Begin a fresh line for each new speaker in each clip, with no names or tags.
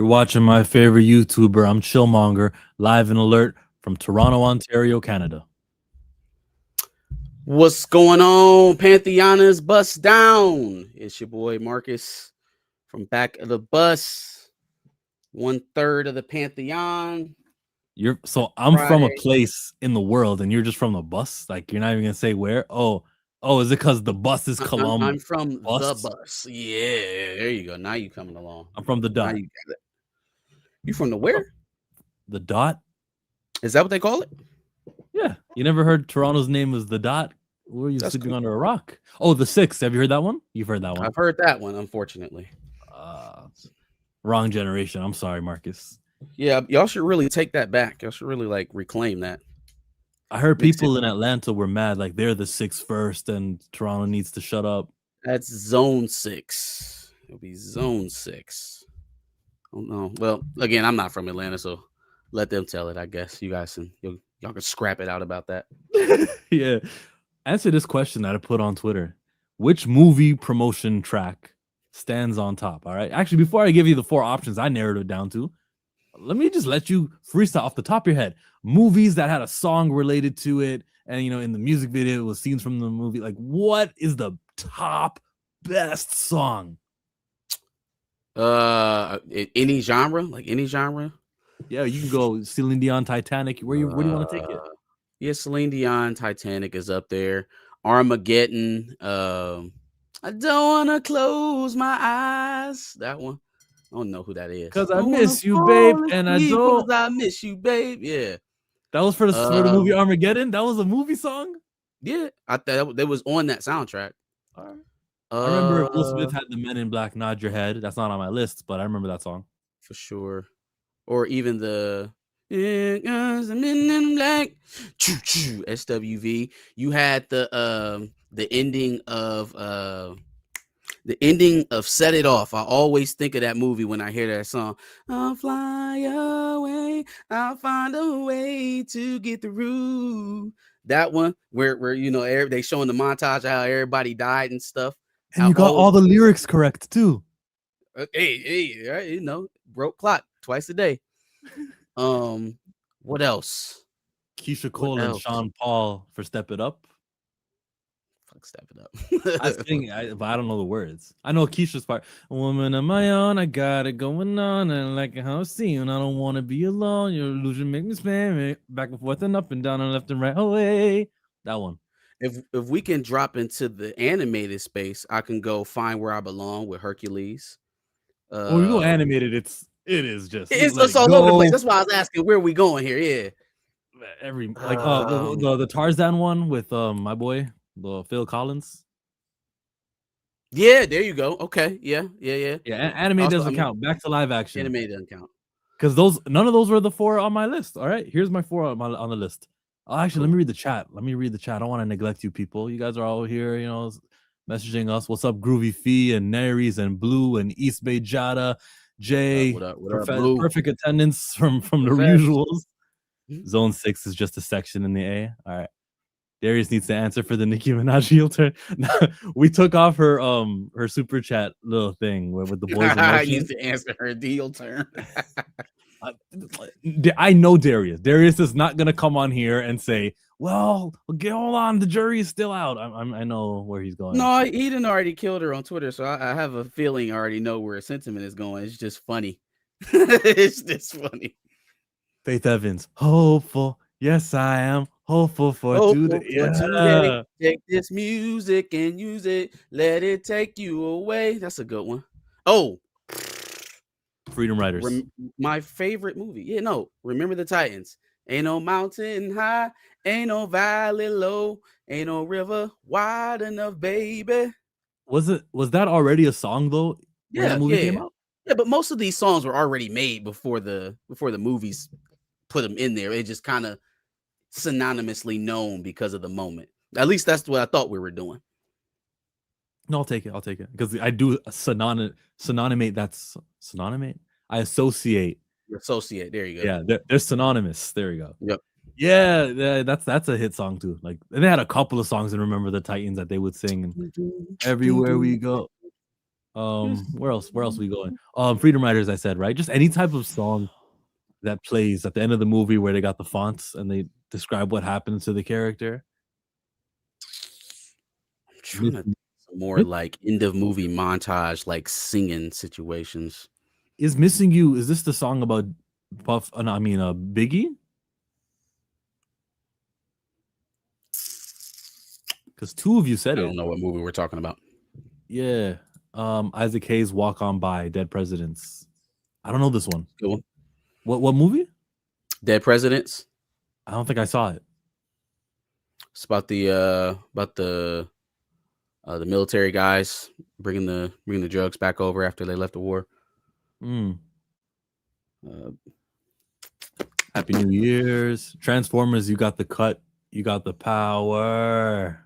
watching my favorite YouTuber. I'm Chillmonger, live and alert from Toronto, Ontario, Canada.
What's going on, Pantheonas? Bust down. It's your boy Marcus from back of the bus. 1/3 of the Pantheon.
I'm from a
Friday.
place in the world, and you're just from the bus. Like you're not even gonna say where. Oh, is it because the bus is Columbus?
I'm from the bus. Yeah, there you go. Now you coming along.
I'm from the
Now
dot.
you got it. You from the where?
The dot.
Is that what they call it?
Yeah, you never heard Toronto's name was the dot? Were you
That's
sleeping
cool.
under a rock? Oh, the six. Have you heard that one? You've heard that one.
I've heard that one, unfortunately.
Wrong generation. I'm sorry, Marcus.
Yeah, y'all should really take that back. Y'all should really reclaim that.
I heard people in Atlanta were mad, like they're the 6 first, and Toronto needs to shut up.
That's zone 6. It'll be zone 6. Oh no. Well, again, I'm not from Atlanta, so let them tell it. I guess you guys y'all can scrap it out about that.
Yeah. Answer this question that I put on Twitter. Which movie promotion track stands on top? All right. Actually, before I give you the 4 options I narrowed it down to, let me just let you freestyle off the top of your head. Movies that had a song related to it, and in the music video it was scenes from the movie. Like, what is the top best song?
Any genre, any genre.
Yeah, you can go Celine Dion, Titanic. Where do you want to take it?
Yeah, Celine Dion, Titanic is up there. Armageddon. I don't want to close my eyes. That one. I don't know who that is.
Because I miss you, babe, and I don't.
I miss you, babe. Yeah.
That was for the movie Armageddon. That was a movie song.
Yeah, I thought that was on that soundtrack.
All right. I remember Will Smith had the Men in Black Nod Your Head. That's not on my list, but I remember that song
for sure. Or even the Men in Black SWV. You had the ending of Set It Off. I always think of that movie when I hear that song. I'll fly away. I'll find a way to get through. That one where they showing the montage of how everybody died and stuff.
And you got all the lyrics correct too.
Hey, broke clock twice a day. What else?
Keisha Cole and Sean Paul for Step It Up.
Fuck Step It Up.
I sing, but I don't know the words. I know Keisha's part. A woman of my own, I got it going on, and like how I see you, and I don't want to be alone. Your illusion make me spam back and forth and up and down and left and right away. That one.
If we can drop into the animated space, I can go Find Where I Belong with Hercules.
When we go animated, it's
all over the place. That's why I was asking where are we going here. Yeah,
the Tarzan one with my boy Phil Collins.
Yeah, there you go. Okay, yeah.
Animated doesn't count. Back to live action.
Animated doesn't count
because none of those were the 4 on my list. All right, here's my 4 on the list. Actually, let me read the chat. I don't want to neglect you people. You guys are all here, messaging us. What's up, Groovy Fee and Naries and Blue and East Bay Jada, Jay.
What up, Blue?
Perfect attendance from the usuals. Zone 6 is just a section in the A. All right. Darius needs to answer for the Nicki Minaj heel turn. We took off her super chat little thing with the boys.
I used to answer her heel turn.
I know Darius. Darius is not gonna come on here and say, "Well, hold on, the jury is still out." I know where he's going.
No, he didn't already killed her on Twitter, so I have a feeling I already know where his sentiment is going. It's just funny. It's just funny.
Faith Evans, hopeful. Yes, I am hopeful for today.
Take this music and use it. Let it take you away. That's a good one. Oh.
Freedom Riders.
My favorite movie. Yeah, no. Remember the Titans. Ain't no mountain high, ain't no valley low, ain't no river wide enough, baby.
Was that already a song though?
Yeah, that movie came out. Yeah, but most of these songs were already made before the movies put them in there. It just kind of synonymously known because of the moment. At least that's what I thought we were doing.
No, I'll take it because I do synonymate. That's synonymate. I associate.
Associate. There you go.
Yeah, they're synonymous. There you go.
Yep.
Yeah, that's a hit song too. Like, and they had a couple of songs in Remember the Titans that they would sing. And everywhere we go. Where else? Where else we going? Freedom Riders. I said right. Just any type of song that plays at the end of the movie where they got the fonts and they describe what happens to the character.
I'm trying to more like end of movie montage, like singing situations.
Is Missing You? Is this the song about Puff? No, I mean, Biggie. Because two of you said
I
it.
don't know what movie we're talking about.
Yeah. Isaac Hayes' Walk On By, Dead Presidents. I don't know this one.
Good one.
What movie?
Dead Presidents.
I don't think I saw it.
It's about the military guys bringing the drugs back over after they left the war.
Happy New Year's. Transformers, you got the cut. You got the power.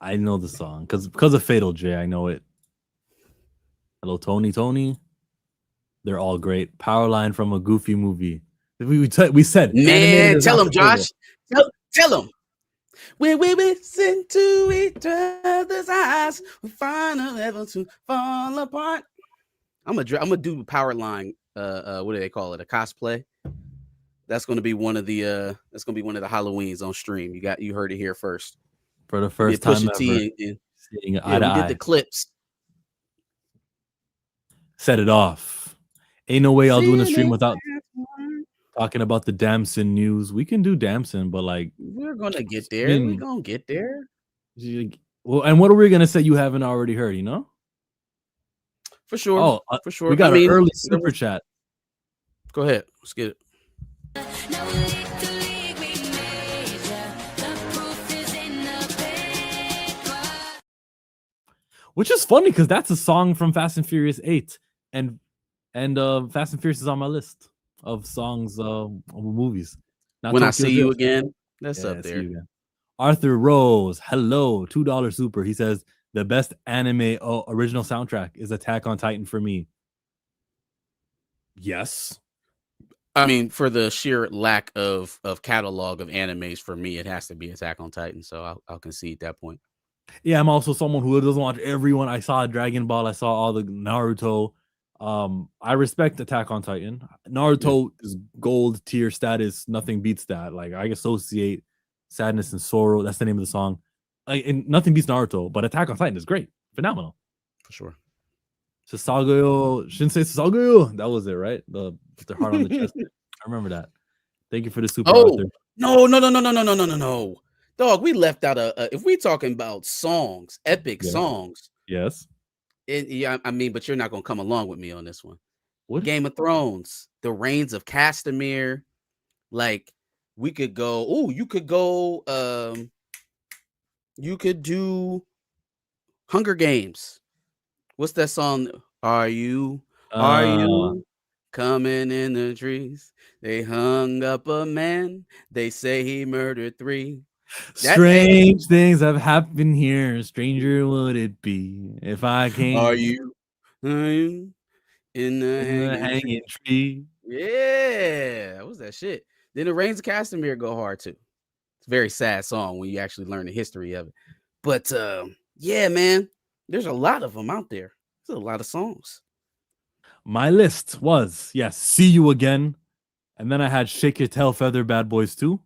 I know the song because of Fatal J. I know it. Hello, Tony. They're all great. Powerline from a Goofy movie. We said,
man, tell him, Josh. Tell him. When we listen to each other's eyes, we find a level to fall apart. I'm gonna do Powerline. What do they call it? A cosplay. That's gonna be one of the Halloweens on stream. You heard it here first.
For the first time ever.
We did the clips.
Set it off. Ain't no way I'll do a stream without talking about the Damson news. We can do Damson, but like
we're gonna get there. We're gonna get there.
Well, and what are we gonna say you haven't already heard? You know,
for sure.
Oh,
for sure.
We got an early super chat.
Go ahead. Let's get it.
Which is funny because that's a song from Fast and Furious 8, and Fast and Furious is on my list of songs of movies.
Not When I See You Again, that's up there.
Arthur Rose, hello, $2 super. He says the best anime original soundtrack is Attack on Titan for me. Yes.
I mean, for the sheer lack of catalog of animes, for me, it has to be Attack on Titan. So I'll concede that point.
Yeah, I'm also someone who doesn't watch everyone. I saw Dragon Ball. I saw all the Naruto. I respect Attack on Titan. Naruto is gold tier status. Nothing beats that. Like I associate sadness and sorrow. That's the name of the song. And nothing beats Naruto, but Attack on Titan is great. Phenomenal.
For sure.
Sasageyo, Shinsei Sasageyo. That was it, right? The heart on the chest. I remember that. Thank you for the super.
Oh, no. Dog, we left out if we talking about songs, epic songs.
Yes.
I mean, but you're not gonna come along with me on this one.
What?
Game of Thrones, The Reigns of Castamere. Like we could go. Oh, you could go. You could do Hunger Games. What's that song? Are you coming in the trees? They hung up a man. They say he murdered 3.
Strange things have happened here. Stranger would it be if I came?
Are you in the
hanging tree?
Yeah, what was that shit? Then The Reigns of Castamere go hard too. It's a very sad song when you actually learn the history of it. But yeah, man, there's a lot of them out there. There's a lot of songs.
My list was See You Again, and then I had Shake Your Tail Feather, Bad Boys 2.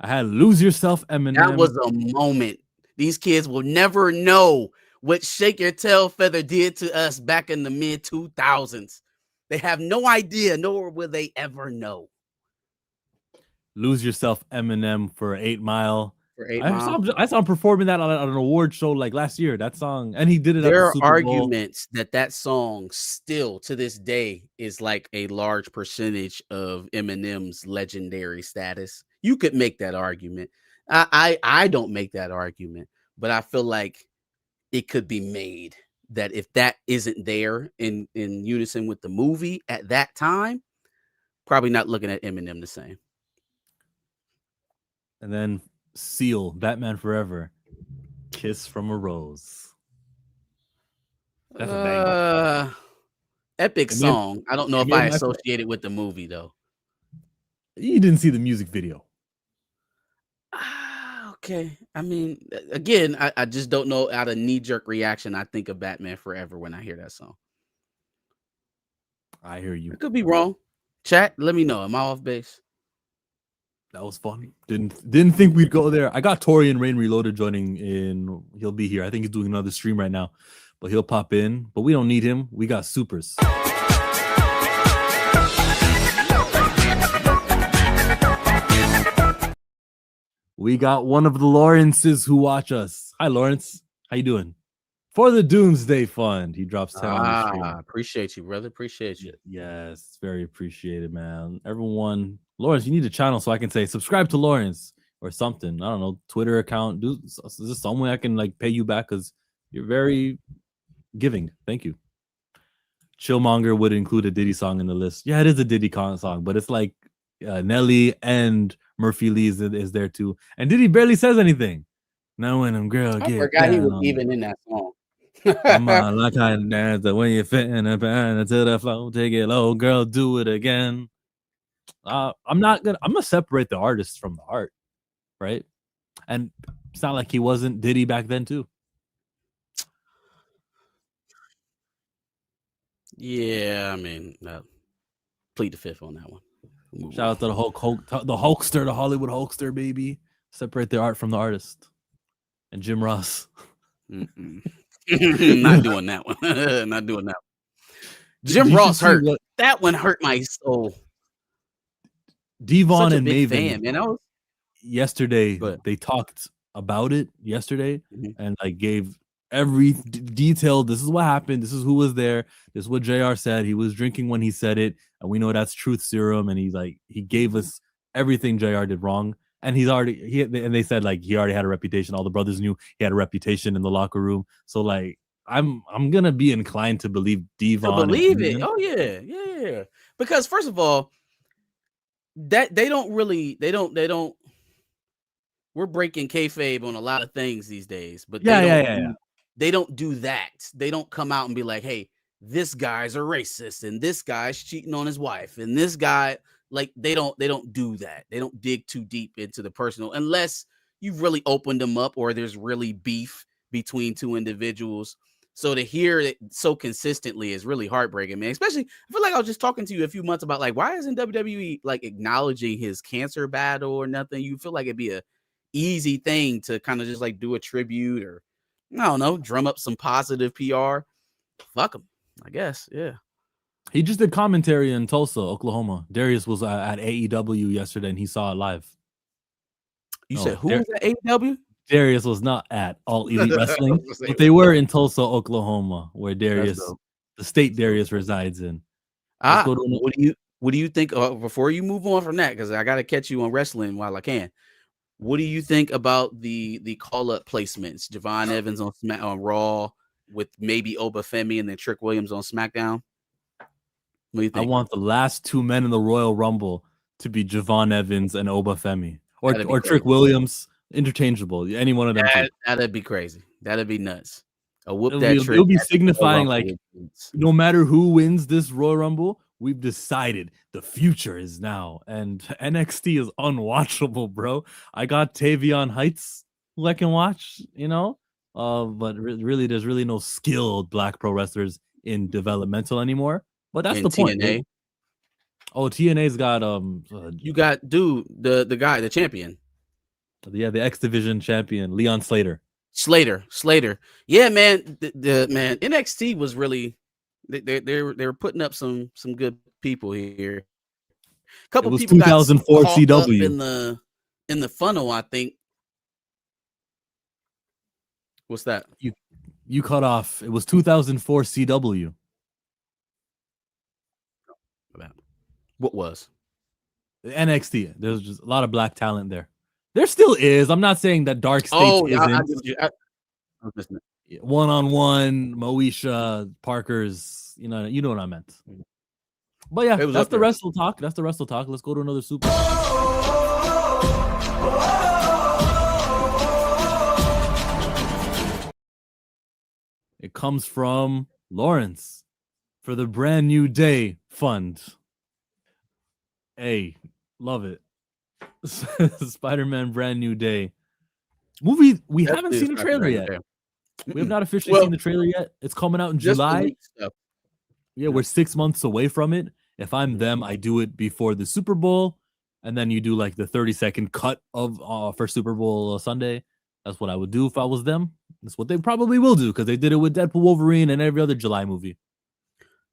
I had Lose Yourself, Eminem.
That was a moment. These kids will never know what Shake Your Tail Feather did to us back in the mid 2000s. They have no idea, nor will they ever know.
Lose Yourself, Eminem for 8 Mile.
I
saw him performing that on an award show like last year. That song, and he did it.
There are arguments that song still to this day is like a large percentage of Eminem's legendary status. You could make that argument. I don't make that argument, but I feel like it could be made that if that isn't there in unison with the movie at that time, probably not looking at Eminem the same.
And then Seal, Batman Forever, Kiss from a Rose.
That's a banger. Epic song. I don't know if I associate it with the movie though.
You didn't see the music video.
Okay. I mean, again, I just don't know. Out of knee-jerk reaction, I think of Batman Forever when I hear that song.
I hear you.
I could be wrong. Chat, let me know. Am I off base?
That was funny. Didn't think we'd go there. I got Tori and Rain Reloaded joining in. He'll be here. I think he's doing another stream right now, but he'll pop in. But we don't need him. We got supers. We got one of the Lawrences who watch us. Hi, Lawrence. How you doing? For the Doomsday Fund. He drops 10 on the stream.
Appreciate you, brother. Appreciate you.
Yes, very appreciated, man. Everyone, Lawrence, you need a channel so I can say subscribe to Lawrence or something. I don't know, Twitter account. Is this some way I can like pay you back because you're very giving. Thank you. Chillmonger would include a Diddy song in the list. Yeah, it is a Diddy song, but it's like Nelly and Murphy Lee is there too. And Diddy barely says anything. Now when I'm girl,
I forgot he was even in that song.
Come on, like I dance the way you fit in a band to the flow, take it low, girl, do it again. I'm gonna separate the artist from the art, right? And it's not like he wasn't Diddy back then too.
Yeah, I mean, plead the fifth on that one.
Shout out to the Hulkster, the Hollywood Hulkster, baby. Separate the art from the artist. And Jim Ross.
Not doing that one. Not doing that one. Jim Ross hurt. That one hurt my soul.
Devon and Maven.
Fan, man.
Yesterday, they talked about it yesterday and like gave every detail. This is what happened. This is who was there. This is what JR said. He was drinking when he said it. And we know that's truth serum. And he gave us everything JR did wrong. And and they said like he already had a reputation. All the brothers knew he had a reputation in the locker room. So like I'm gonna be inclined to believe Devon.
To believe it. Oh yeah. Because first of all, that they don't. We're breaking kayfabe on a lot of things these days, but they don't do that. They don't come out and be like, "Hey, this guy's a racist, and this guy's cheating on his wife, and this guy." Like they don't do that. They don't dig too deep into the personal unless you've really opened them up or there's really beef between two individuals. So to hear it so consistently is really heartbreaking, man. Especially, I feel like I was just talking to you a few months about like, why isn't WWE like acknowledging his cancer battle or nothing? You feel like it'd be a easy thing to kind of just like do a tribute or I don't know, drum up some positive PR. Fuck him, I guess. Yeah.
He just did commentary in Tulsa, Oklahoma. Darius was at AEW yesterday, and he saw it live.
You said who was at AEW?
Darius was not at All Elite Wrestling, but they were in Tulsa, Oklahoma, where Darius, the state Darius resides in.
What do you think? Before you move on from that, because I got to catch you on wrestling while I can. What do you think about the call up placements? Javon Evans on Raw with maybe Obafemi and then Trick Williams on SmackDown. What do you think?
I want the last two men in the Royal Rumble to be Javon Evans and Obafemi, or Trick Williams, interchangeable. Any one of them.
That'd be crazy. That'd be nuts.
It'll be signifying like no matter who wins this Royal Rumble, we've decided the future is now, and NXT is unwatchable, bro. I got Tavion Heights who I can watch, but really, there's really no skilled Black pro wrestlers in developmental anymore. But that's the point.
TNA.
Oh, TNA's got
you got the guy, the champion.
Yeah, the X Division champion, Leon Slater.
Yeah, man. The man NXT was really they were putting up some good people here. A couple people
2004 CW
in the funnel, I think. What's that?
You cut off. It was 2004 CW.
What was
NXT? There's just a lot of Black talent there. There still is. I'm not saying that Dark States isn't. One-on-one, Moesha, Parker's. You know what I meant. But yeah, that's the wrestle talk. Let's go to another super. It comes from Lawrence for the Brand New Day Fund. Hey, love it. Spider-Man Brand New Day. Movie, we
That
haven't
dude's
seen a
not
trailer
right
yet.
there.
We have not officially
Well,
seen the trailer yet. It's coming out in
just the
July.
leak stuff.
Yeah, we're 6 months away from it. If I'm them, I do it before the Super Bowl, and then you do like the 30-second cut of for Super Bowl Sunday. That's what I would do if I was them. That's what they probably will do because they did it with Deadpool, Wolverine, and every other July movie.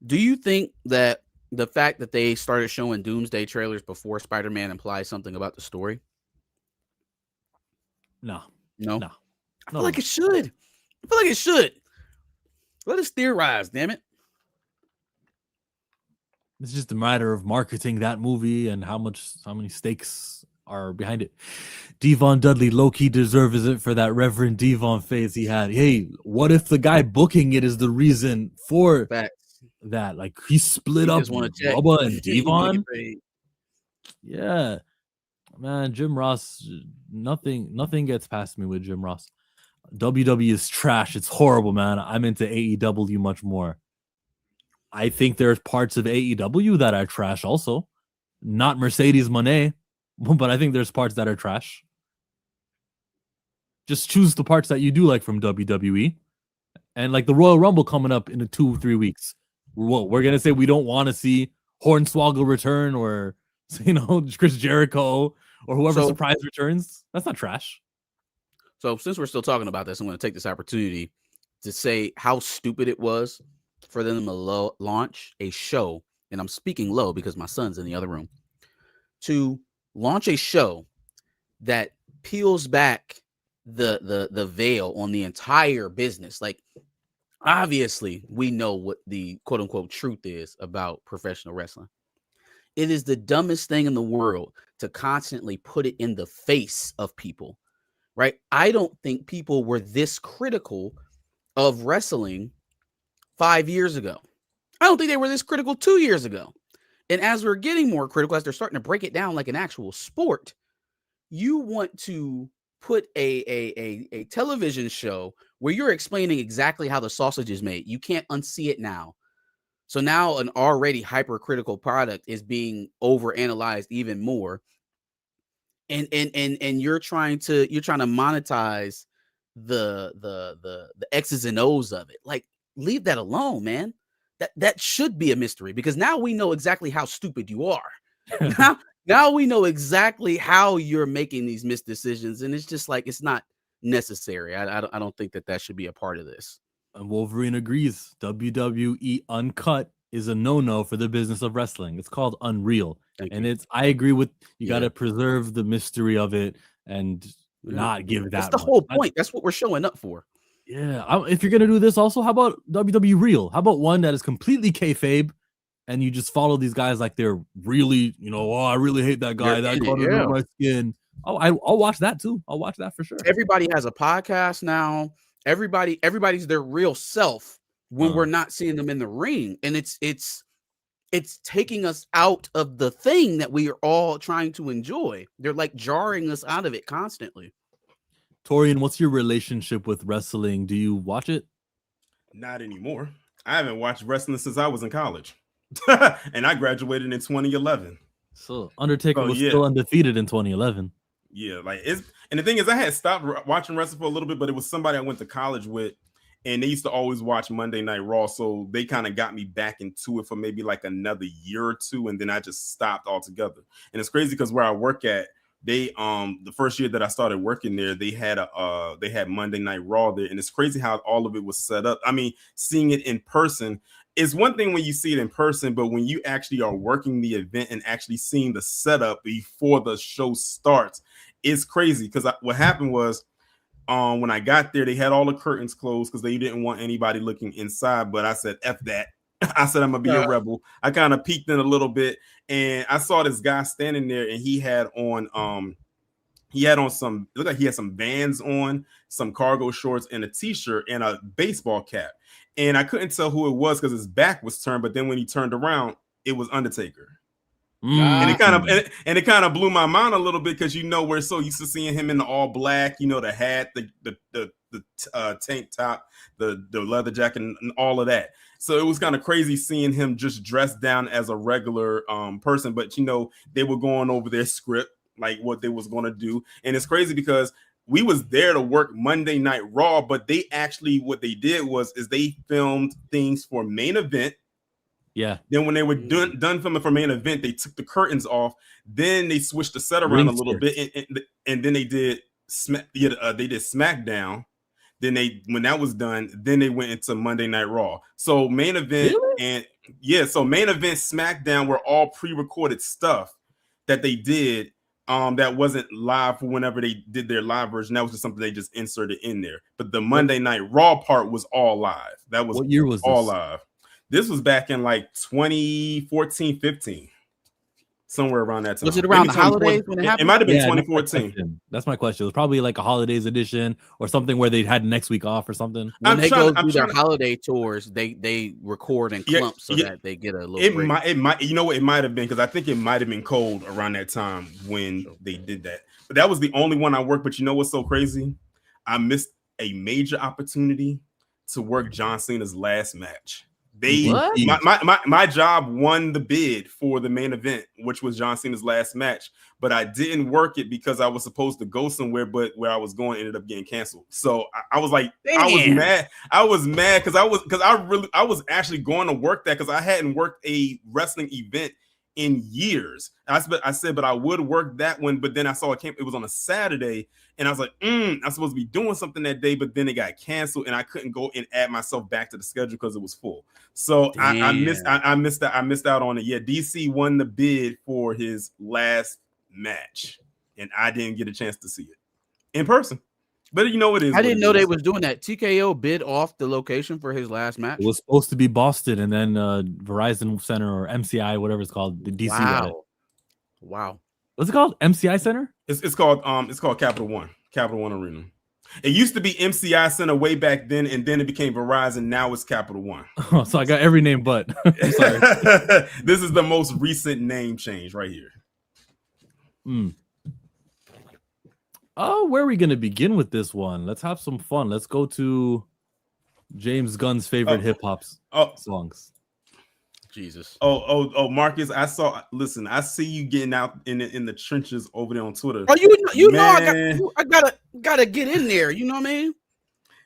Do you think that the fact that they started showing Doomsday trailers before Spider-Man implies something about the story?
No.
No.
No.
I feel like it should. I feel like it should. Let us theorize, damn it.
It's just a matter of marketing that movie and how many stakes are behind it. Devon Dudley low-key deserves it for that Reverend Devon phase he had. Hey, what if the guy booking it is the reason for that? Like he split up Bubba and Devon. Yeah, man, Jim Ross. Nothing gets past me with Jim Ross. WWE is trash. It's horrible, man. I'm into AEW much more. I think there's parts of AEW that are trash also. Not Mercedes Moné, but I think there's parts that are trash. Just choose the parts that you do like from WWE. And like the Royal Rumble coming up in 2-3 weeks. We're going to say we don't want to see Hornswoggle return or, Chris Jericho or whoever surprise returns. That's not trash.
So since we're still talking about this, I'm going to take this opportunity to say how stupid it was for them to launch a show, and I'm speaking low because my son's in the other room, to launch a show that peels back the veil on the entire business. Like, obviously, we know what the quote unquote truth is about professional wrestling. It is the dumbest thing in the world to constantly put it in the face of people, right? I don't think people were this critical of wrestling 5 years ago. I don't think they were this critical 2 years ago. And as we're getting more critical, as they're starting to break it down like an actual sport, you want to put a television show where you're explaining exactly how the sausage is made. You can't unsee it now. So now an already hypercritical product is being overanalyzed even more. And you're trying to monetize the X's and O's of it. Like, leave that alone, man. That should be a mystery because now we know exactly how stupid you are. Now we know exactly how you're making these missed decisions, and it's just like it's not necessary. I don't think that should be a part of this.
And Wolverine agrees. WWE Uncut is a no-no for the business of wrestling. It's called Unreal. I agree with you got to preserve the mystery of it and not give that.
That's the whole point. That's what we're showing up for.
Yeah. If you're going to do this also, how about WWE Real? How about one that is completely kayfabe and you just follow these guys like they're really, I really hate that guy. That got under my skin. Oh, I'll watch that too. I'll watch that for sure.
Everybody has a podcast now. Everybody's their real self when we're not seeing them in the ring. And it's taking us out of the thing that we are all trying to enjoy. They're like jarring us out of it constantly.
Torian, what's your relationship with wrestling? Do you watch it?
Not anymore. I haven't watched wrestling since I was in college. And I graduated in 2011.
So Undertaker was still undefeated in 2011.
Yeah, and the thing is, I had stopped watching wrestling for a little bit, but it was somebody I went to college with, and they used to always watch Monday Night Raw, so they kind of got me back into it for maybe like another year or two, and then I just stopped altogether. And it's crazy because where I work at, they the first year that I started working there, they had Monday Night Raw there, and it's crazy how all of it was set up. I mean, seeing it in person is one thing when you see it in person, but when you actually are working the event and actually seeing the setup before the show starts, it's crazy. Because what happened was, when I got there, they had all the curtains closed because they didn't want anybody looking inside. But I said, F that. I said, I'm gonna be a rebel. I kind of peeked in a little bit, and I saw this guy standing there, and he had on some, it looked like he had some Vans on, some cargo shorts, and a t-shirt and a baseball cap. And I couldn't tell who it was because his back was turned. But then when he turned around, it was Undertaker. And it kind of blew my mind a little bit because we're so used to seeing him in the all black, the hat, the tank top, the leather jacket, and all of that. So it was kind of crazy seeing him just dressed down as a regular person. But they were going over their script, like what they was going to do. And it's crazy because we was there to work Monday Night Raw, but they actually what they did was they filmed things for main event.
Yeah.
Then when they were done filming for main event, they took the curtains off. Then they switched the set around a little bit, and then they did SmackDown. Then when that was done, then they went into Monday Night Raw. So main event so main event SmackDown were all pre-recorded stuff that they did. That wasn't live for whenever they did their live version. That was just something they just inserted in there. But the Monday Night Raw part was all live. That was
what year was
all
this?
live. This was back in like 2014, 15. Somewhere around that time.
Was it around the holidays when it happened?
It might have been 2014.
That's my question. It was probably like a holidays edition or something where they had next week off or something.
When they go through their holiday tours, they record in clumps so that they get a little break.
It might, you know what, it might have been, because I think it might have been cold around that time when they did that. But that was the only one I worked. But you know what's so crazy? I missed a major opportunity to work John Cena's last match. My job won the bid for the main event, which was John Cena's last match, but I didn't work it because I was supposed to go somewhere, but where I was going ended up getting canceled. So I was like, damn. I was mad because I was actually going to work that, because I hadn't worked a wrestling event in years. I said, but I would work that one, but then I saw it was on a Saturday, and I was like, I'm supposed to be doing something that day, but then it got canceled, and I couldn't go and add myself back to the schedule because it was full. So I missed out on it. Yeah, DC won the bid for his last match, and I didn't get a chance to see it in person. But you know it is.
I didn't know they was doing that. TKO bid off the location for his last match.
It was supposed to be Boston, and then Verizon Center or MCI, whatever it's called, the DC.
Wow.
What's it called? MCI Center?
It's called Capital One Arena. It used to be MCI Center way back then, and then it became Verizon. Now it's Capital One.
Oh, so I got every name but. I'm sorry.
This is the most recent name change right here.
Oh, where are we going to begin with this one? Let's have some fun. Let's go to James Gunn's favorite hip hop songs.
Jesus.
Oh, Marcus, I see you getting out in the trenches over there on Twitter.
Oh, you know, I gotta get in there. You know what I mean?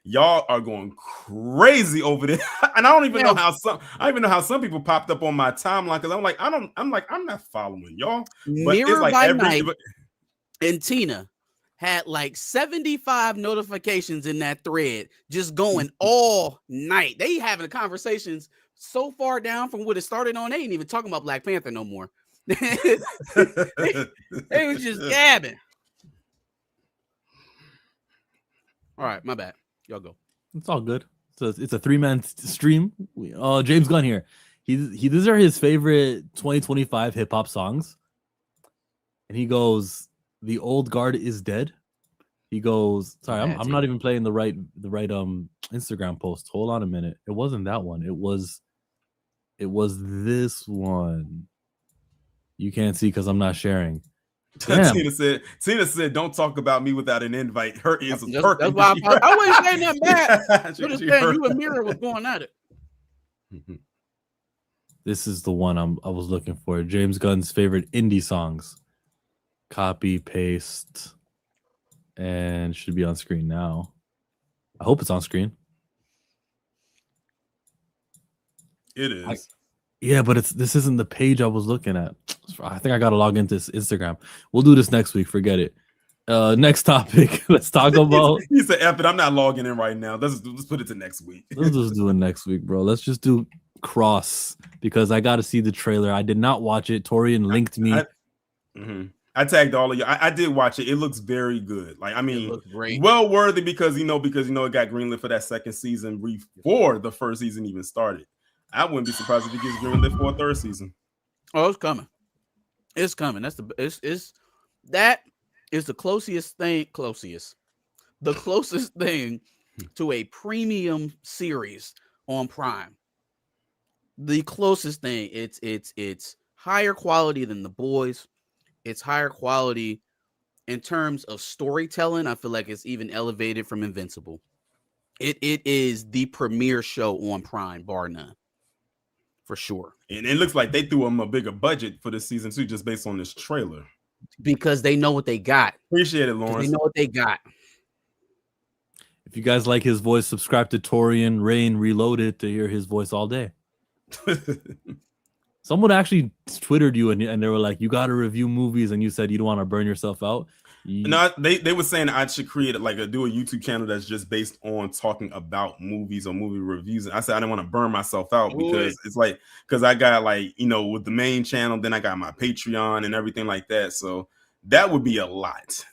Y'all are going crazy over there, and I don't even know how some people popped up on my timeline, because I'm not following y'all. But
Mirror by Night and Tina had like 75 notifications in that thread, just going all night. They having conversations so far down from what it started on. They ain't even talking about Black Panther no more. they was just gabbing. All right, my bad. Y'all go.
It's all good. So it's a 3-man stream. James Gunn here. These are his favorite 2025 hip hop songs, and he goes, "The old guard is dead." He goes, "Sorry, I'm not even playing the right Instagram post. Hold on a minute. It wasn't that one. It was this one. You can't see because I'm not sharing."
Tina said, "Don't talk about me without an invite." Her ears was
perking. That's why I wasn't saying that bad. I'm just saying you and Mira was going at it.
This is the one I was looking for. James Gunn's favorite indie songs. Copy, paste, and should be on screen now. I hope it's on screen.
It is.
Yeah, but this isn't the page I was looking at. I think I gotta log into Instagram. We'll do this next week. Forget it. Next topic. Let's talk about.
He said, "F it, I'm not logging in right now. Let's put it to next week."
Let's just do it next week, bro. Let's just do Cross, because I got to see the trailer. I did not watch it. Torian linked me.
I tagged all of you. I did watch it. It looks very good. Like, I mean,
great.
Well worthy, because it got greenlit for that second season before the first season even started. I wouldn't be surprised if it gets greenlit for a third season.
Oh, it's coming. It's coming. That is the closest thing to a premium series on Prime. The closest thing. It's higher quality than The Boys. It's higher quality in terms of storytelling. I feel like it's even elevated from Invincible. It is the premier show on Prime, bar none. For sure.
And it looks like they threw them a bigger budget for this season too, just based on this trailer.
Because they know what they got.
Appreciate it, Lawrence.
They know what they got.
If you guys like his voice, subscribe to Torian Rain Reloaded to hear his voice all day. Someone actually twittered you and they were like, you got to review movies, and you said you don't want to burn yourself out.
No, they were saying I should create do a YouTube channel that's just based on talking about movies or movie reviews. And I said I didn't want to burn myself out because it's like, because I got with the main channel, then I got my Patreon and everything like that. So that would be a lot.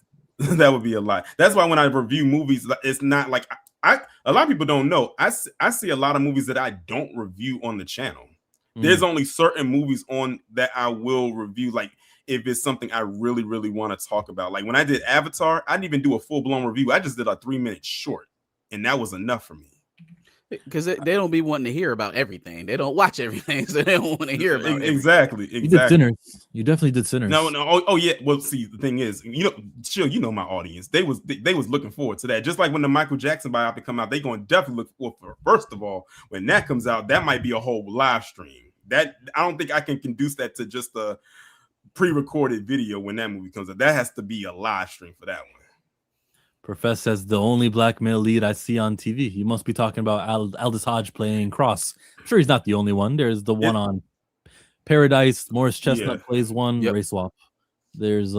That would be a lot. That's why when I review movies, it's not like a lot of people don't know. I see a lot of movies that I don't review on the channel. There's only certain movies on that I will review, like if it's something I really, really want to talk about. Like when I did Avatar, I didn't even do a full-blown review. I just did a 3-minute short, and that was enough for me.
Because they don't be wanting to hear about everything. They don't watch everything, so they don't want to hear about
exactly.
You did Sinners. You definitely did Sinners.
No. Oh yeah. Well, see, the thing is, you know my audience. They was looking forward to that. Just like when the Michael Jackson biopic come out, they going to definitely look forward for. First of all, when that comes out, that might be a whole live stream. That I don't think I can conduce that to just a pre-recorded video when that movie comes out. That has to be a live stream for that one.
Professor says the only black male lead I see on TV. You must be talking about Aldous Hodge playing Cross. I'm sure he's not the only one. There's the one on Paradise. Morris Chestnut plays one. Race swap. There's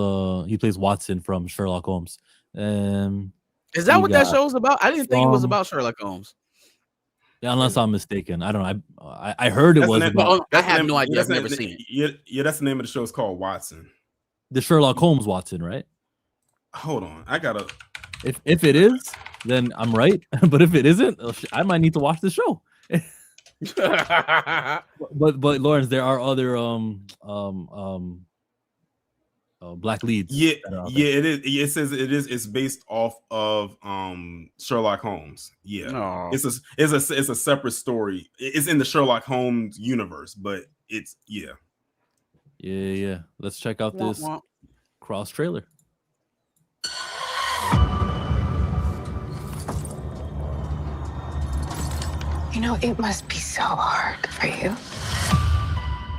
he plays Watson from Sherlock Holmes.
Is that what that show's about? I didn't think it was about Sherlock Holmes.
Yeah, unless I'm mistaken. I don't know. I heard it was about.
I have no idea. I've never seen
it. Yeah, that's the name of the show. It's called Watson.
The Sherlock Holmes Watson, right?
Hold on, I gotta.
If it is, then I'm right. But if it isn't, I might need to watch the show. but Lawrence, there are other black leads.
Yeah, it is. It says it is. It's based off of Sherlock Holmes. Yeah, it's a separate story. It's in the Sherlock Holmes universe, but it's yeah.
Let's check out this Cross trailer.
You know, it must be so hard for you.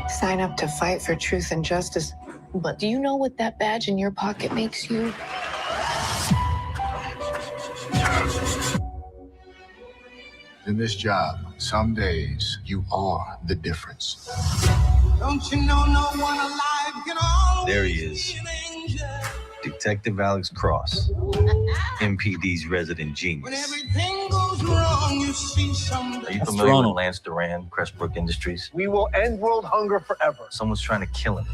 Sign up to fight for truth and justice. But do you know what that badge in your pocket makes you?
In this job, some days you are the difference.
Don't you know no one alive can always
There he is. Detective Alex Cross, MPD's resident genius.
When everything goes wrong, you see somebody.
Are you familiar with Lance Duran, Crestbrook Industries?
We will end world hunger forever.
Someone's trying to kill him.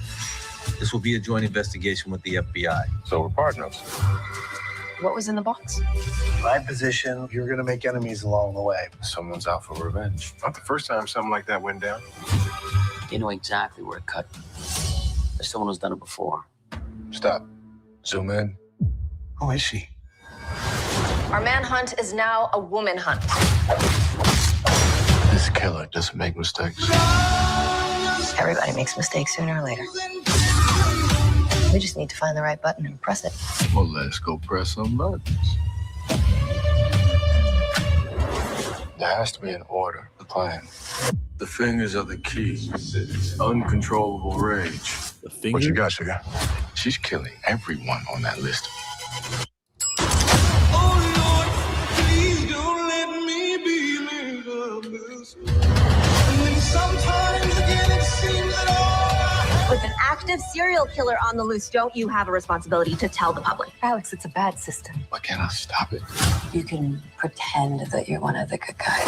This will be a joint investigation with the FBI.
So we're partners.
What was in the box?
My position, you're going to make enemies along the way.
Someone's out for revenge.
Not the first time something like that went down.
You know exactly where it cut. There's someone who's done it before.
Stop. Zoom in. Who is she?
Our manhunt is now a woman hunt.
This killer doesn't make mistakes.
Everybody makes mistakes sooner or later. We just need to find the right button and press it.
Well, let's go press some buttons. There has to be an order, a plan. The fingers are the key. Uncontrollable rage.
The fingers?
What you got, sugar? She's killing everyone on that list.
Oh Lord, please don't let me be misunderstood. And then sometimes again it seems that all
With an active serial killer on the loose, don't you have a responsibility to tell the public? Alex, it's a bad system.
Why can't I stop it?
You can pretend that you're one of the good guys.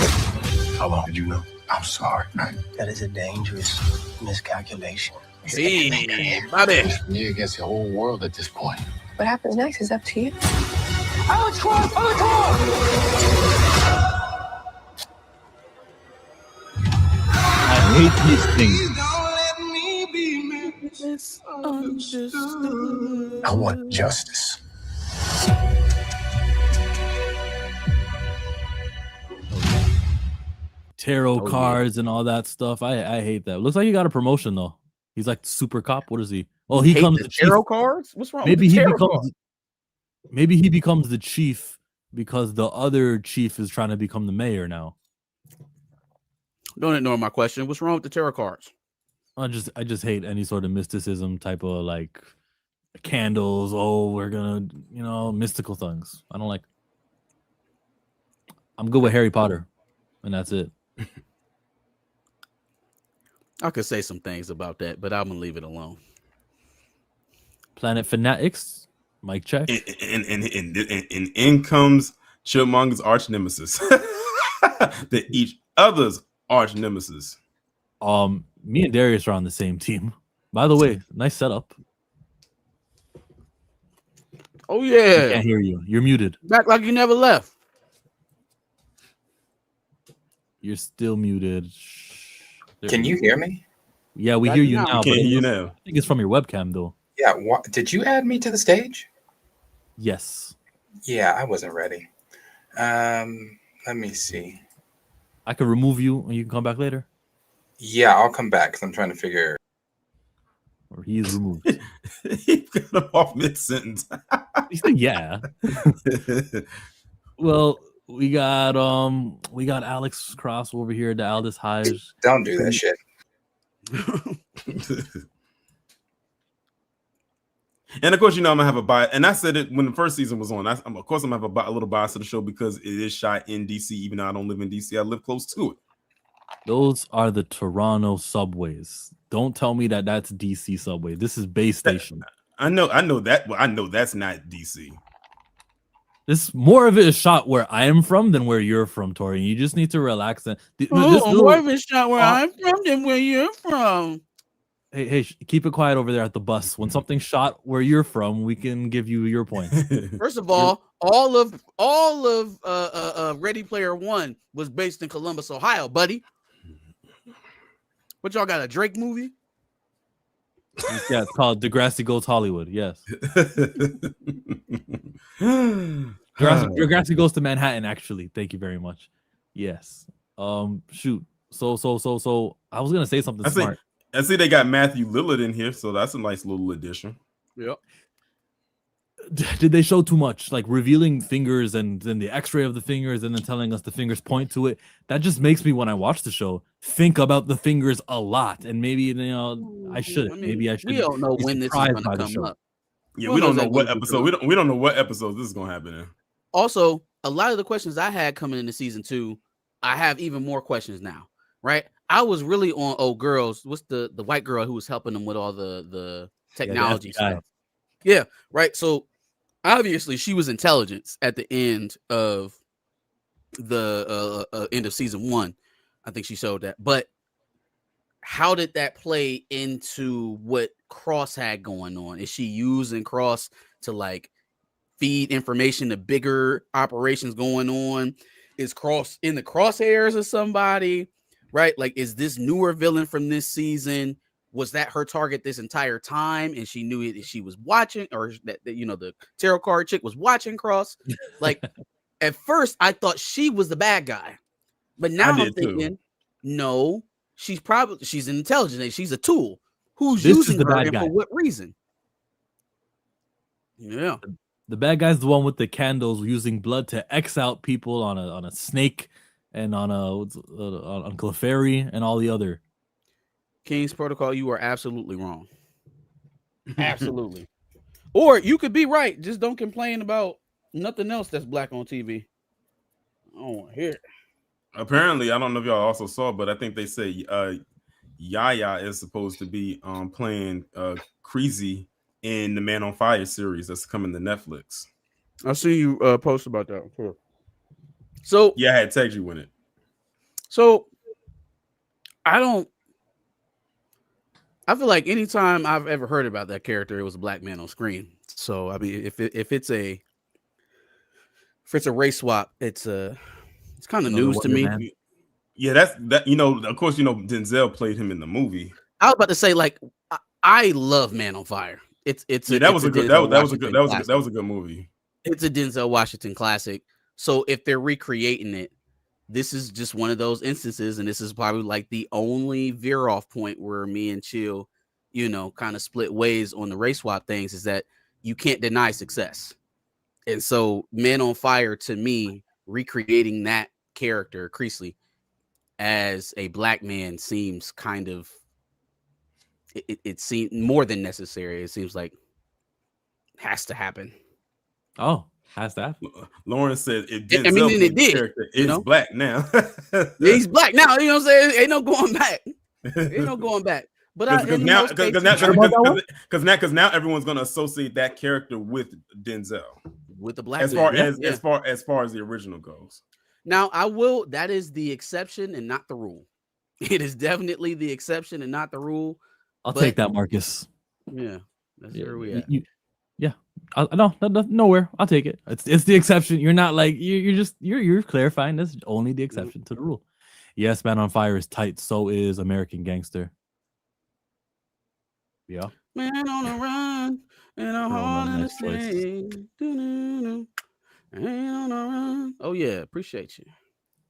How long did you know? I'm sorry, man.
That is a dangerous miscalculation.
Hey, Bobby.
It's me against the whole world at this point.
What happens next is up to you.
Alex Cross, on the top!
I hate these things.
Please don't let me be misunderstood.
I want justice.
Tarot cards and all that stuff. I hate that. Looks like he got a promotion though. He's like super cop. What is he? Oh, he comes the
tarot cards. What's wrong?
Maybe
with
he
tarot
becomes.
cards?
Maybe he becomes the chief because the other chief is trying to become the mayor now.
Don't ignore my question. What's wrong with the tarot cards?
I just hate any sort of mysticism type of like candles. Oh, we're gonna mystical things. I don't like. I'm good with Harry Potter, and that's it.
I could say some things about that, but I'm gonna leave it alone.
Planet Fanatics, mic check.
And in comes Chipmunks' arch nemesis. They're each other's arch nemesis.
Me and Darius are on the same team. By the way, nice setup.
Oh
I
yeah,
can't hear you. You're muted.
back like you never left.
You're still muted.
Can you hear me?
Yeah, we
Back
hear you
now.
now.
Can't
But
hear you
I
now.
think it's from your webcam, though.
Yeah. Did you add me to the stage?
Yes.
Yeah, I wasn't ready. Let me see.
I could remove you and you can come back later.
Yeah, I'll come back because I'm trying to figure.
Or he is removed.
He got him off mid sentence.
He said, yeah. Well, we got Alex Cross over here, the Aldous Hajj.
Don't do that shit.
And of course, I'm gonna have a bias, and I said it when the first season was on. Of course, I'm gonna have a little bias to the show because it is shot in DC. Even though I don't live in DC, I live close to it.
Those are the Toronto subways. Don't tell me that that's DC subway. This is base station.
I know that. Well, I know that's not DC.
This more of it is shot where I am from than where you're from, Tori. You just need to relax. And
More of it's shot where I'm from than where you're from.
Hey, keep it quiet over there at the bus. When something's shot where you're from, we can give you your point.
First of all of Ready Player One was based in Columbus, Ohio, buddy. What y'all got, a Drake movie?
Yeah, it's called Degrassi Goes Hollywood. Yes. Degrassi Goes to Manhattan, actually. Thank you very much. Yes. Shoot. So I was gonna say something smart.
I see they got Matthew Lillard in here, so that's a nice little addition.
Yep.
Did they show too much, like revealing fingers and then the X-ray of the fingers and then telling us the fingers point to it? That just makes me, when I watch the show, think about the fingers a lot, and maybe I shouldn't. Maybe I should.
We don't know when this is going to come up.
Yeah, we don't know what episode. We don't know what episode this is going to happen in.
Also, a lot of the questions I had coming into season 2, I have even more questions now. Right? I was really on girls. What's the white girl who was helping them with all the technology stuff? Yeah, right. So obviously she was intelligence at the end of the end of season 1. I think she showed that. But how did that play into what Cross had going on? Is she using Cross to like feed information to bigger operations going on? Is Cross in the crosshairs of somebody? Right? Like, is this newer villain from this season? Was that her target this entire time? And she knew it, she was watching, or that the tarot card chick was watching Cross. Like, at first I thought she was the bad guy, but now I'm thinking, no, she's an intelligent. She's a tool. Who's using her and for what reason? Yeah.
The bad guy's the one with the candles using blood to X out people on a snake and on Clefairy and all the other.
King's Protocol, you are absolutely wrong. Absolutely. Or you could be right. Just don't complain about nothing else that's black on TV. I don't want to hear it.
Apparently, I don't know if y'all also saw, but I think they say Yaya is supposed to be playing Creasy in the Man on Fire series that's coming to Netflix.
I see you post about that. Cool. So
yeah, I had tagged you in it.
So I feel like anytime I've ever heard about that character, it was a black man on screen. So I mean, if it's a race swap, it's kind of news to me.
Man. Yeah, that's that. Of course, Denzel played him in the movie.
I was about to say, like, I love Man on Fire.
That was a good movie.
It's a Denzel Washington classic. So if they're recreating it, this is just one of those instances, and this is probably like the only veer off point where me and Chill, kind of split ways on the race swap things, is that you can't deny success. And so Man on Fire, to me, recreating that character, Creasy, as a black man seems kind of, it seems more than necessary. It seems like has to happen.
Oh, Has to happen.
Lauren said if
I
Denzel
mean, it did,
character
you
is
know?
black now.
Yeah, he's black now. You know what I'm saying? Ain't no going back. Ain't no going back. But
because now everyone's gonna associate that character with Denzel.
With the black
as far as the original goes.
Now that is the exception and not the rule. It is definitely the exception and not the rule.
I'll take that, Marcus.
Yeah, that's where we at.
Nowhere. I'll take it. It's the exception. You're not like you're clarifying this only the exception to the rule. Yes, Man on Fire is tight. So is American Gangster. Yeah.
Man on the run and a heart in the sling. Man on the run. Oh yeah, appreciate you.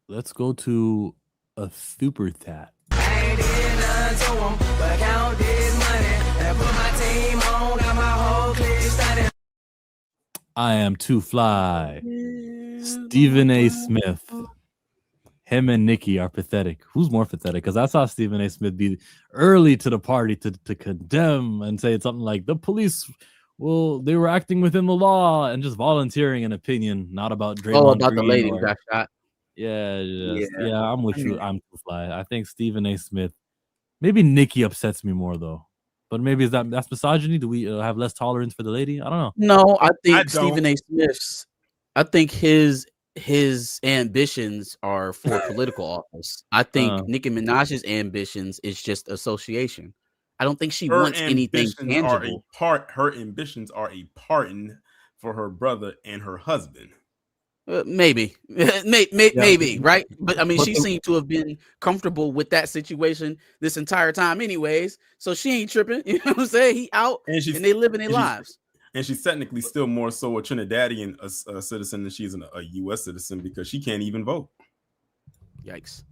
Let's go to a super tat. I am too fly. Stephen A. Smith. Him and Nikki are pathetic. Who's more pathetic? Because I saw Stephen A. Smith be early to the party to condemn and say something like the police, they were acting within the law and just volunteering an opinion, not about Draymond
about
Green
the lady who got shot.
Yeah, I'm with you. I'm too fly. I think Stephen A. Smith. Maybe Nikki upsets me more though. But maybe that's misogyny? Do we have less tolerance for the lady? I don't know.
No, I think Stephen A. Smith's. I think his ambitions are for political office. I think Nicki Minaj's ambitions is just association. I don't think she wants anything tangible.
Her ambitions are a pardon for her brother and her husband.
Maybe, right? But I mean, she seemed to have been comfortable with that situation this entire time, anyways. So she ain't tripping. You know what I'm saying? He out and they living their lives.
And she's technically still more so a Trinidadian citizen than she's a U.S. citizen because she can't even vote.
Yikes.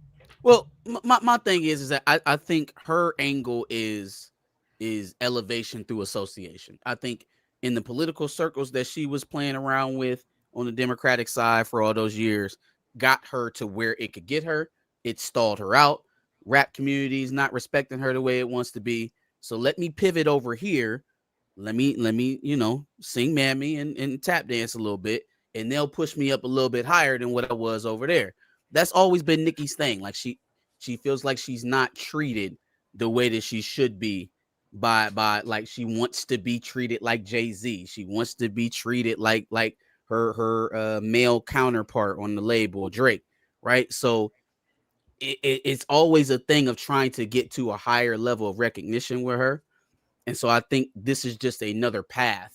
Well, my thing is that I think her angle is elevation through association. I think in the political circles that she was playing around with on the Democratic side for all those years, got her to where it could get her. It stalled her out. Rap community is not respecting her the way it wants to be. So let me pivot over here. Let me, sing Mammy and tap dance a little bit, and they'll push me up a little bit higher than what I was over there. That's always been Nikki's thing. Like she feels like she's not treated the way that she should be by like she wants to be treated like Jay-Z. She wants to be treated like her male counterpart on the label, Drake, right? So it's always a thing of trying to get to a higher level of recognition with her. And so I think this is just another path,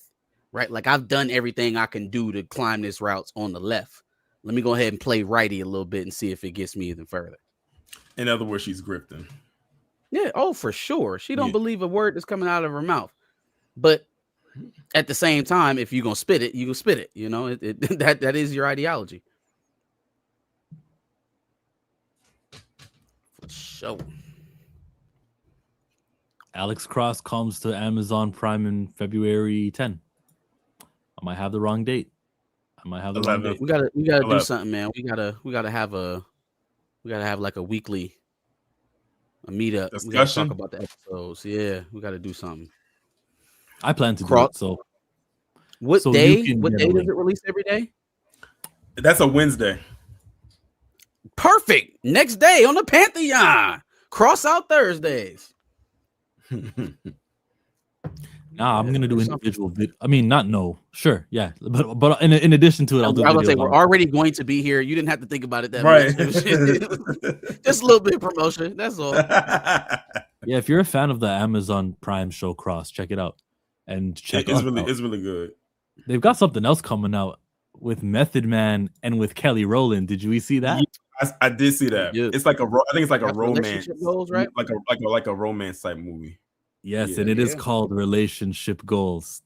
right? Like I've done everything I can do to climb this route on the left. Let me go ahead and play righty a little bit and see if it gets me even further.
In other words, she's grifting.
Yeah, for sure. She don't believe a word that's coming out of her mouth. But at the same time, if you're gonna spit it, you can spit it. You know, that is your ideology. For sure.
Alex Cross comes to Amazon Prime in February 10. I might have the wrong date. We gotta
do something, man. We gotta have like a weekly meetup.
Discussion?
We gotta talk about the episodes. Yeah, we gotta do something.
I plan to do it. So
what day does it release every day?
That's a Wednesday.
Perfect. Next day on the Pantheon. Cross out Thursdays.
Nah, I'm gonna do individual sure, yeah, but in addition to it, I'll do.
I was gonna say we're already going to be here. You didn't have to think about it that much. Just a little bit of promotion. That's all.
Yeah, if you're a fan of the Amazon Prime show Cross, check it out and check.
It's really good.
They've got something else coming out with Method Man and with Kelly Rowland. Did you see that?
I did see that.
Yeah.
It's like I think it's like a romance,
goals, right?
like a romance type movie.
Yes, and it is called Relationship Goals.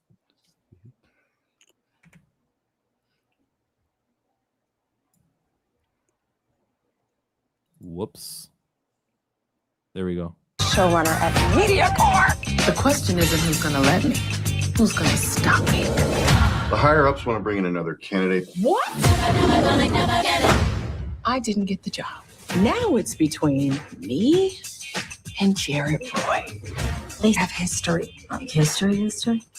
Whoops. There we go.
Showrunner at MediaCorp. The question isn't who's gonna let me, who's gonna stop me.
The higher-ups want to bring in another candidate.
What? I didn't get the job. Now it's between me and Jared Roy.
They have history. Like history?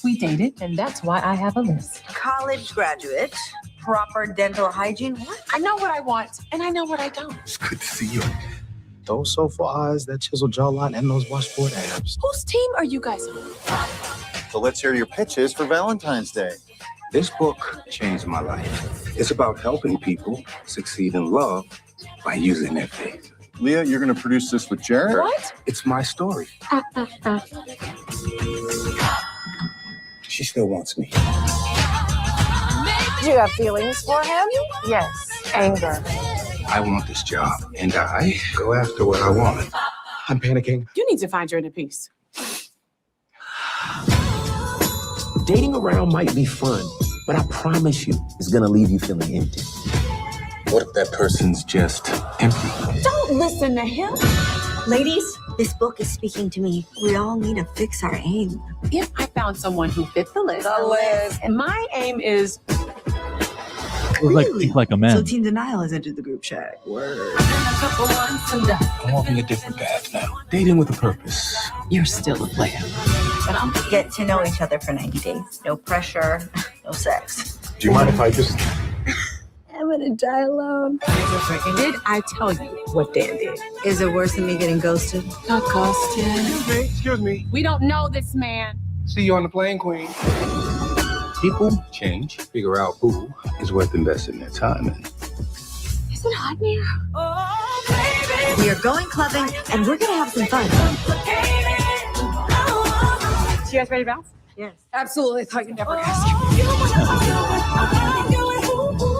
We dated, and that's why I have a list.
College graduate, proper dental hygiene. What?
I know what I want, and I know what I don't.
It's good to see you. Those soulful eyes, that chiseled jawline, and those washboard abs.
Whose team are you guys on?
So let's hear your pitches for Valentine's Day.
This book changed my life. It's about helping people succeed in love by using their faith.
Leah, you're going to produce this with Jared?
What?
It's my story. She still wants me.
Do you have feelings for him? Yes. Anger.
I want this job, and I go after what I want.
I'm panicking.
You need to find your inner peace.
Dating around might be fun, but I promise you, it's gonna leave you feeling empty. What if that person's just empty?
Don't listen to him.
Ladies, this book is speaking to me. We all need to fix our aim.
If I found someone who fit the list, and my aim is
Think like a man.
So Team Denial has entered the group chat. Word.
I'm walking a different path now. Dating with a purpose.
you're still a player.
But I'm gonna get to know each other for 90 days. No pressure, no sex.
Do you mind if I just...
I'm gonna die alone.
Did I tell you what Dan did?
Is it worse than me getting ghosted?
Not ghosted.
Excuse me.
We don't know this man.
See you on the plane, Queen. People change. Figure out who is worth investing their time in.
Is it hot in here?
We are going clubbing and we're gonna have some fun.
You guys ready to bounce?
Yes.
Absolutely. Thought you'd never ask.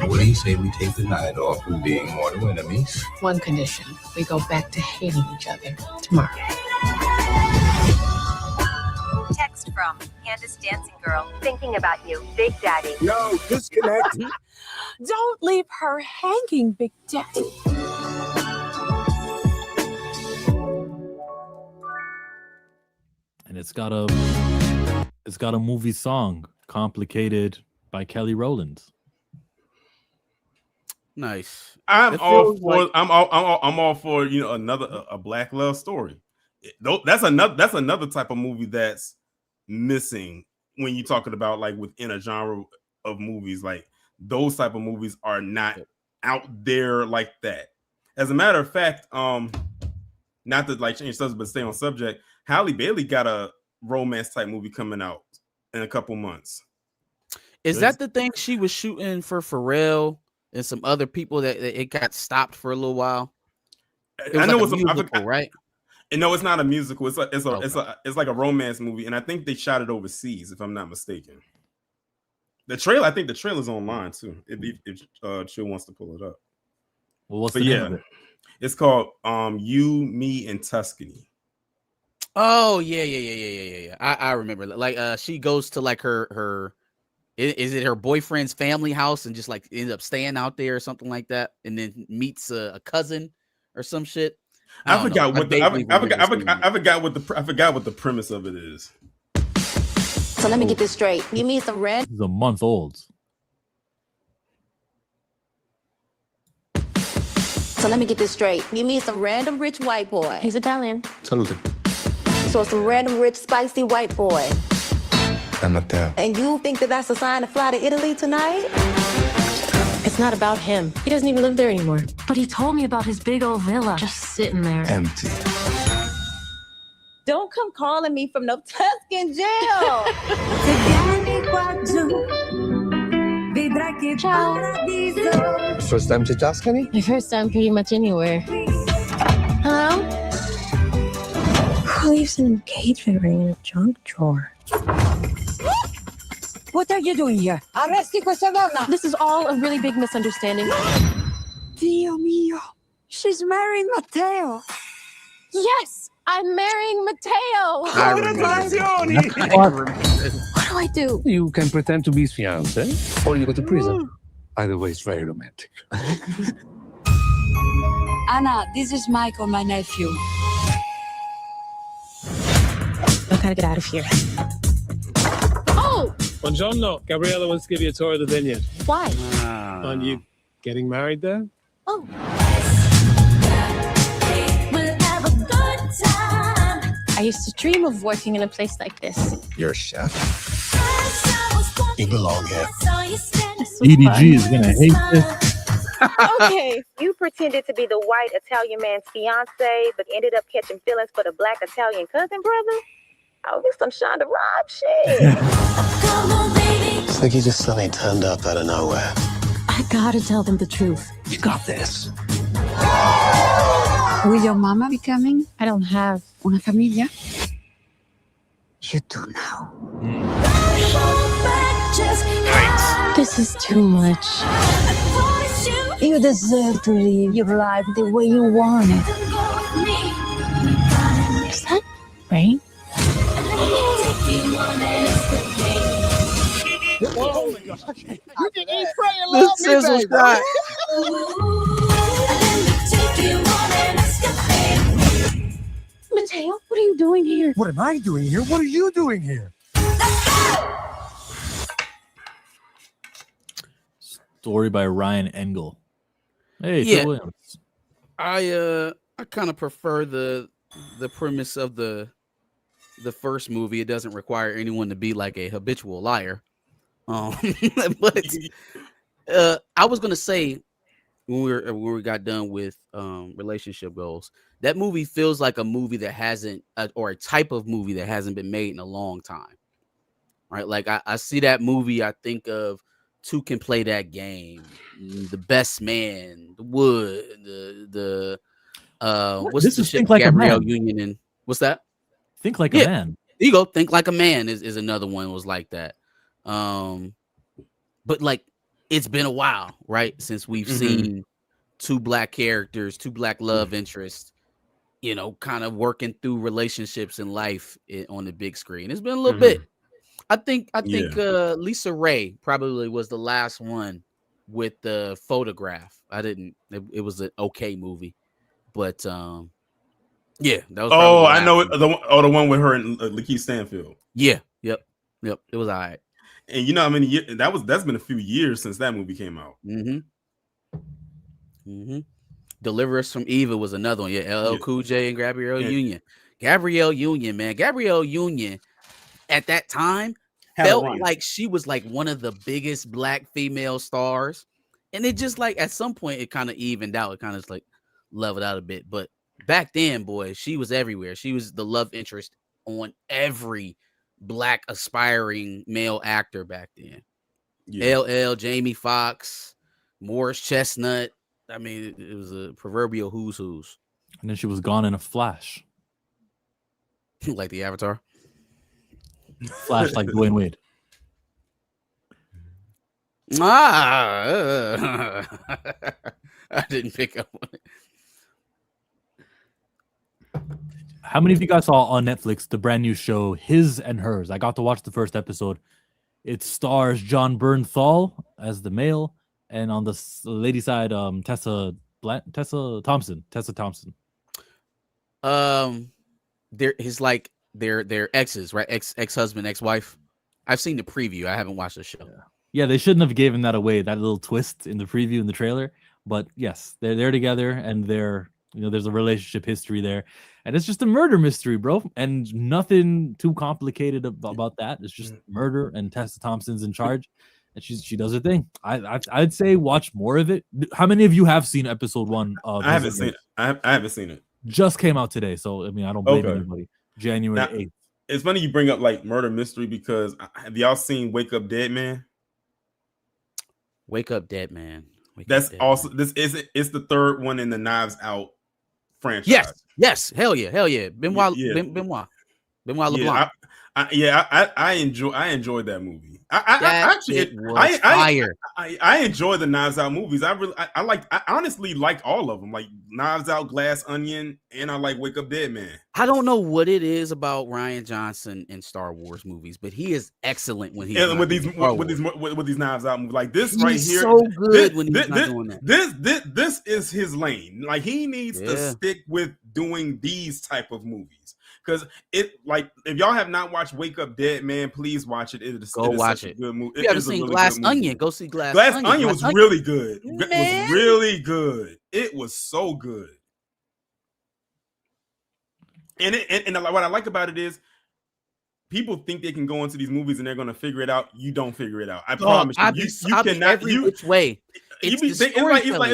What do you say we take the night off from being mortal enemies?
One condition. We go back to hating each other tomorrow.
Text from Candace Dancing Girl. Thinking about you, Big Daddy.
No, disconnect.
Don't leave her hanging, Big Daddy.
And it's got a movie song, "Complicated" by Kelly Rowland.
Nice.
I'm all for another a black love story. That's another type of movie that's missing when you're talking about like within a genre of movies. Like those type of movies are not out there like that. As a matter of fact, not to like change subject, but stay on subject. Halle Bailey got a romance type movie coming out in a couple months.
Is that the thing she was shooting for Pharrell and some other people that it got stopped for a little while?
I know it's
a musical, right?
And no, it's not a musical. It's like a romance movie, and I think they shot it overseas, if I'm not mistaken. I think the trailer's online too. If Chill wants to pull it up.
Well, what's the name of it?
It's called You, Me, and Tuscany.
Oh yeah. I remember. Like she goes to like her is it her boyfriend's family house and just like ends up staying out there or something like that, and then meets a cousin or some shit.
I forgot what the premise of it is.
So let me get this straight. You mean some red?
This is a month old.
So let me get this straight. You mean some random rich white boy? He's Italian.
Salute.
So some random rich spicy white boy.
I'm not there.
And you think that that's a sign to fly to Italy tonight?
It's not about him. He doesn't even live there anymore. But he told me about his big old villa just sitting there.
Empty.
Don't come calling me from no Tuscan jail.
First time to Tuscany?
My first time pretty much anywhere. Hello? Who leaves an engagement ring in a junk drawer?
What are you doing here? Arresti questa donna!
This is all a really big misunderstanding.
Dio mio! She's marrying Matteo!
Yes! I'm marrying Matteo!
What?
What do I do?
You can pretend to be his fiance, or you go to prison. Either way, it's very romantic.
Anna, this is Michael, my nephew.
I gotta get out of here. Oh!
Buongiorno. Gabriella wants to give you a tour of the vineyard.
Why?
Aren't you getting married there?
Oh.
I used to dream of working in a place like this.
You're a chef. You belong here.
EDG is gonna hate this.
Okay, you pretended to be the white Italian man's fiance, but ended up catching feelings for the black Italian cousin brother? Oh, this some Shonda Rhimes shit.
It's like you just suddenly turned up out of nowhere.
I gotta tell them the truth.
You got this.
Will your mama be coming? I don't have una familia. You do now. This is too much. You deserve to live your life the way you want it. Is that rain?
Oh my God. You can eat, pray, and
The
love me,
sizzle
baby.
shot.
Mateo, what are you doing here?
What am I doing here? What are you doing here?
Story by Ryan Engel. Hey,
Yeah.
Phil Williams.
I kind of prefer the premise of the first movie. It doesn't require anyone to be like a habitual liar. But I was gonna say when we got done with relationship goals, that movie feels like a movie that hasn't or a type of movie that hasn't been made in a long time, right? Like I see that movie, I think of Two Can Play That Game, The Best Man, The Wood, the what's
This
the
is
shit
Think Like a
Gabrielle
Man.
Union and what's that?
Think Like a
Yeah.
Man.
There you go. Think Like a Man is another one was like that. But like it's been a while, right? Since we've seen two black characters, two black love interests, you know, kind of working through relationships in life on the big screen. It's been a little bit. I think Lisa Ray probably was the last one with the Photograph. It was an okay movie, but yeah, that was.
Oh,
probably
I know
it.
it. The one with her and Lakeith Stanfield.
Yeah, yep. It was all right.
And you know how many years that's been a few years since that movie came out.
Deliver Us from Eva was another one. Yeah, LL Cool J and Gabrielle Union. Gabrielle Union, man. Gabrielle Union at that time felt like she was like one of the biggest black female stars. And it just like at some point it kind of evened out. It kind of like leveled out a bit. But back then, boy, she was everywhere. She was the love interest on every black aspiring male actor back then. LL, Jamie Foxx, Morris Chestnut. I mean, it was a proverbial who's.
And then she was gone in a flash.
Like the Avatar.
Flash like Dwayne Wade.
I didn't pick up on it.
How many of you guys saw on Netflix the brand new show His and Hers? I got to watch the first episode. It stars John Bernthal as the male, and on the lady side, Tessa Thompson.
They're exes, right? Ex-husband, ex-wife. I've seen the preview. I haven't watched the show.
Yeah, they shouldn't have given that away, that little twist in the preview in the trailer. But yes, they're together, and there's a relationship history there, and it's just a murder mystery, bro, and nothing too complicated about that. It's just murder, and Tessa Thompson's in charge, and she does her thing. I'd say watch more of it. How many of you have seen episode 1 of?
I haven't seen it. I haven't seen it.
Just came out today, so I mean I don't blame anybody. January 8th.
It's funny you bring up like murder mystery because have y'all seen Wake Up Dead Man?
Wake Up Dead Man.
That's also it's the third one in the Knives Out franchise.
Yes, hell yeah. Benoit LeBlanc.
I enjoyed that movie. I enjoy the Knives Out movies. I honestly like all of them, like Knives Out, Glass Onion, and I like Wake Up Dead Man.
I don't know what it is about Rian Johnson in Star Wars movies, but he is excellent when he's
with these Knives Out movies. Like this right here,
so good when he's not doing that.
This is his lane. Like he needs to stick with doing these type of movies. Because it, like, if y'all have not watched Wake Up Dead Man, please watch it. It is
watch
such
it.
a good movie.
If you haven't seen Glass Onion, go see Glass Onion.
Glass Onion was really good. It was really good. It was so good. And what I like about it is people think they can go into these movies and they're gonna figure it out. You don't figure it out. I promise you. You cannot.
Every which way.
It's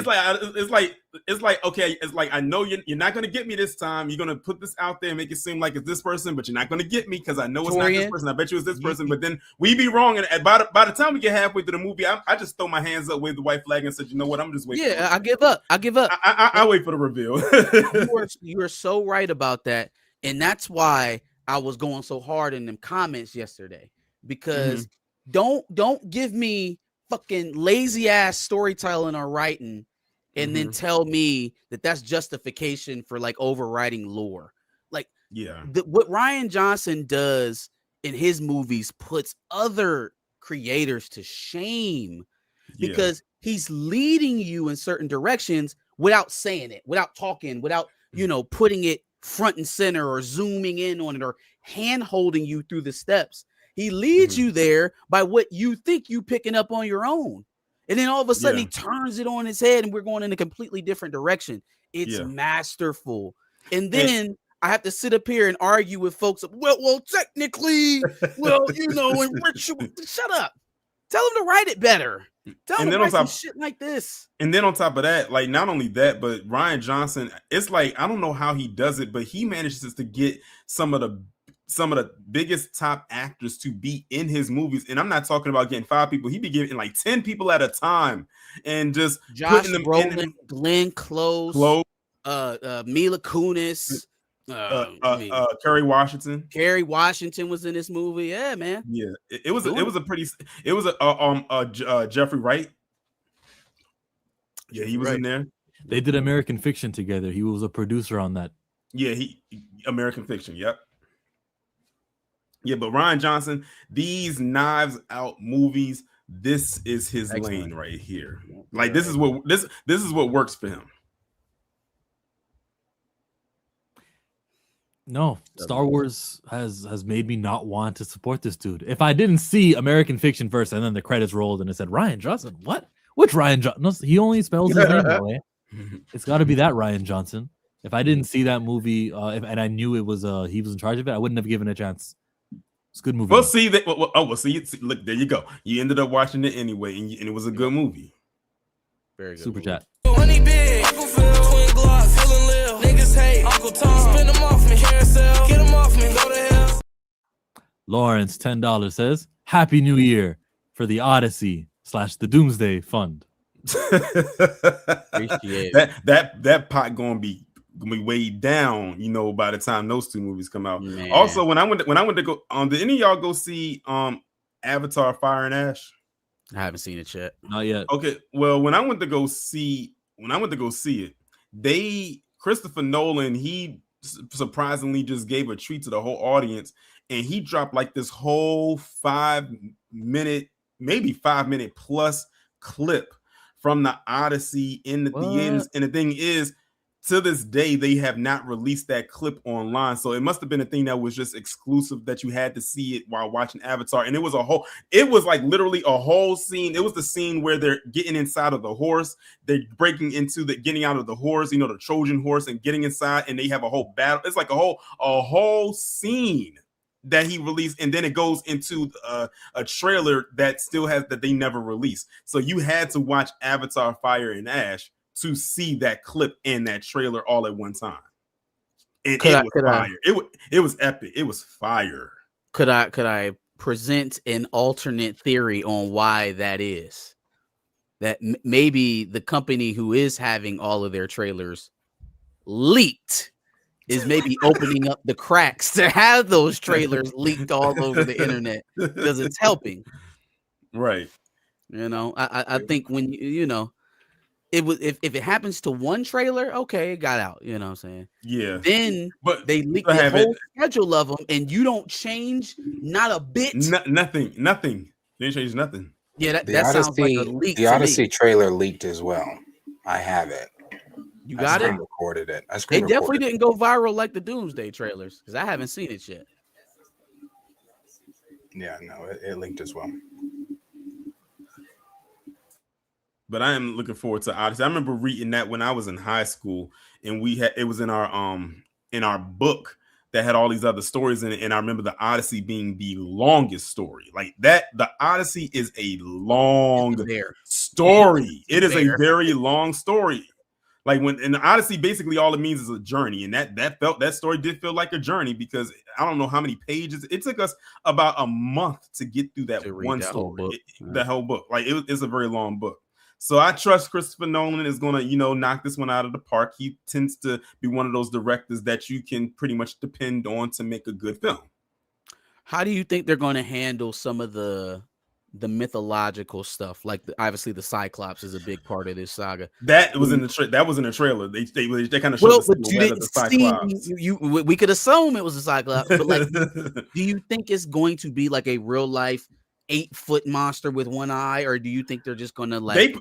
like okay, it's like I know you're not gonna get me this time. You're gonna put this out there and make it seem like it's this person, but you're not gonna get me because I know it's not this person. I bet you it's this person, but then we be wrong, and by the time we get halfway through the movie, I just throw my hands up, wave the white flag, and said, you know what, I'm just waiting.
Yeah, I give up.
I wait for the reveal.
you are so right about that, and that's why I was going so hard in them comments yesterday because don't give me fucking lazy ass storytelling or writing and then tell me that that's justification for like overriding lore. Like what Rian Johnson does in his movies puts other creators to shame because he's leading you in certain directions without saying it, without talking, without putting it front and center or zooming in on it or hand holding you through the steps. He leads you there by what you think you picking up on your own. And then all of a sudden he turns it on his head and we're going in a completely different direction. It's masterful. And then I have to sit up here and argue with folks. Well, technically, and Rich, shut up. Tell him to write it better. Tell him to write some shit like this.
And then on top of that, like not only that, but Rian Johnson, it's like I don't know how he does it, but he manages to get some of the biggest top actors to be in his movies. And I'm not talking about getting 5 people. He'd be giving like 10 people at a time and just
Josh
putting them
Brolin,
in.
Glenn Close, Mila Kunis,
Kerry Washington.
Kerry Washington was in this movie. Yeah, man.
Yeah, it was Jeffrey Wright. Yeah, he was in there.
They did American Fiction together. He was a producer on that.
Yeah, American Fiction. Yep. Yeah, but Rian Johnson, these Knives Out movies, this is his lane right here. Like this is what works for him.
No, Star Wars has made me not want to support this dude. If I didn't see American Fiction first and then the credits rolled and it said Rian Johnson, what? Which Rian Johnson? No, he only spells his name that way. It's got to be that Rian Johnson. If I didn't see that movie and I knew it was he was in charge of it, I wouldn't have given it a chance. It's a good movie.
We'll see that. Look, there you go. You ended up watching it anyway, and it was a good movie.
Very good.
Super
movie.
chat.
Money big, Uncle Phil, twin Glocks, feeling live. Niggas hate Uncle Tom, spin them off me, carousel, get them off me, go to hell.
Lawrence, $10 says, Happy New Year for the Odyssey / the Doomsday Fund.
Appreciate
that pot gonna be weighed down, by the time those 2 movies come out.
Man.
Also, when I went to go did any of y'all go see Avatar Fire and Ash?
I haven't seen it yet.
Not yet.
Okay, well, when I went to go see it, Christopher Nolan, he surprisingly just gave a treat to the whole audience, and he dropped like this whole 5-minute, maybe 5-minute plus clip from the Odyssey in the theaters. And the thing is, to this day, they have not released that clip online. So it must have been a thing that was just exclusive that you had to see it while watching Avatar. And it was like literally a whole scene. It was the scene where they're getting inside of the horse. They're getting out of the horse, the Trojan horse, and getting inside, and they have a whole battle. It's like a whole scene that he released, and then it goes into a trailer that they never released. So you had to watch Avatar Fire and Ash to see that clip and that trailer all at one time. And it was fire. It was epic. It was fire.
Could I present an alternate theory on why that is? That maybe the company who is having all of their trailers leaked is maybe opening up the cracks to have those trailers leaked all over the internet because it's helping.
Right.
I think when it was if it happens to one trailer, okay, it got out. You know what I'm saying?
Yeah.
Then
but
they leak the whole schedule of them, and you don't change not a bit.
Nothing. They didn't change nothing.
Yeah, that sounds like a leak.
The Odyssey trailer leaked as well. I have it.
You got it?
Recorded it.
They definitely didn't go viral like the Doomsday trailers because I haven't seen it yet.
Yeah, no, it leaked as well.
But I am looking forward to Odyssey. I remember reading that when I was in high school, and it was in our book that had all these other stories in it. And I remember the Odyssey being the longest story. Like that, the Odyssey is a long story. It is a very long story. Like when in the Odyssey, basically all it means is a journey, and that story did feel like a journey because I don't know how many pages it took us about a month to get through that one story, the whole book. Like it's a very long book. So I trust Christopher Nolan is gonna, knock this one out of the park. He tends to be one of those directors that you can pretty much depend on to make a good film.
How do you think they're going to handle some of the mythological stuff? Like obviously the Cyclops is a big part of this saga.
That was in the trailer. They kind of showed the silhouette of the Cyclops.
We could assume it was a Cyclops, but like, do you think it's going to be like a real life 8-foot monster with one eye, or do you think they're just going to like?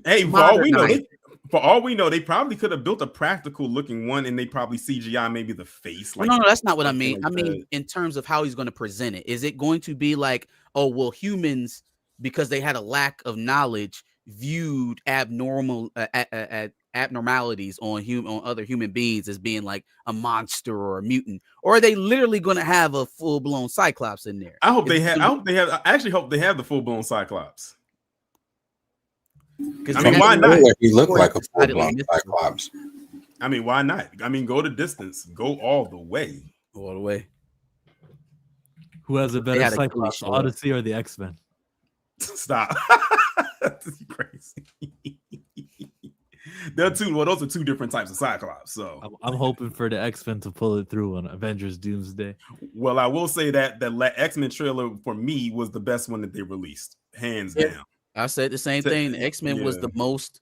For all we know, they probably could have built a practical looking one, and they probably CGI maybe the face. Like,
no, that's not what I mean. I mean, in terms of how he's going to present it, is it going to be like, oh well, humans, because they had a lack of knowledge, viewed abnormalities on other human beings as being like a monster or a mutant, or are they literally going to have a full blown Cyclops in there?
I actually hope they have the full blown Cyclops.
Because
I mean, why not?
He looked like a full blown Cyclops.
I mean, why not? I mean, go the distance, go all the way.
Who has a better Cyclops, Odyssey or the X-Men?
Stop. That's crazy. Those are two different types of Cyclops. So
I'm hoping for the X-Men to pull it through on Avengers Doomsday.
Well, I will say that the X-Men trailer for me was the best one that they released, hands down.
I said the same thing. The X-Men was the most,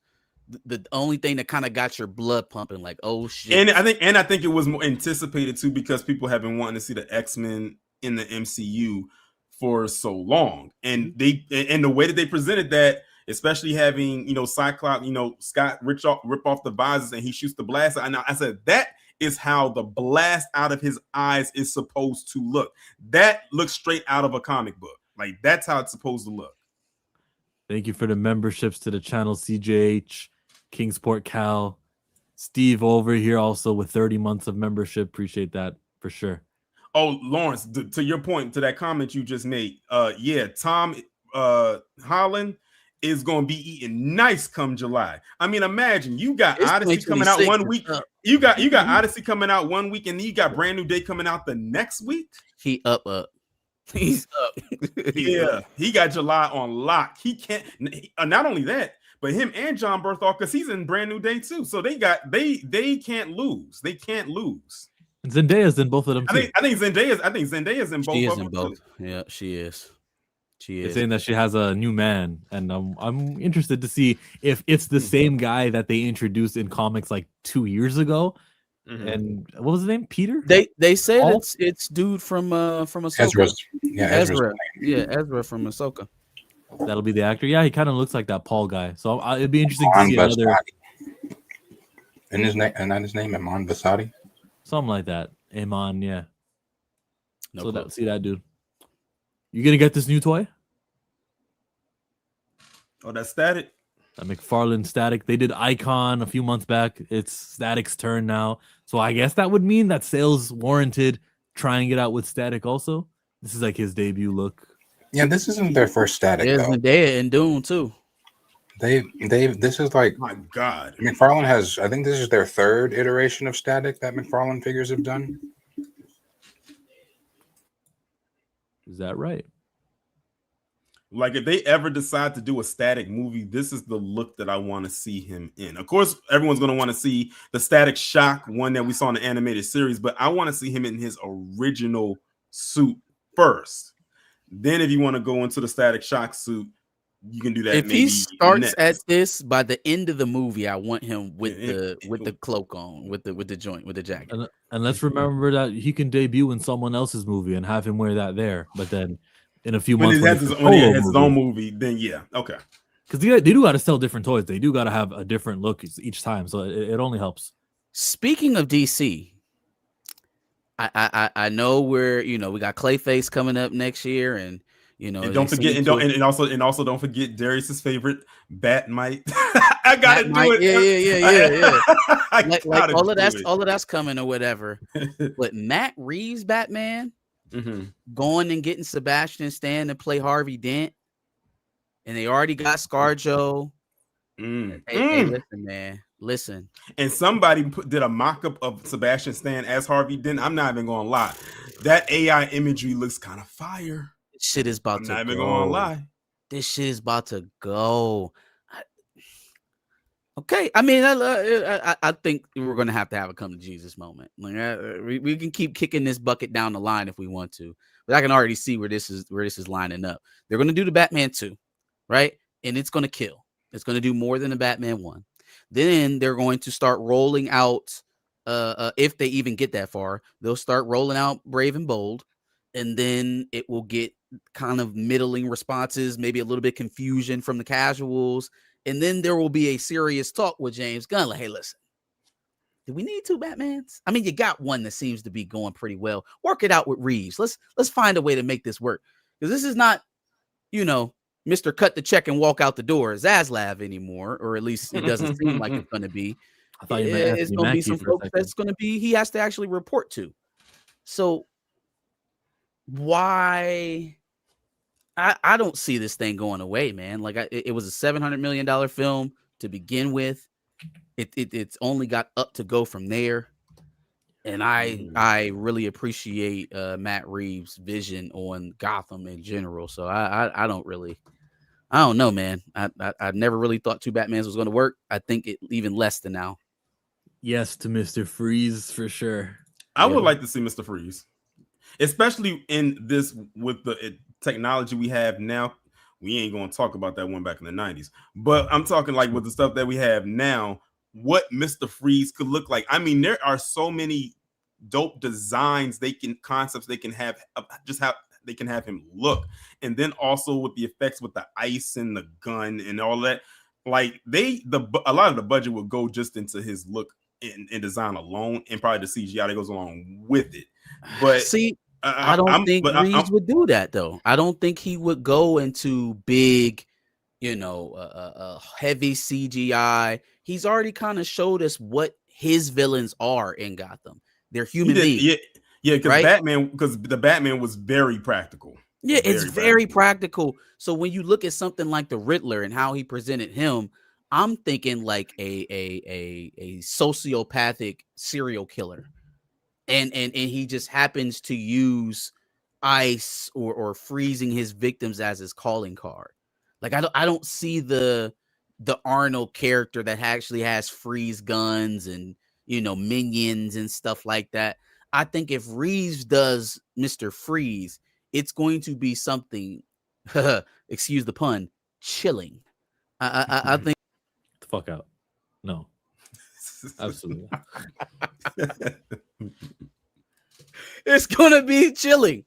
the only thing that kind of got your blood pumping, like, oh shit.
And I think it was more anticipated too, because people have been wanting to see the X-Men in the MCU for so long, and the way that they presented that, especially having Cyclops, Scott rip off the visors and he shoots the blast. And I said that is how the blast out of his eyes is supposed to look. That looks straight out of a comic book. Like that's how it's supposed to look.
Thank you for the memberships to the channel, CJH, Kingsport Cal, Steve over here also with 30 months of membership. Appreciate that for sure.
Oh, Lawrence, to your point, to that comment you just made, Tom Holland is going to be eating nice come July. I mean, imagine you got Odyssey coming out 1 week. You got Odyssey coming out 1 week, and then you got Brand New Day coming out the next week.
He's up.
He got July on lock. He can't. Not only that, but him and John Berthold, because he's in Brand New Day too. So they can't lose. They can't lose.
And Zendaya's in both of them too.
I think Zendaya's in both.
She is
of them
in both.
Too.
Yeah, she is.
They're saying that she has a new man, and I'm interested to see if it's the same guy that they introduced in comics like 2 years ago. Mm-hmm. And what was his name? Peter?
They said it's dude from Ahsoka.
Ezra.
Ezra from Ahsoka.
That'll be the actor. Yeah, he kind of looks like that Paul guy. So it'd be interesting to see another.
And his name, and not his name, Iman Vasadi.
Something like that. Iman, yeah.
No clue.
See that dude. You gonna get this new toy?
Oh, that's Static.
That McFarlane Static. They did Icon a few months back. It's Static's turn now. So I guess that would mean that sales warranted trying it out with Static also. This is like his debut look.
Yeah, this isn't their first Static though.
Zendaya and Dune too.
This is like,
my God.
McFarlane has, I think this is their third iteration of Static that McFarlane figures have done.
Is that right?
Like if they ever decide to do a Static movie, this is the look that I want to see him in. Of course, everyone's going to want to see the Static Shock one that we saw in the animated series, but I want to see him in his original suit first. Then if you want to go into the Static Shock suit, you can do that.
If he starts at this, by the end of the movie, I want him with the cloak on, with the joint, with the jacket.
And let's remember that he can debut in someone else's movie and have him wear that there. But then in a few months,
when he has his own movie, then yeah, okay.
Because they do got to sell different toys. They do got to have a different look each time, so it only helps.
Speaking of DC, I know we got Clayface coming up next year, and You know,
And don't
they
forget,
sing to it.
and also don't forget Darius's favorite Batmite. I gotta do
Batmite,
it.
yeah.
I
Like
gotta
all of
do
that's
it.
all of that's coming or whatever. But Matt Reeves Batman going and getting Sebastian Stan to play Harvey Dent, and they already got ScarJo. Hey, listen, man, listen.
And somebody did a mock-up of Sebastian Stan as Harvey Dent. I'm not even gonna lie, that AI imagery looks kind of fire.
This shit is about
I'm
to
not even
go.
gonna lie.
This shit is about to go. Okay, I mean, I think we're gonna have a come to Jesus moment. Like, we can keep kicking this bucket down the line if we want to, but I can already see where this is lining up. They're gonna do the Batman 2, right? And it's gonna kill. It's gonna do more than the Batman 1. Then they're going to start rolling out. If they even get that far, they'll start rolling out Brave and Bold, and then it will get kind of middling responses, maybe a little bit confusion from the casuals. And then there will be a serious talk with James Gunn. Like, hey, listen, do we need 2 Batmans? I mean, you got one that seems to be going pretty well. Work it out with Reeves. Let's find a way to make this work. Because this is not, Mr. Cut the check and walk out the door Zaslav anymore, or at least it doesn't seem like it's going to be.
I thought you meant
It's going to be some folks that's going to be, he has to actually report to. So why... I don't see this thing going away, man. Like it was a $700 million film to begin with. It's only got up to go from there. And I really appreciate Matt Reeves' vision on Gotham in general. So I don't know, man. I never really thought 2 Batmans was going to work. I think it even less than now.
Yes to Mr. Freeze for sure.
I would like to see Mr. Freeze, especially in this with the technology we have now. We ain't going to talk about that one back in the 90s, but I'm talking like with the stuff that we have now, what Mr. Freeze could look like. I mean, there are so many dope designs concepts they can have, just how they can have him look. And then also with the effects with the ice and the gun and all that, like a lot of the budget will go just into his look and design alone, and probably the CGI that goes along with it. But
see, I don't think Reeves would do that though. I don't think he would go into big, heavy CGI. He's already kind of showed us what his villains are in Gotham. They're human beings.
Yeah, because
right?
the Batman was very practical.
Yeah, it's very practical. So when you look at something like the Riddler and how he presented him, I'm thinking like a sociopathic serial killer. And he just happens to use ice or freezing his victims as his calling card. Like I don't see the Arnold character that actually has freeze guns and minions and stuff like that. I think if Reeves does Mr. Freeze, it's going to be something, excuse the pun, chilling. I think
the fuck out. No. Absolutely.
It's gonna be chilling.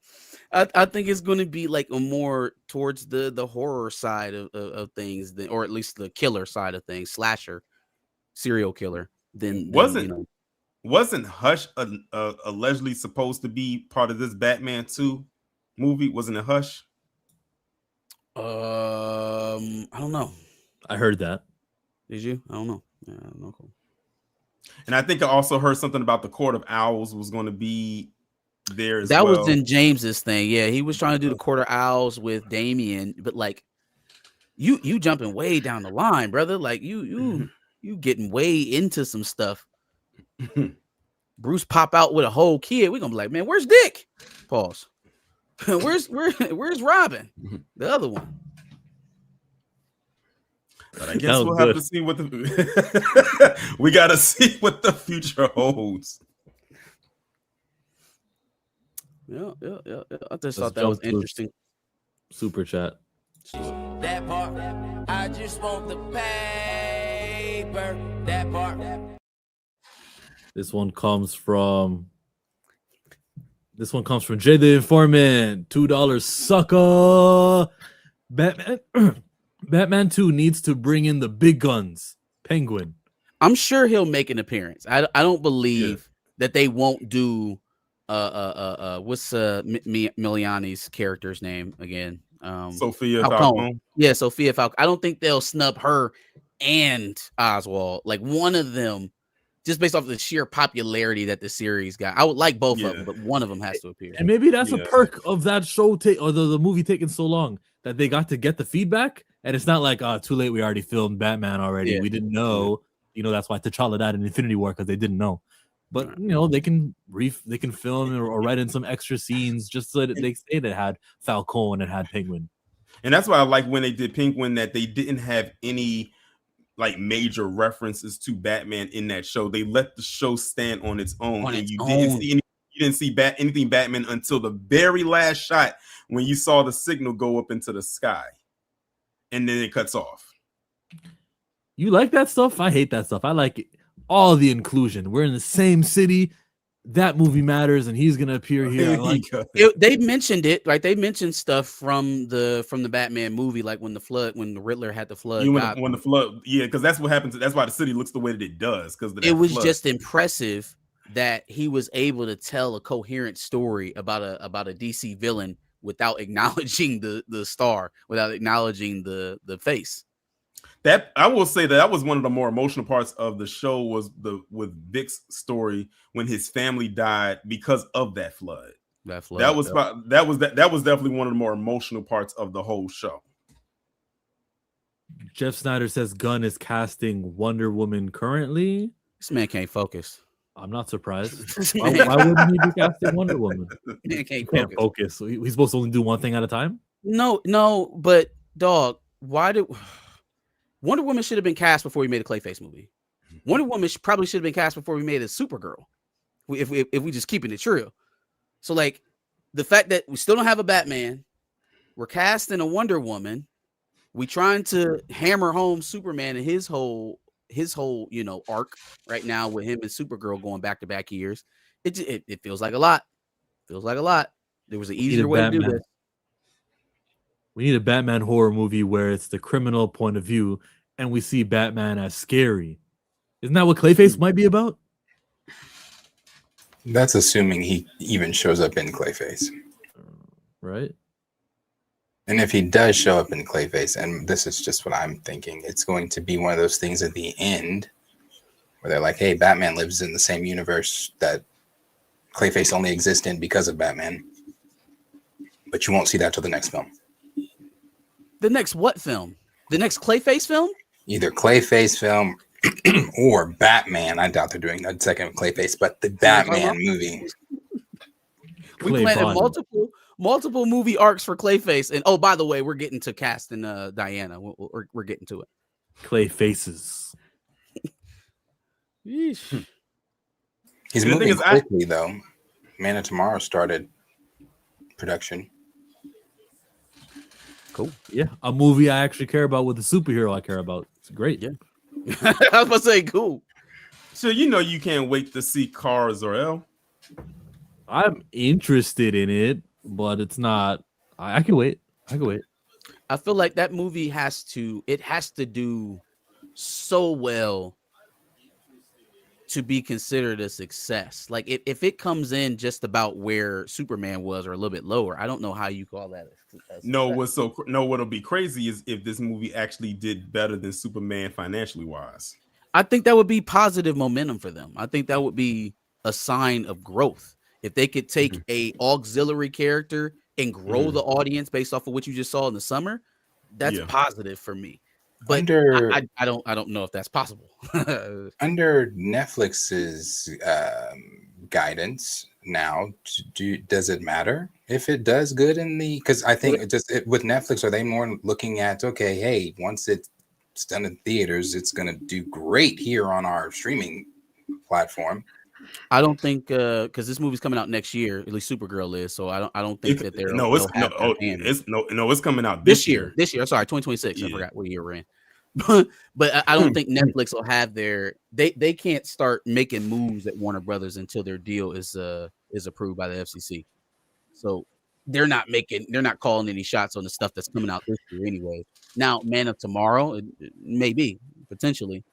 I think it's gonna be like a more towards the horror side of things, or at least the killer side of things, slasher, serial killer.
Wasn't Hush allegedly supposed to be part of this Batman 2 movie? Wasn't it Hush?
I don't know.
I heard that.
Did you? I don't know. Yeah, I don't know.
And I think I also heard something about the Court of Owls was going to be there as
well. That was in James's thing. Yeah, he was trying to do the Court of Owls with Damian, but like you jumping way down the line, brother. Like you getting way into some stuff. Bruce pop out with a whole kid. We're gonna be like, man, where's Dick? Pause. where's Robin? The other one.
But I guess we'll have to see what we gotta see what the future holds.
Yeah. I just thought that was interesting.
Super chat.
That part, I just want the paper. That part.
This one comes from Jay the Informant. $2 sucker. Batman 2 needs to bring in the big guns. Penguin.
I'm sure he'll make an appearance. I don't believe that they won't do what's Miliani's character's name again?
Sophia
Falcone.
Falcone.
Yeah, Sophia Falcone. I don't think they'll snub her and Oswald. Like one of them, just based off the sheer popularity that the series got. I would like both of them, but one of them has to appear.
And maybe that's a perk of that show or the movie taking so long that they got to get the feedback. And it's not like, too late, we already filmed Batman already.
Yeah.
We didn't know. You know, that's why T'Challa died in Infinity War, because they didn't know. But you know, they can film or write in some extra scenes just so that they say they had Falcone and had Penguin.
And that's why I like when they did Penguin, that they didn't have any like major references to Batman in that show. They let the show stand on its own, and you didn't see anything Batman until the very last shot when you saw the signal go up into the sky, and then it cuts off.
You like that stuff? I hate that stuff. I like it. All the inclusion. We're in the same city. That movie matters, and he's gonna appear here.
They mentioned it, right? They mentioned stuff from the Batman movie, like when the Riddler had the flood.
When the flood, because that's what happens. That's why the city looks the way that it does. Because
it was just impressive that he was able to tell a coherent story about a DC villain without acknowledging the star, without acknowledging the face.
That I will say that was one of the more emotional parts of the show, was with Vic's story when his family died because of that flood. That was definitely one of the more emotional parts of the whole show.
Jeff Snyder says Gunn is casting Wonder Woman currently.
This man can't focus.
I'm not surprised. Why wouldn't he be casting Wonder Woman?
Man
He can't focus. He's supposed to only do one thing at a time?
No, but dog, why did Wonder Woman should have been cast before we made a Clayface movie? Wonder Woman probably should have been cast before we made a Supergirl. If we just keeping it true. So like the fact that we still don't have a Batman, we're casting a Wonder Woman, we trying to hammer home Superman and his whole arc right now with him and Supergirl going back-to-back years. It feels like a lot. There was an easier way to do this.
We need a Batman horror movie where it's the criminal point of view and we see Batman as scary. Isn't that what Clayface might be about?
That's assuming he even shows up in Clayface.
Right.
And if he does show up in Clayface, and this is just what I'm thinking, it's going to be one of those things at the end where they're like, hey, Batman lives in the same universe that Clayface only exists in because of Batman. But you won't see that till the next film.
The next what film? The next Clayface film?
Either Clayface film or Batman. I doubt they're doing a second Clayface, but the Batman movie.
We planted multiple movie arcs for Clayface, and oh, by the way, we're getting to casting Diana. We're getting to it.
Clayfaces.
He's moving quickly though. Man of Tomorrow started production.
Cool. Yeah, a movie I actually care about with a superhero I care about. It's great.
Yeah. I was about to say cool.
So you can't wait to see Cars or L.
I'm interested in it, but it's not. I can wait.
I feel like that movie has to do so well to be considered a success. Like if it comes in just about where Superman was or a little bit lower, I don't know how you call that.
What'll be crazy is if this movie actually did better than Superman financially wise.
I think that would be positive momentum for them. I think that would be a sign of growth. If they could take a auxiliary character and grow the audience based off of what you just saw in the summer, that's positive for me. But I don't know if that's possible.
Under Netflix's guidance now, does it matter if it does good in the? Because I think with Netflix, are they more looking at hey, once it's done in theaters, it's going to do great here on our streaming platform.
I don't think because this movie's coming out next year, at least Supergirl is. So I don't think that they're
it's coming out this year.
This year, sorry, 2026. I forgot what year we're in. But I don't think Netflix will have they can't start making moves at Warner Brothers until their deal is approved by the FCC. So they're not calling any shots on the stuff that's coming out this year anyway. Now, Man of Tomorrow, maybe potentially.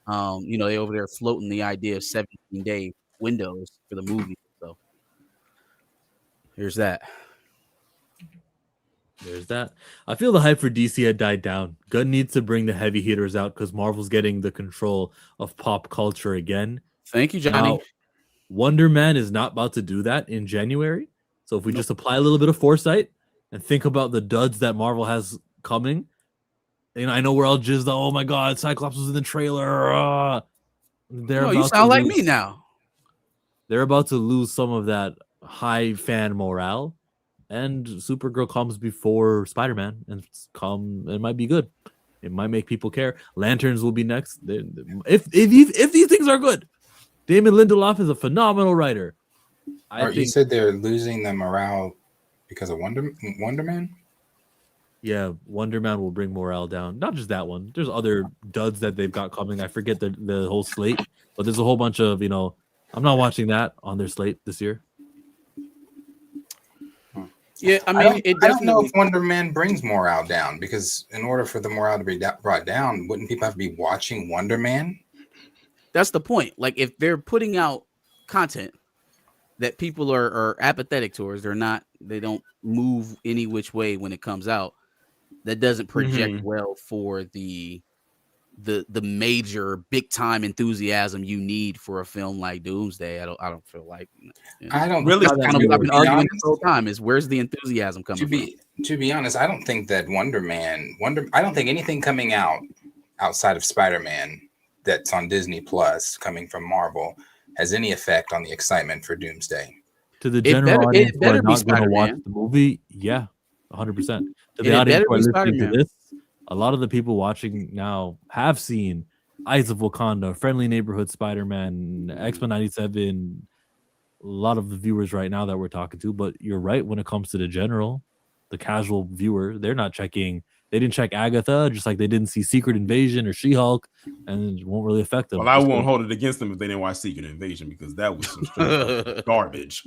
They over there floating the idea of 17-day windows for the movie. So here's that.
There's that. I feel the hype for DC had died down. Gunn needs to bring the heavy hitters out because Marvel's getting the control of pop culture again.
Thank you, Johnny.
Now, Wonder Man is not about to do that in January. So if we just apply a little bit of foresight and think about the duds that Marvel has coming, and I know we're all jizzed. Oh my God, Cyclops was in the trailer.
You sound like me now.
They're about to lose some of that high fan morale, and Supergirl comes before Spider-Man, and it might be good. It might make people care. Lanterns will be next. If these things are good, Damon Lindelof is a phenomenal writer.
You said they're losing the morale because of Wonder Man?
Yeah, Wonder Man will bring morale down. Not just that one. There's other duds that they've got coming. I forget the whole slate, but there's a whole bunch of, I'm not watching that on their slate this year.
Yeah, I mean,
I don't know if Wonder Man brings morale down, because in order for the morale to be brought down, wouldn't people have to be watching Wonder Man?
That's the point. Like, if they're putting out content that people are apathetic towards, they don't move any which way when it comes out, that doesn't project well for the major big time enthusiasm you need for a film like Doomsday. I don't feel like
I don't
really
really
kind of I've been arguing this whole time is where's the enthusiasm coming from?
To be honest, I don't think that I don't think anything coming out outside of Spider-Man that's on Disney Plus coming from Marvel has any effect on the excitement for Doomsday.
To the general audience who are not going to watch the movie, yeah, 100%. To the audience who are listening to this, a lot of the people watching now have seen Eyes of Wakanda, Friendly Neighborhood Spider-Man, X-Men 97, a lot of the viewers right now that we're talking to. But you're right, when it comes to the general, the casual viewer, they're not checking. They didn't check Agatha, just like they didn't see Secret Invasion or She-Hulk, and it won't really affect them.
Well, I won't hold it against them if they didn't watch Secret Invasion, because that was some straight garbage.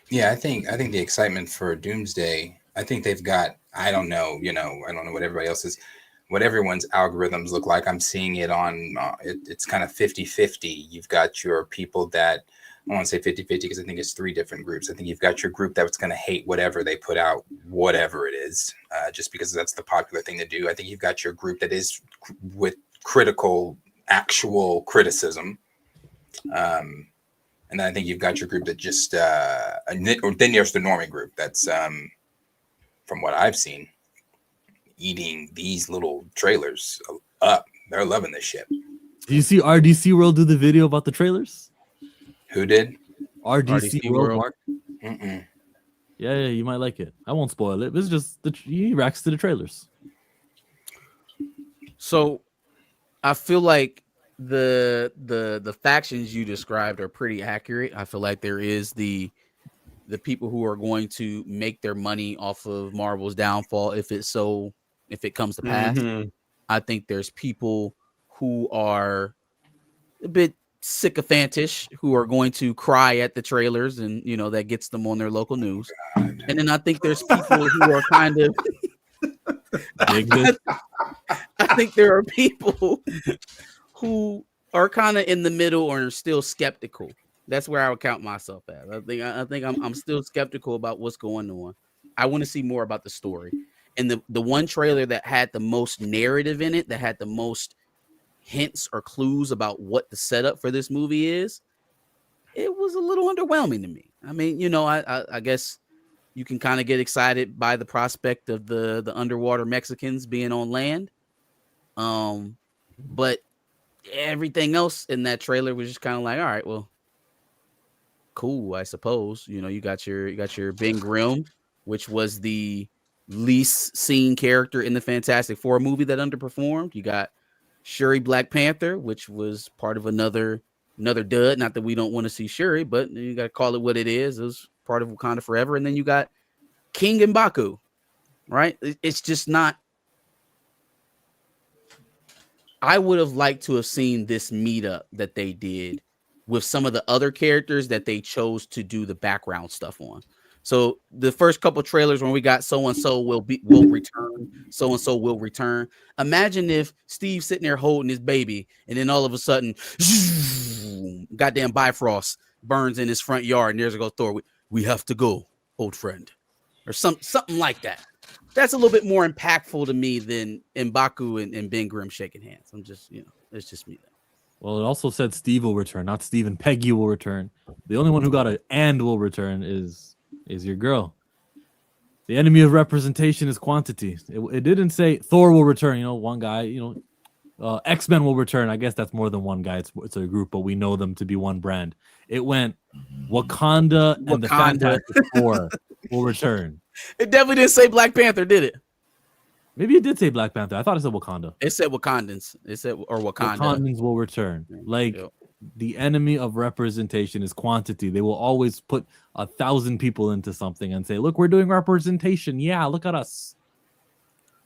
Yeah, I think the excitement for Doomsday, I think they've got, I don't know what everybody else is, what everyone's algorithms look like. I'm seeing it on, it's kind of 50-50. You've got your people that, I want to say 50-50 because I think it's three different groups. I think you've got your group that's going to hate whatever they put out, whatever it is, just because that's the popular thing to do. I think you've got your group that is with critical, actual criticism. And then I think you've got your group that just, then there's the normie group that's, from what I've seen, eating these little trailers up. They're loving this shit.
Do you see RDC World do the video about the trailers?
Who did?
RDC World. Mark?
Mm-mm.
Yeah, you might like it. I won't spoil it. It's just he reacts to the trailers.
So I feel like the factions you described are pretty accurate. I feel like there is the people who are going to make their money off of Marvel's downfall if it comes to pass. I think there's people who are a bit sycophantish who are going to cry at the trailers, and that gets them on their local news. And then I think there's people who are kind of I think there are people who are kind of in the middle or are still skeptical. That's where I would count myself at. I think I'm still skeptical about what's going on. I want to see more about the story. And the one trailer that had the most narrative in it, that had the most hints or clues about what the setup for this movie is, it was a little underwhelming to me. I mean, I guess you can kind of get excited by the prospect of the underwater Mexicans being on land. But everything else in that trailer was just kind of like, all right, well, cool, I suppose. You got your Ben Grimm, which was the least seen character in the Fantastic Four movie that underperformed. You got Shuri Black Panther, which was part of another dud. Not that we don't want to see Shuri, but you got to call it what it is. It was part of Wakanda Forever. And then you got King M'Baku, right? It's just not. I would have liked to have seen this meetup that they did with some of the other characters that they chose to do the background stuff on. So the first couple trailers when we got so-and-so will return, so-and-so will return. Imagine if Steve's sitting there holding his baby and then all of a sudden, goddamn Bifrost burns in his front yard and there's a go Thor. We have to go, old friend. or something like that. That's a little bit more impactful to me than M'Baku and Ben Grimm shaking hands. I'm just, it's just me.
Well, it also said Steve will return, not Steve, Peggy will return. The only one who got an "and" will return is your girl. The enemy of representation is quantity. It didn't say Thor will return. One guy. X-Men will return. I guess that's more than one guy. It's a group, but we know them to be one brand. It went Wakanda and the Fantastic Four will return.
It definitely didn't say Black Panther, did it?
Maybe it did say Black Panther. I thought it said Wakanda.
It said Wakandans. It said Wakanda.
Wakandans will return. The enemy of representation is quantity. They will always put 1,000 people into something and say, "Look, we're doing representation. Yeah, look at us."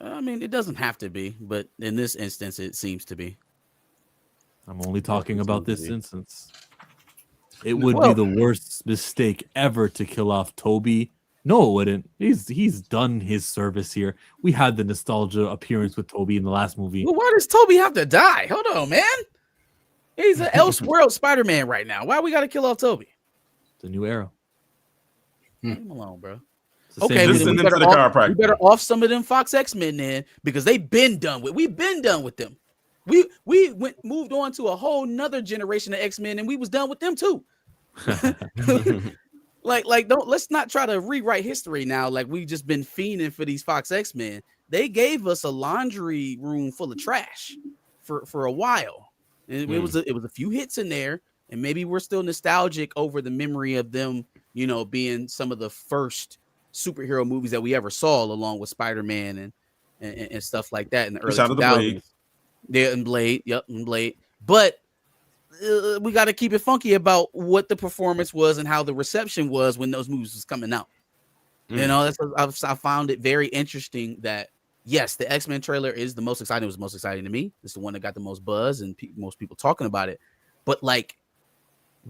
I mean, it doesn't have to be, but in this instance, it seems to be.
I'm only talking about this instance. It would be the worst mistake ever to kill off Toby. No, it wouldn't. He's done his service here. We had the nostalgia appearance with Toby in the last movie.
Well, why does Toby have to die? Hold on, man. He's an Elseworld Spider-Man right now. Why we got to kill off Toby?
It's a new era.
Leave him alone, bro.
Okay,
we better off some of them Fox X-Men then, because they've been done with. We've been done with them. We moved on to a whole nother generation of X-Men, and we was done with them too. Let's not try to rewrite history now. Like, we just been fiending for these Fox X-Men. They gave us a laundry room full of trash for a while, and it was a few hits in there, and maybe we're still nostalgic over the memory of them, being some of the first superhero movies that we ever saw, along with Spider-Man and stuff like that in the early 2000s. Yeah, and Blade. Yep, and Blade. But we got to keep it funky about what the performance was and how the reception was when those movies was coming out. That's what I found it very interesting that, yes, the X-Men trailer is the most exciting. It was the most exciting to me. It's the one that got the most buzz and most people talking about it. But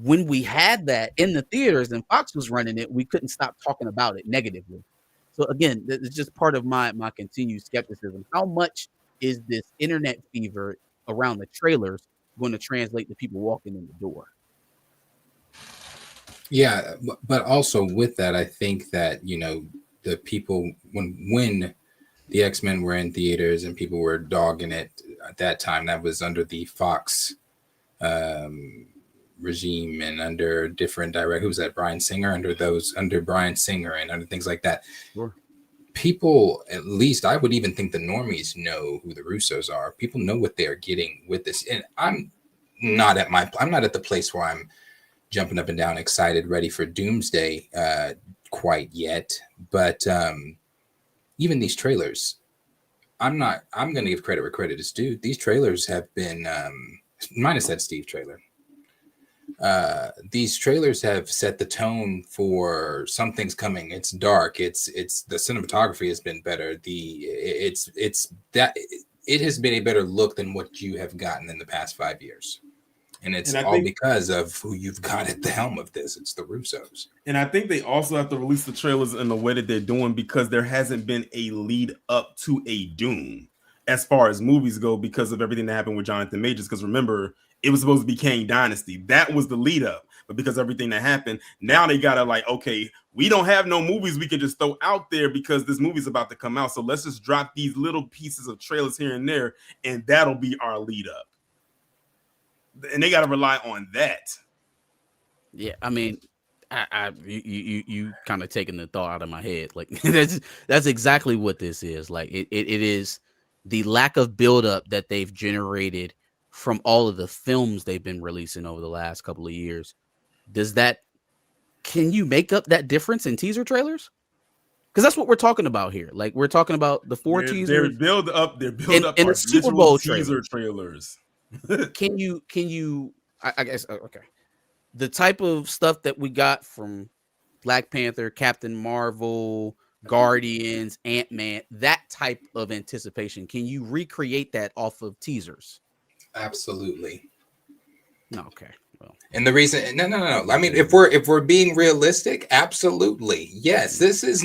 when we had that in the theaters and Fox was running it, we couldn't stop talking about it negatively. So again, it's just part of my continued skepticism. How much is this internet fever around the trailers going to translate to people walking in the door?
Yeah, but also with that, I think that, the people, when the X-Men were in theaters and people were dogging it at that time, that was under the Fox regime and under different who was that, Bryan Singer, under Bryan Singer and under things like that.
Sure.
People, at least I would even think the normies know who the Russos are. People know what they're getting with this. And I'm not at the place where I'm jumping up and down, excited, ready for Doomsday quite yet. But even these trailers, I'm going to give credit where credit is due. These trailers have been, minus that Steve trailer. These trailers have set the tone for something's coming. It's dark. It's the cinematography has been better. It has been a better look than what you have gotten in the past 5 years. And it's all because of who you've got at the helm of this. It's the Russos.
And I think they also have to release the trailers in the way that they're doing because there hasn't been a lead up to a Doom as far as movies go because of everything that happened with Jonathan Majors. Because remember, it was supposed to be Kang Dynasty. That was the lead up. But because everything that happened, now they got to okay, we don't have no movies we can just throw out there because this movie's about to come out. So let's just drop these little pieces of trailers here and there, and that'll be our lead up. And they got to rely on that.
Yeah, I mean, you kind of taking the thought out of my head. Like that's exactly what this is. Like it is the lack of buildup that they've generated from all of the films they've been releasing over the last couple of years. Can you make up that difference in teaser trailers? Because that's what we're talking about here. Like we're talking about the four teasers.
They're build up in
the Super Bowl
teaser trailers.
Can you? I guess okay. The type of stuff that we got from Black Panther, Captain Marvel, Guardians, Ant-Man, that type of anticipation. Can you recreate that off of teasers? Absolutely. Okay. Well,
and the reason, no. I mean, if we're being realistic, absolutely, yes. This is,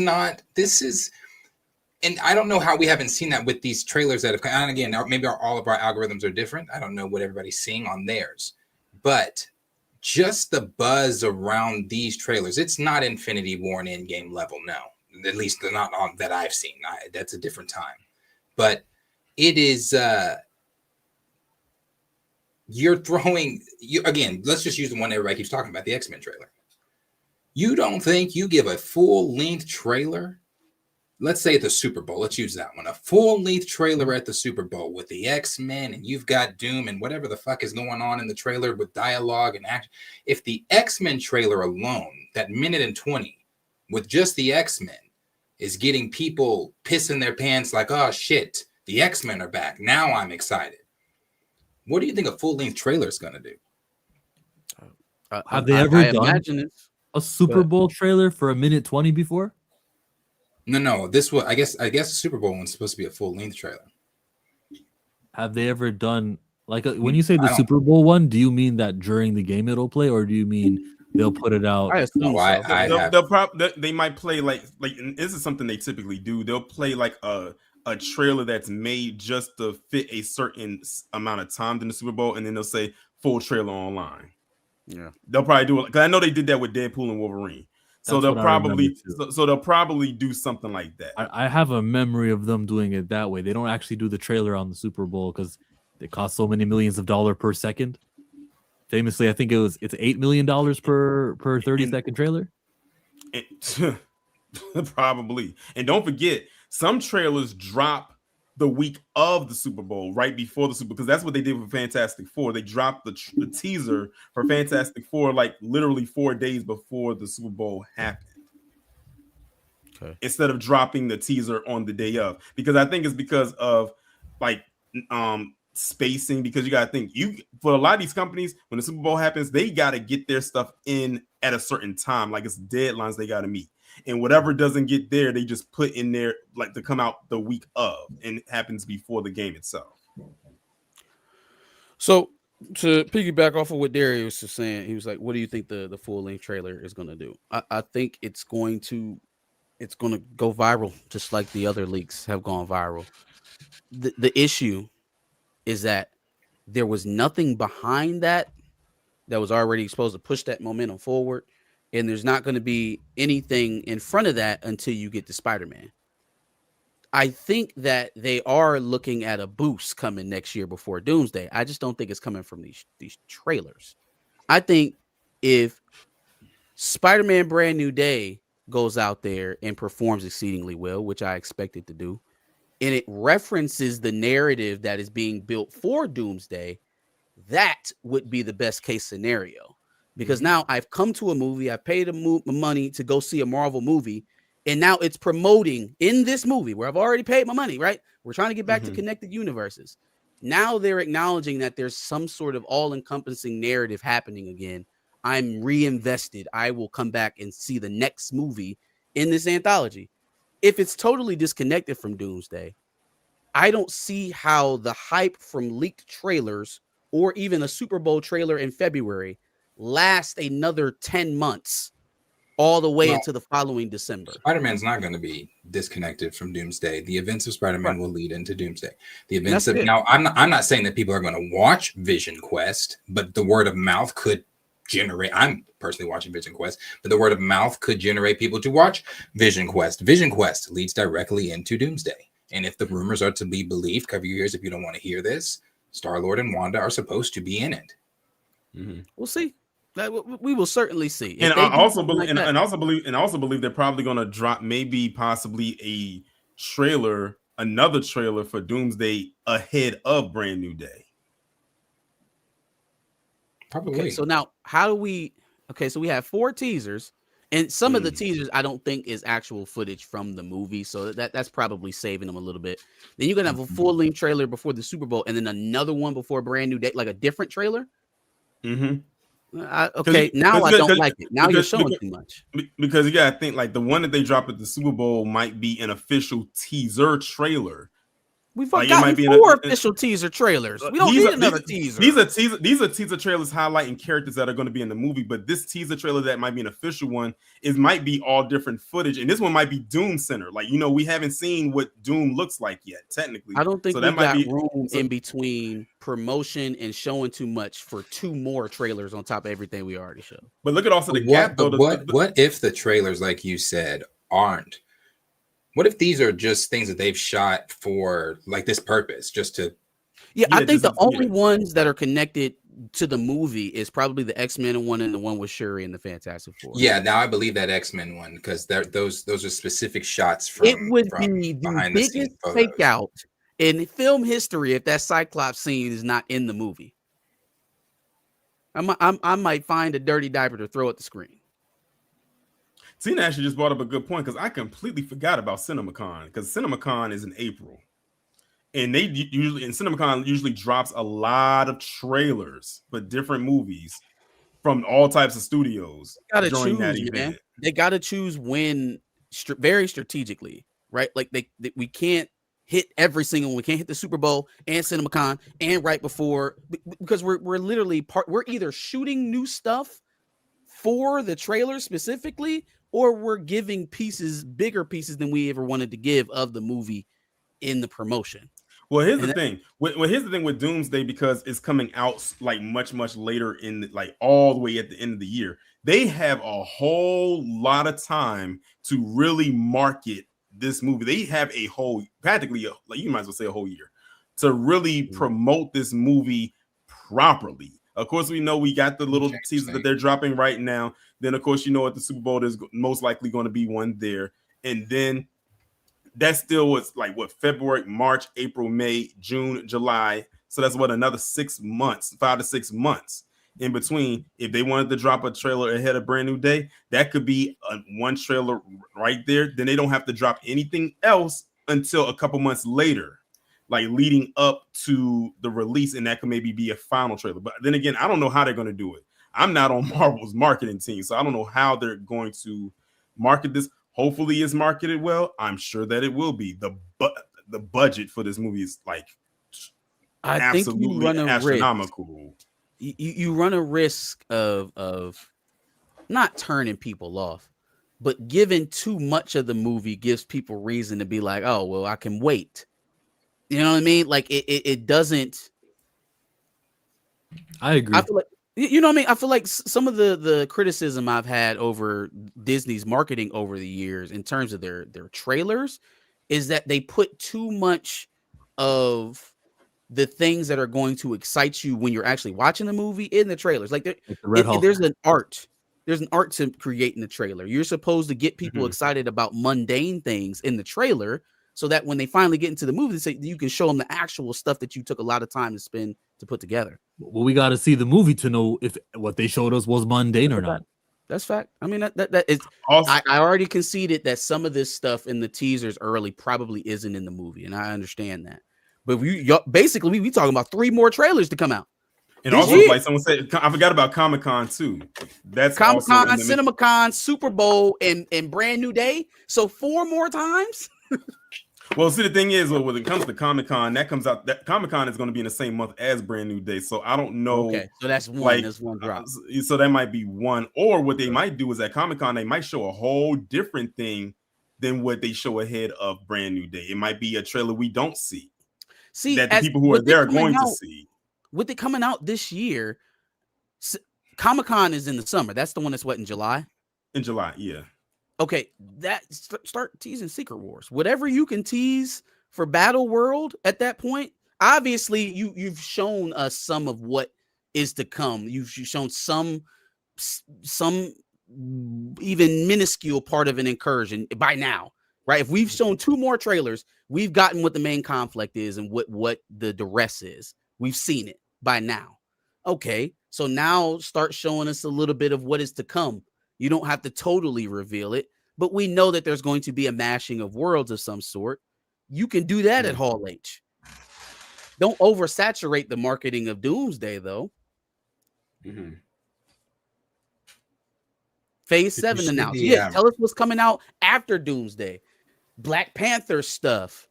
and I don't know how we haven't seen that with these trailers that have come. And again, maybe all of our algorithms are different. I don't know what everybody's seeing on theirs, but just the buzz around these trailers, it's not Infinity War and Endgame level. No, At least they're not on that I've seen. That's a different time. But it is you're throwing again, let's just use the one everybody keeps talking about, the X-Men trailer. You don't think you give a full-length trailer? Let's say at the Super Bowl. Let's use that one. A full-length trailer at the Super Bowl with the X-Men, and you've got Doom and whatever the fuck is going on in the trailer with dialogue and action. If the X-Men trailer alone, that minute and 20, with just the X-Men, is getting people pissing their pants like, oh shit, the X-Men are back. Now I'm excited. What do you think a full-length trailer is going to do?
Have they ever done a Super Bowl trailer for a minute 20 before?
No. This was, I guess the Super Bowl one's supposed to be a full-length trailer.
Have they ever done like when you say the Super Bowl one? Do you mean that during the game it'll play, or do you mean they'll put it out?
They might play like and this is something they typically do. They'll play like a trailer that's made just to fit a certain amount of time in the Super Bowl, and then they'll say full trailer online.
Yeah,
they'll probably do it because I know they did that with Deadpool and Wolverine. So they'll probably do something like that.
I have a memory of them doing it that way. They don't actually do the trailer on the Super Bowl because it costs so many millions of dollars per second. Famously, I think it's $8 million per 30-second trailer.
Probably. And don't forget, some trailers drop the week of the Super Bowl, right before the Super Bowl, because that's what they did with Fantastic Four. They dropped the teaser for Fantastic Four like literally 4 days before the Super Bowl happened. Okay. Instead of dropping the teaser on the day of, because I think it's because of like spacing. Because you got to think, for a lot of these companies, when the Super Bowl happens, they got to get their stuff in at a certain time, like it's deadlines they got to meet. And whatever doesn't get there, they just put in there like to come out the week of, and it happens before the game itself.
So to piggyback off of what Darius was saying, he was like, "What do you think the full length trailer is going to do?" I think it's going to go viral, just like the other leaks have gone viral. The issue is that there was nothing behind that was already supposed to push that momentum forward. And there's not going to be anything in front of that until you get to Spider-Man. I think that they are looking at a boost coming next year before Doomsday. I just don't think it's coming from these trailers. I think if Spider-Man Brand New Day goes out there and performs exceedingly well, which I expect it to do, and it references the narrative that is being built for Doomsday, that would be the best case scenario. Because now I've come to a movie, I paid money to go see a Marvel movie, and now it's promoting in this movie where I've already paid my money, right? We're trying to get back to connected universes. Now they're acknowledging that there's some sort of all-encompassing narrative happening again. I'm reinvested. I will come back and see the next movie in this anthology. If it's totally disconnected from Doomsday, I don't see how the hype from leaked trailers or even a Super Bowl trailer in February last another 10 months all the way into the following December.
Spider-Man's not going to be disconnected from Doomsday. The events of Spider-Man will lead into Doomsday. The events of now, I'm not saying that people are going to watch Vision Quest, but the word of mouth could generate. I'm personally watching Vision Quest, but the word of mouth could generate people to watch Vision Quest. Vision Quest leads directly into Doomsday. And if the rumors are to be believed, cover your ears if you don't want to hear this, Star-Lord and Wanda are supposed to be in it.
We'll see. We will certainly see.
And I also believe, and also believe they're probably going to drop possibly a trailer, another trailer for Doomsday ahead of Brand New Day.
Probably.
Okay, so now how do we? Okay, so we have 4 teasers, and some of the teasers I don't think is actual footage from the movie, so that's probably saving them a little bit. Then you're gonna have a full length trailer before the Super Bowl, and then another one before Brand New Day, like a different trailer. Okay, now I don't like it. Now you're showing too much.
Because you gotta think like the one that they dropped at the Super Bowl might be an official teaser trailer.
We've gotten 4 official teaser trailers. We don't need another teaser.
These are teaser trailers highlighting characters that are going to be in the movie. But this teaser trailer that might be an official one might be all different footage, and this one might be Doom Center. Like we haven't seen what Doom looks like yet. Technically,
I don't think we got room in between promotion and showing too much for 2 more trailers on top of everything we already showed.
But look at also the gap.
What if the trailers, like you said, aren't What if these are just things that they've shot for like this purpose, just to?
Yeah, I think
just
the only ones that are connected to the movie is probably the X-Men one and the one with Shuri and the Fantastic Four.
Yeah, now I believe that X-Men one because those are specific shots from.
It would
from
be the
behind the
biggest
scenes photos.
fake out in film history if that Cyclops scene is not in the movie. I might find a dirty diaper to throw at the screen.
Tina actually just brought up a good point because I completely forgot about CinemaCon because CinemaCon is in April, and they usually CinemaCon usually drops a lot of trailers for different movies from all types of studios during that event.
They got to choose when very strategically, right? Like we can't hit every single one. We can't hit the Super Bowl and CinemaCon and right before because we're literally we're either shooting new stuff for the trailer specifically, or we're giving bigger pieces than we ever wanted to give of the movie in the promotion.
Well, here's the thing. Here's the thing with Doomsday, because it's coming out like much later like all the way at the end of the year. They have a whole lot of time to really market this movie. They have a whole, practically, like you might as well say a whole year to really promote this movie properly. Of course, we know we got the little teaser that they're dropping right now. Then, of course, you know what the Super Bowl is most likely going to be one there. And then that still was like what, February, March, April, May, June, July. So that's what, another 6 months, 5 to 6 months in between. If they wanted to drop a trailer ahead of Brand New Day, that could be one trailer right there. Then they don't have to drop anything else until a couple months later, like leading up to the release, and that could maybe be a final trailer. But then again, I don't know how they're going to do it. I'm not on Marvel's marketing team, so I don't know how they're going to market this. Hopefully it's marketed well. I'm sure that it will be. The budget for this movie is like absolutely astronomical.
You run a risk of not turning people off, but giving too much of the movie gives people reason to be like, oh, well, I can wait. You know what I mean? Like it doesn't.
I agree.
I feel like, you know what I mean? I feel like some of the criticism I've had over Disney's marketing over the years in terms of their trailers is that they put too much of the things that are going to excite you when you're actually watching the movie in the trailers. Like there's an art. There's an art to creating the trailer. You're supposed to get people excited about mundane things in the trailer, so that when they finally get into the movie, you can show them the actual stuff that you took a lot of time to spend to put together.
Well, we got to see the movie to know if what they showed us was mundane or not.
That's fact. I mean, that is. Also, I already conceded that some of this stuff in the teasers early probably isn't in the movie, and I understand that. But we talking about 3 more trailers to come out.
And also, like someone said, I forgot about Comic-Con too. That's
Comic-Con, CinemaCon, Super Bowl, and Brand New Day. So 4 more times.
Well, see, the thing is, when it comes to Comic-Con, that Comic-Con is going to be in the same month as Brand New Day. So I don't know.
Okay, so that's one.
Like,
that's one drop.
So that might be one. Or what they might do is at Comic-Con, they might show a whole different thing than what they show ahead of Brand New Day. It might be a trailer we don't see.
See,
that the people who are there are going to see.
With it coming out this year, Comic-Con is in the summer. That's the one that's in July?
In July, yeah.
Okay, that start teasing Secret Wars. Whatever you can tease for Battle World at that point. Obviously, you've shown us some of what is to come. You've shown some even minuscule part of an incursion by now, right? If we've shown 2 more trailers, we've gotten what the main conflict is and what the duress is. We've seen it by now. Okay, so now start showing us a little bit of what is to come. You don't have to totally reveal it, but we know that there's going to be a mashing of worlds of some sort. You can do that at Hall H. Don't oversaturate the marketing of Doomsday, though. Phase 7 announced. Yeah, tell us what's coming out after Doomsday. Black Panther stuff.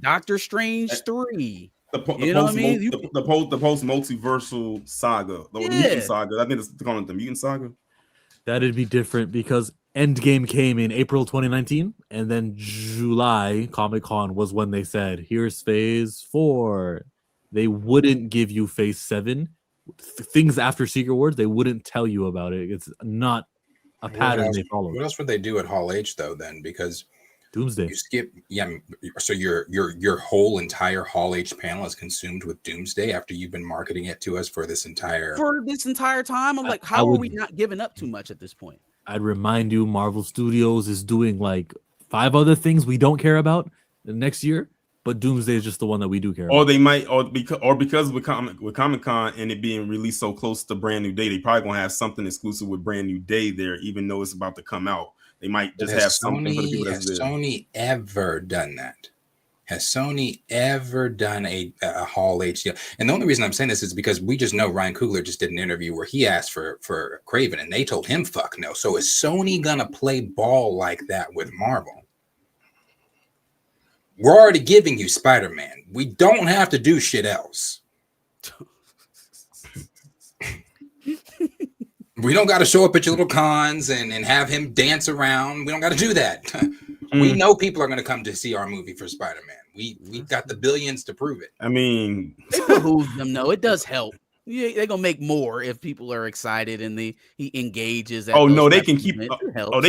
Doctor Strange 3.
The post multiversal saga. The mutant saga. I think it's calling it the mutant saga.
That'd be different because Endgame came in April 2019, and then July Comic-Con was when they said, here's phase 4. They wouldn't give you phase 7. Things after Secret Wars, they wouldn't tell you about it. It's not a pattern they follow.
What else would they do at Hall H, though, then? Because
Doomsday.
You skip, yeah. So your whole entire Hall H panel is consumed with Doomsday after you've been marketing it to us for this entire
time. I'm like, how are we not giving up too much at this point?
I'd remind you, Marvel Studios is doing like 5 other things we don't care about the next year, but Doomsday is just the one that we do care about.
Or they might, because with Comic-Con and it being released so close to Brand New Day, they probably gonna have something exclusive with Brand New Day there, even though it's about to come out. They might just have something for the people that's
Has
there.
Sony ever done that? Has Sony ever done a Hall H deal? And the only reason I'm saying this is because we just know Ryan Coogler just did an interview where he asked for Kraven and they told him fuck no. So is Sony gonna play ball like that with Marvel? We're already giving you Spider-Man. We don't have to do shit else. We don't got to show up at your little cons and have him dance around. We don't got to do that. We know people are going to come to see our movie for Spider-Man. We got the billions to prove it.
I mean,
it behooves them. No, it does help. Yeah, they're gonna make more if people are excited and he engages.
Oh no, they can keep. They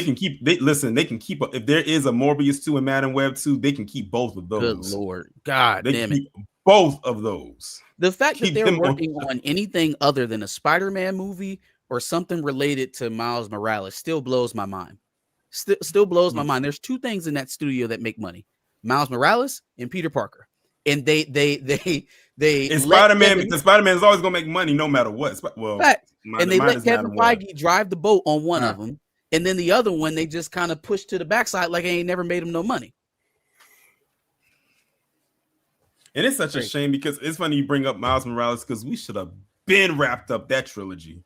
can keep. They can keep. If there is a Morbius 2 and Madam Web 2, they can keep both of those.
Good Lord, God damn it!
Both of those.
The fact that they're working on anything other than a Spider-Man movie or something related to Miles Morales still blows my mind. Still blows my mind. There's 2 things in that studio that make money: Miles Morales and Peter Parker, and they
and Spider-Man, because Spider-Man is always gonna make money no matter what. Well,
and they let Kevin Feige drive the boat on one of them, and then the other one they just kind of pushed to the backside like it ain't never made him no money.
And it's such a shame because it's funny you bring up Miles Morales because we should have been wrapped up that trilogy.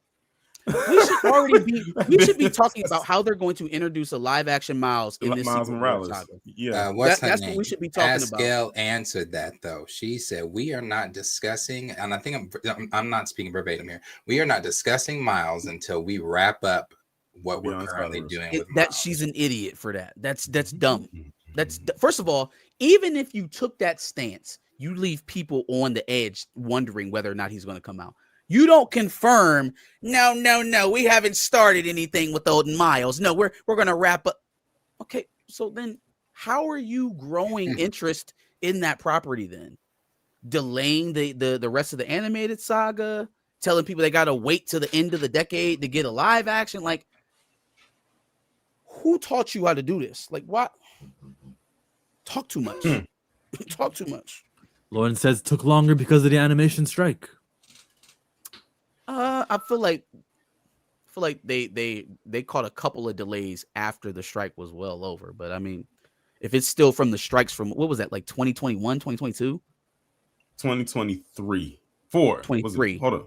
We should already be. We should be talking about how they're going to introduce a live action Miles in this
Miles Morales.
Saga.
Yeah,
that's what we should be talking about.
Pascal answered that though. She said, "We are not discussing," and I think I'm not speaking verbatim here. We are not discussing Miles until we wrap up what we're currently doing with
that. She's an idiot for that. That's dumb. That's first of all, even if you took that stance, you leave people on the edge wondering whether or not he's going to come out. You don't confirm. No. We haven't started anything with old Miles. No, we're going to wrap up. Okay, so then how are you growing interest in that property then? Delaying the rest of the animated saga, telling people they got to wait till the end of the decade to get a live action. Like, who taught you how to do this? Like, what? Talk too much. Talk too much.
Lauren says it took longer because of the animation strike.
I feel like they caught a couple of delays after the strike was well over. But I mean, if it's still from the strikes from what was that, like 2021, 2022?
2023. 23. Hold on.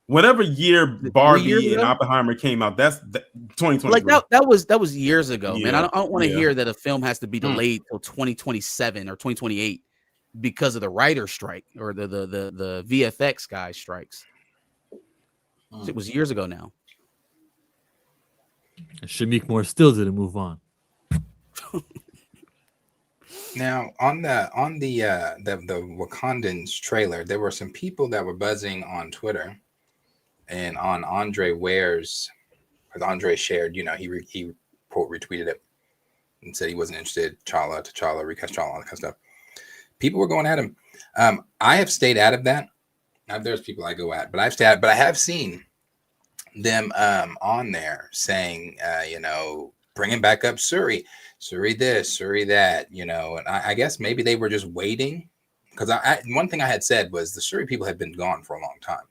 Whatever year Barbie and Oppenheimer came out, that's 2023.
Like that was years ago, man. I don't want to hear that a film has to be delayed till 2027 or 2028 because of the writer strike or the VFX guy strikes. It was years ago now.
Shamik Moore still didn't move on.
Now, on the Wakandans trailer, there were some people that were buzzing on Twitter and on Andre Ware's, because Andre shared, he quote retweeted it and said he wasn't interested. T'Challa, recast T'Challa, all that kind of stuff. People were going at him. I have stayed out of that. Now, there's people I go at, but I've stayed out, but I have seen them on there saying, bringing back up Suri this, Suri that, and I guess maybe they were just waiting because one thing I had said was the Suri people had been gone for a long time,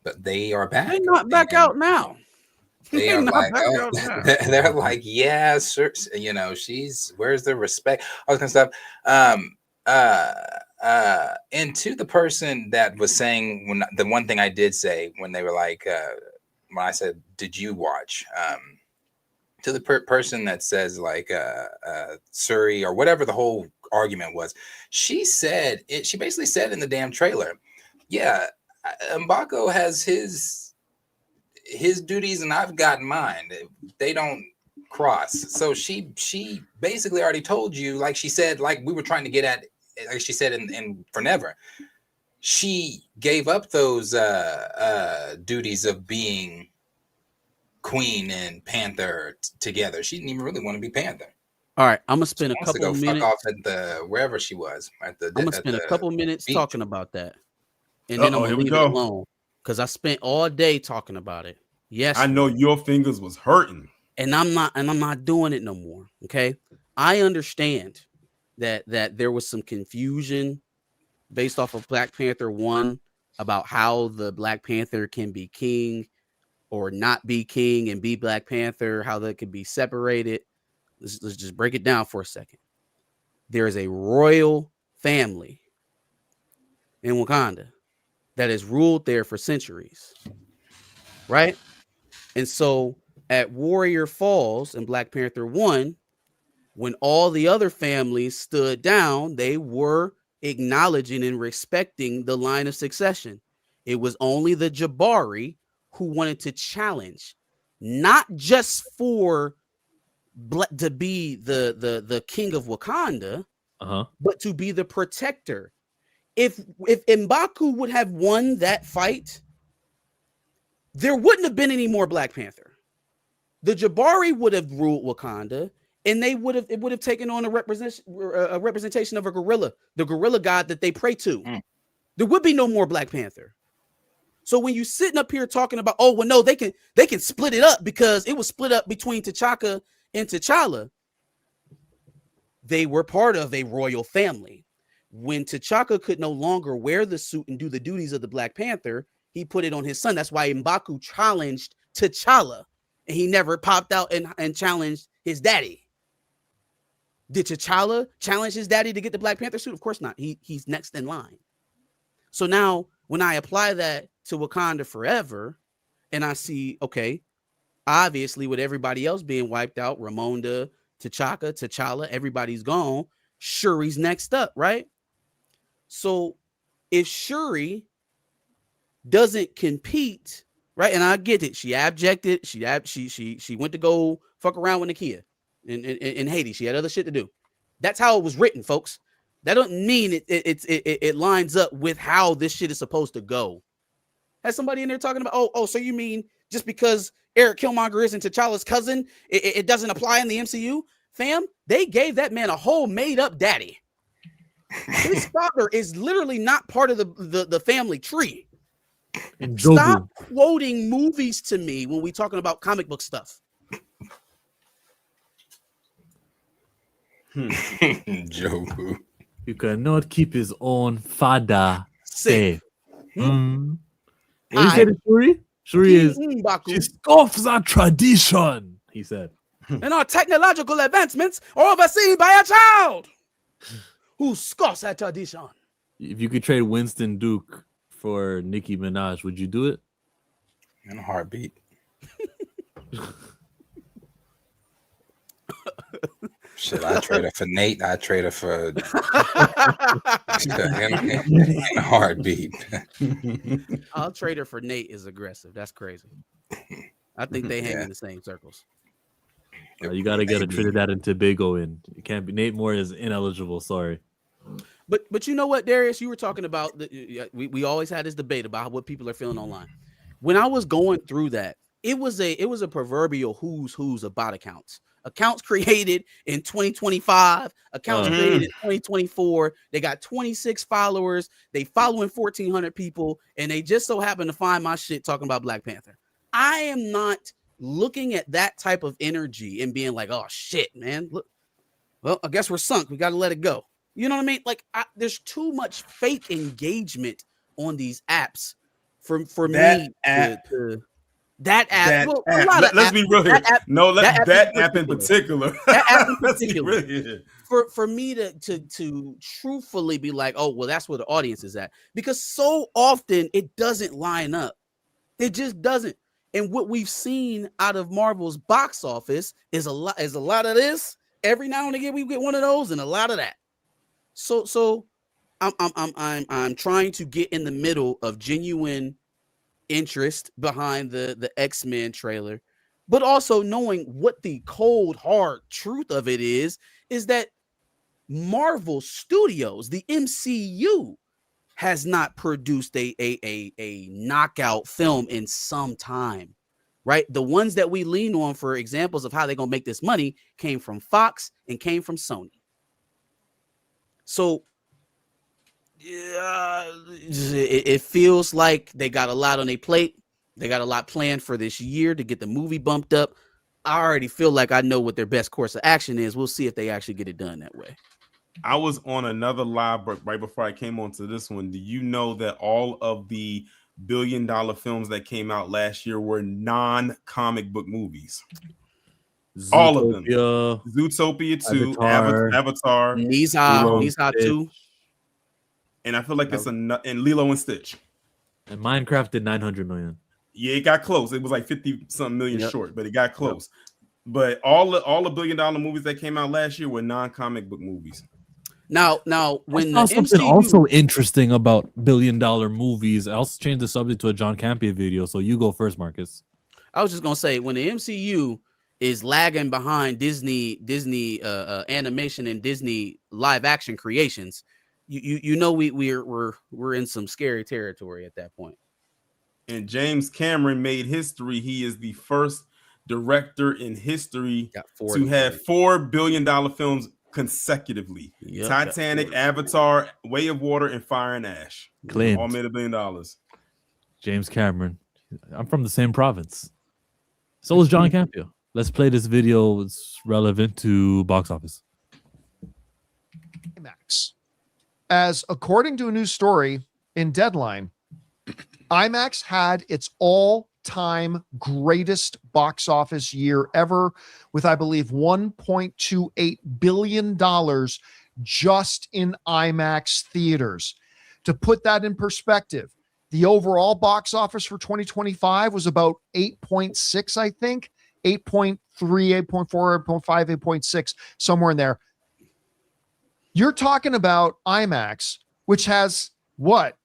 but they are back.
They're not back out now.
They are like, they're like, yeah, sir, she's, where's the respect, all this kind of stuff. And to the person that was saying, when the one thing I did say when they were like, when I said, did you watch? To the person that says like Suri or whatever the whole argument was, she said it. She basically said in the damn trailer, yeah, M'Baku has his duties and I've got mine. They don't cross. So she basically already told you, like she said, like we were trying to get at, like she said in For Never, she gave up those duties of being Queen and Panther together. She didn't even really want to be Panther.
All right, I'm gonna spend a
Wants to
couple
go fuck
minutes.
off at the wherever she was at the.
I'm gonna
at
spend a
the
couple minutes
beach.
talking about that, and then I'm gonna
Here we
leave it
go.
alone because I spent all day talking about it. Yes,
I know your fingers was hurting,
and I'm not doing it no more. Okay, I understand that there was some confusion based off of Black Panther 1 about how the Black Panther can be king or not be king and be Black Panther, how that could be separated. Let's just break it down for a second. There is a royal family in Wakanda that has ruled there for centuries, right? And so at Warrior Falls in Black Panther 1, when all the other families stood down, they were acknowledging and respecting the line of succession. It was only the Jabari who wanted to challenge, not just for to be the king of Wakanda, but to be the protector. If M'Baku would have won that fight, there wouldn't have been any more Black Panther. The Jabari would have ruled Wakanda, and it would have taken on a representation of a gorilla, the gorilla god that they pray to. There would be no more Black Panther. So when you sitting up here talking about, oh well, no, they can split it up because it was split up between T'Chaka and T'Challa. They were part of a royal family. When T'Chaka could no longer wear the suit and do the duties of the Black Panther, he put it on his son. That's why M'Baku challenged T'Challa, and he never popped out and challenged his daddy. Did T'Challa challenge his daddy to get the Black Panther suit? Of course not. He's next in line. So now when I apply that to Wakanda Forever, and I see, okay, obviously with everybody else being wiped out, Ramonda, T'Challa, everybody's gone. Shuri's next up, right? So if Shuri doesn't compete, right? And I get it. She abjected. She went to go fuck around with Nakia in Haiti. She had other shit to do. That's how it was written, folks. That doesn't mean it lines up with how this shit is supposed to go. Has somebody in there talking about, oh, so you mean just because Eric Killmonger isn't T'Challa's cousin, it doesn't apply in the MCU? Fam, they gave that man a whole made-up daddy. His father is literally not part of the family tree. Stop quoting movies to me when we talking about comic book stuff.
Jobu.
You cannot keep his own father safe. What did you say to Shuri? Shuri she scoffs at tradition, he said.
And our technological advancements are overseen by a child who scoffs at tradition.
If you could trade Winston Duke for Nicki Minaj, would you do it?
In a heartbeat. Shit, I trade her for Nate. I trade her for in a heartbeat.
I'll trade her for Nate is aggressive. That's crazy. I think they hang in the same circles.
You got to get a Trinidad and Tobago in. It can't be. Nate Moore is ineligible. Sorry.
But you know what, Darius? You were talking about we always had this debate about what people are feeling online. When I was going through that, it was a proverbial who's of bot accounts. Accounts created in 2025, accounts created in 2024. They got 26 followers. They following 1,400 people, and they just so happen to find my shit talking about Black Panther. I am not looking at that type of energy and being like, oh shit, man. Look, well, I guess we're sunk. We got to let it go. You know what I mean? Like, there's too much fake engagement on these apps for me to that app.
Let's be real here. That app in particular.
That app in particular. For me to truthfully be like, oh, well, that's where the audience is at. Because so often it doesn't line up. It just doesn't. And what we've seen out of Marvel's box office is a lot of this. Every now and again we get one of those and a lot of that. So I'm trying to get in the middle of genuine interest behind the X-Men trailer, but also knowing what the cold hard truth of it is that Marvel Studios, the MCU, has not produced a knockout film in some time. right? The ones that we lean on for examples of how they're going to make this money came from Fox and came from Sony. So it feels like they got a lot on their plate. They got a lot planned for this year to get the movie bumped up. I already feel like I know what their best course of action is. We'll see if they actually get it done that way.
I was on another live right before I came onto this one. Do you know that all of the billion-dollar films that came out last year were non-comic book movies?
Zootopia,
all of them. Zootopia 2, Avatar,
Nisa 2.
And I feel like it's and Lilo and Stitch.
And Minecraft did 900 million.
Yeah, it got close. It was like 50-something million short, but it got close. But all the billion-dollar movies that came out last year were non-comic book movies.
Now, when
I
the
saw something
MCU
also interesting about billion-dollar movies. I'll change the subject to a John Campia video. So you go first, Marcus.
I was just gonna say, when the MCU is lagging behind Disney animation and Disney live action creations, you know we're in some scary territory at that point.
And James Cameron made history. He is the first director in history to have $4 billion films consecutively.
Yep,
Titanic, Avatar, Way of Water, and Fire and Ash.
Clint.
All made $1 billion.
James Cameron. I'm from the same province. So is John Campia. Let's play this video. It's relevant to box office.
IMAX. As according to a new story in Deadline, IMAX had its all-time greatest box office year ever with, I believe, $1.28 billion just in IMAX theaters. To put that in perspective, the overall box office for 2025 was about 8.6, I think. 8.3, 8.4, 8.5, 8.6, somewhere in there. You're talking about IMAX, which has what?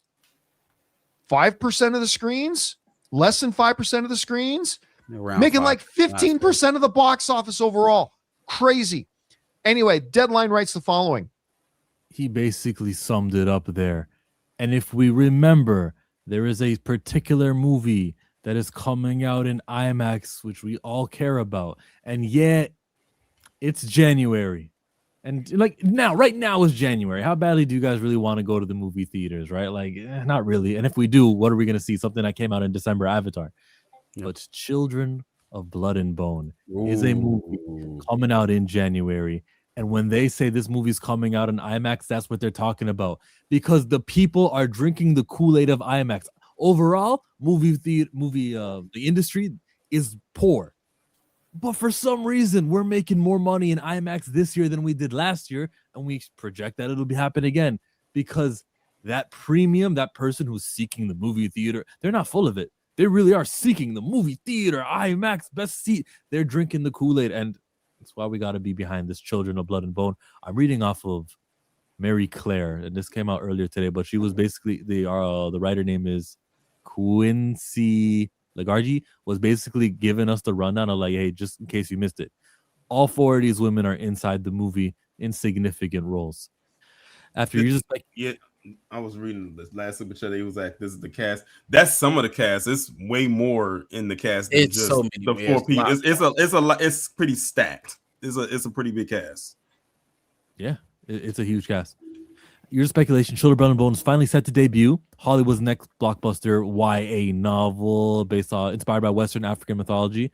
5% of the screens? Less than 5% of the screens? Making like 15% of the box office overall. Crazy. Anyway, Deadline writes the following.
He basically summed it up there. And if we remember, there is a particular movie that is coming out in IMAX, which we all care about. And yet, it's January. And like right now is January. How badly do you guys really want to go to the movie theaters, right? Like, not really. And if we do, what are we going to see? Something that came out in December, Avatar. But Children of Blood and Bone is a movie coming out in January. And when they say this movie's coming out in IMAX, that's what they're talking about. Because the people are drinking the Kool-Aid of IMAX. Overall, the industry is poor. But for some reason, we're making more money in IMAX this year than we did last year. And we project that it'll happen again. Because that premium, that person who's seeking the movie theater, they're not full of it. They really are seeking the movie theater, IMAX, best seat. They're drinking the Kool-Aid. And that's why we got to be behind this Children of Blood and Bone. I'm reading off of Mary Claire. And this came out earlier today. But she was basically, the writer name is Quincy Lagarde, was basically giving us the rundown of like, hey, just in case you missed it, all 4 of these women are inside the movie in significant roles. After you just like,
yeah, I was reading this last super chat. He was like, "This is the cast." That's some of the cast. It's way more in the cast than
It's
just
so many.
the 4 people. It's pretty stacked. It's a pretty big cast.
Yeah, it's a huge cast. Your speculation, Children of Blood and Bone is finally set to debut. Hollywood's next blockbuster YA novel inspired by Western African mythology.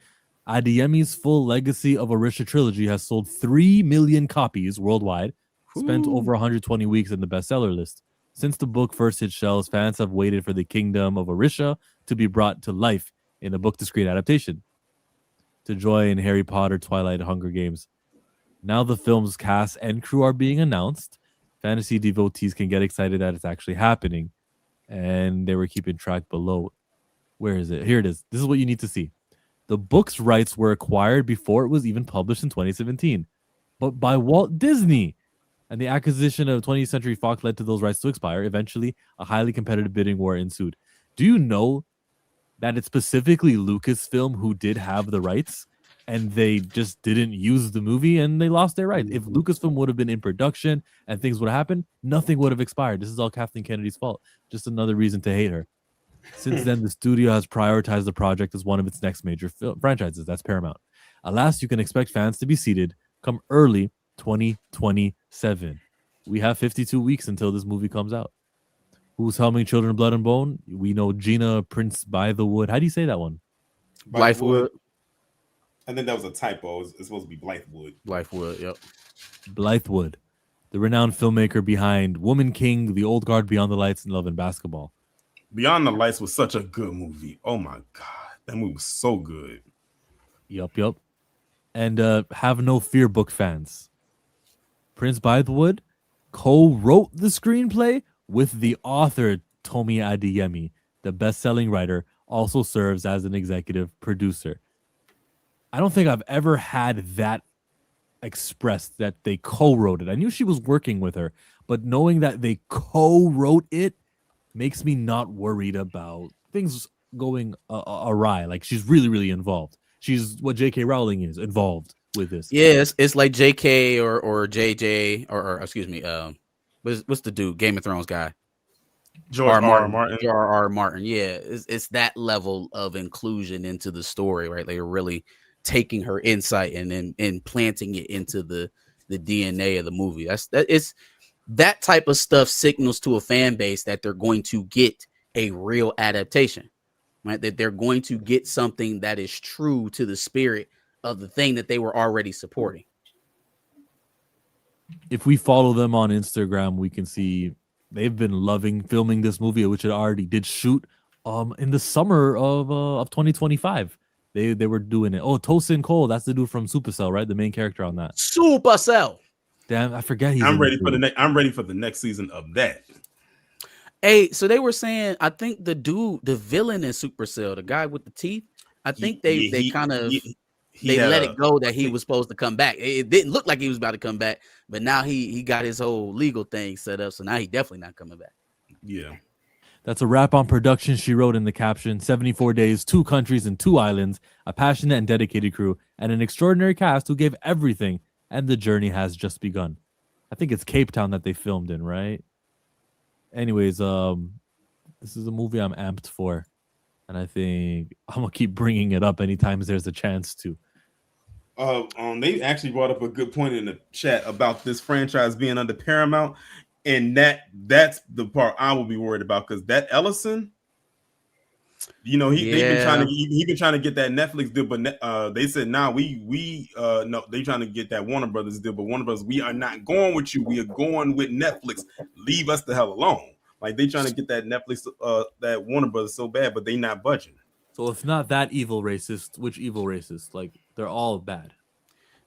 Adeyemi's full Legacy of Orisha trilogy has sold 3 million copies worldwide, spent over 120 weeks in the bestseller list. Since the book first hit shelves, fans have waited for the kingdom of Orisha to be brought to life in a book-to-screen adaptation. To join Harry Potter, Twilight, Hunger Games. Now the film's cast and crew are being announced. Fantasy devotees can get excited that it's actually happening. And they were keeping track below. Where is it? Here it is. This is what you need to see. The book's rights were acquired before it was even published in 2017, but by Walt Disney. And the acquisition of 20th Century Fox led to those rights to expire. Eventually, a highly competitive bidding war ensued. Do you know that it's specifically Lucasfilm who did have the rights? And they just didn't use the movie and they lost their rights. If Lucasfilm would have been in production and things would have happened, nothing would have expired. This is all Kathleen Kennedy's fault. Just another reason to hate her. Since then, the studio has prioritized the project as one of its next major franchises. That's Paramount. Alas, you can expect fans to be seated come early 2027. We have 52 weeks until this movie comes out. Who's helming Children of Blood and Bone? We know Gina Prince by the Wood. How do you say that one?
Blythewood.
I think that was a typo. It's supposed to be Blythewood.
Blythewood, yep.
Blythewood, the renowned filmmaker behind Woman King, The Old Guard, Beyond the Lights, and Love and Basketball.
Beyond the Lights was such a good movie. Oh my God. That movie was so good.
Yup. And Have No Fear book fans. Prince Blythewood co-wrote the screenplay with the author Tomi Adeyemi. The best-selling writer also serves as an executive producer. I don't think I've ever had that expressed, that they co-wrote it. I knew she was working with her, but knowing that they co-wrote it makes me not worried about things going awry. Like, she's really, really involved. She's what J.K. Rowling is, involved with this.
Yeah, it's like J.K. or J.J. or excuse me, what's the dude? Game of Thrones guy.
George R. Martin.
R. Martin. Yeah, it's that level of inclusion into the story, right? They're really taking her insight and then implanting it into the DNA of the movie. That type of stuff signals to a fan base that they're going to get a real adaptation, right? That they're going to get something that is true to the spirit of the thing that they were already supporting.
If we follow them on Instagram, we can see they've been loving filming this movie, which it already did shoot in the summer of 2025. They were doing it. Oh, Tosin Cole, that's the dude from Supercell, right? The main character on that.
Supercell.
Damn, I forget.
I'm ready for the next. I'm ready for the next season of that.
Hey, so they were saying, I think the villain in Supercell, the guy with the teeth, I think they let it go that he was supposed to come back. It didn't look like he was about to come back, but now he got his whole legal thing set up, so now he definitely not coming back.
Yeah.
That's a wrap on production, she wrote in the caption. 74 days, 2 countries, and 2 islands, a passionate and dedicated crew, and an extraordinary cast who gave everything, and the journey has just begun. I think it's Cape Town that they filmed in, right? Anyways, this is a movie I'm amped for, and I think I'm going to keep bringing it up anytime there's a chance to.
They actually brought up a good point in the chat about this franchise being under Paramount. And that's the part I will be worried about, because that Ellison, they've been trying to get that Netflix deal, but they said no, they trying to get that Warner Brothers deal, but Warner Brothers, we are not going with you. We are going with Netflix. Leave us the hell alone. Like, they trying to get that Netflix, that Warner Brothers so bad, but they not budging.
So if not that evil racist, which evil racist? Like, they're all bad.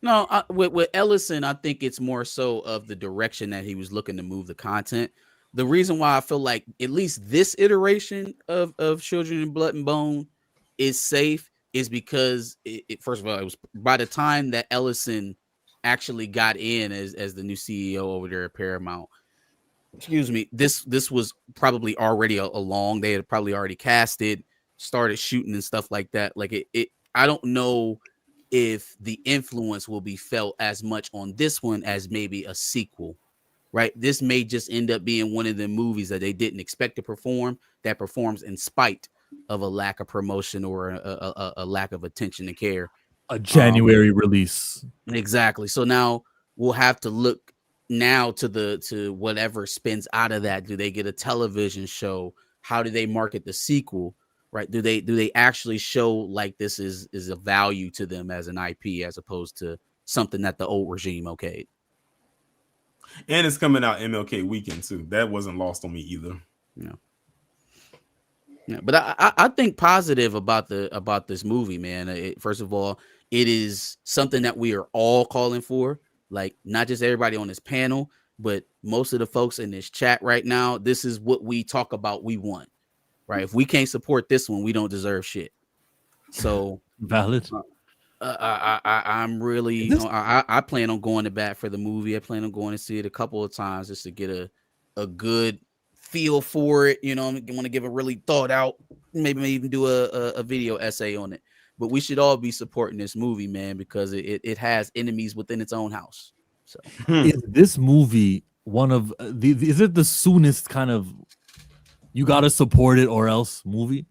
No, with Ellison, I think it's more so of the direction that he was looking to move the content. The reason why I feel like at least this iteration of Children in Blood and Bone is safe is because, first of all, it was by the time that Ellison actually got in as the new CEO over there at Paramount. Excuse me, this was probably already along. They had probably already casted, started shooting and stuff like that. Like it I don't know if the influence will be felt as much on this one as maybe a sequel, right? This may just end up being one of the movies that they didn't expect to perform, that performs in spite of a lack of promotion or a lack of attention and care.
A January release.
Exactly. So now we'll have to look now to whatever spins out of that. Do they get a television show? How do they market the sequel? Right? Do they actually show like this is a value to them as an IP as opposed to something that the old regime okayed?
And it's coming out MLK weekend too. That wasn't lost on me either.
Yeah, but I think positive about this movie, man. First of all, it is something that we are all calling for. Like, not just everybody on this panel, but most of the folks in this chat right now. This is what we talk about. We want. Right. If we can't support this one, we don't deserve shit. So
valid.
I'm really, I plan on going to bat for the movie. I plan on going to see it a couple of times just to get a good feel for it. You know, I want to give a really thought out, maybe even do a video essay on it. But we should all be supporting this movie, man, because it has enemies within its own house. So
is this movie one of is it the soonest kind of you gotta support it or else movie.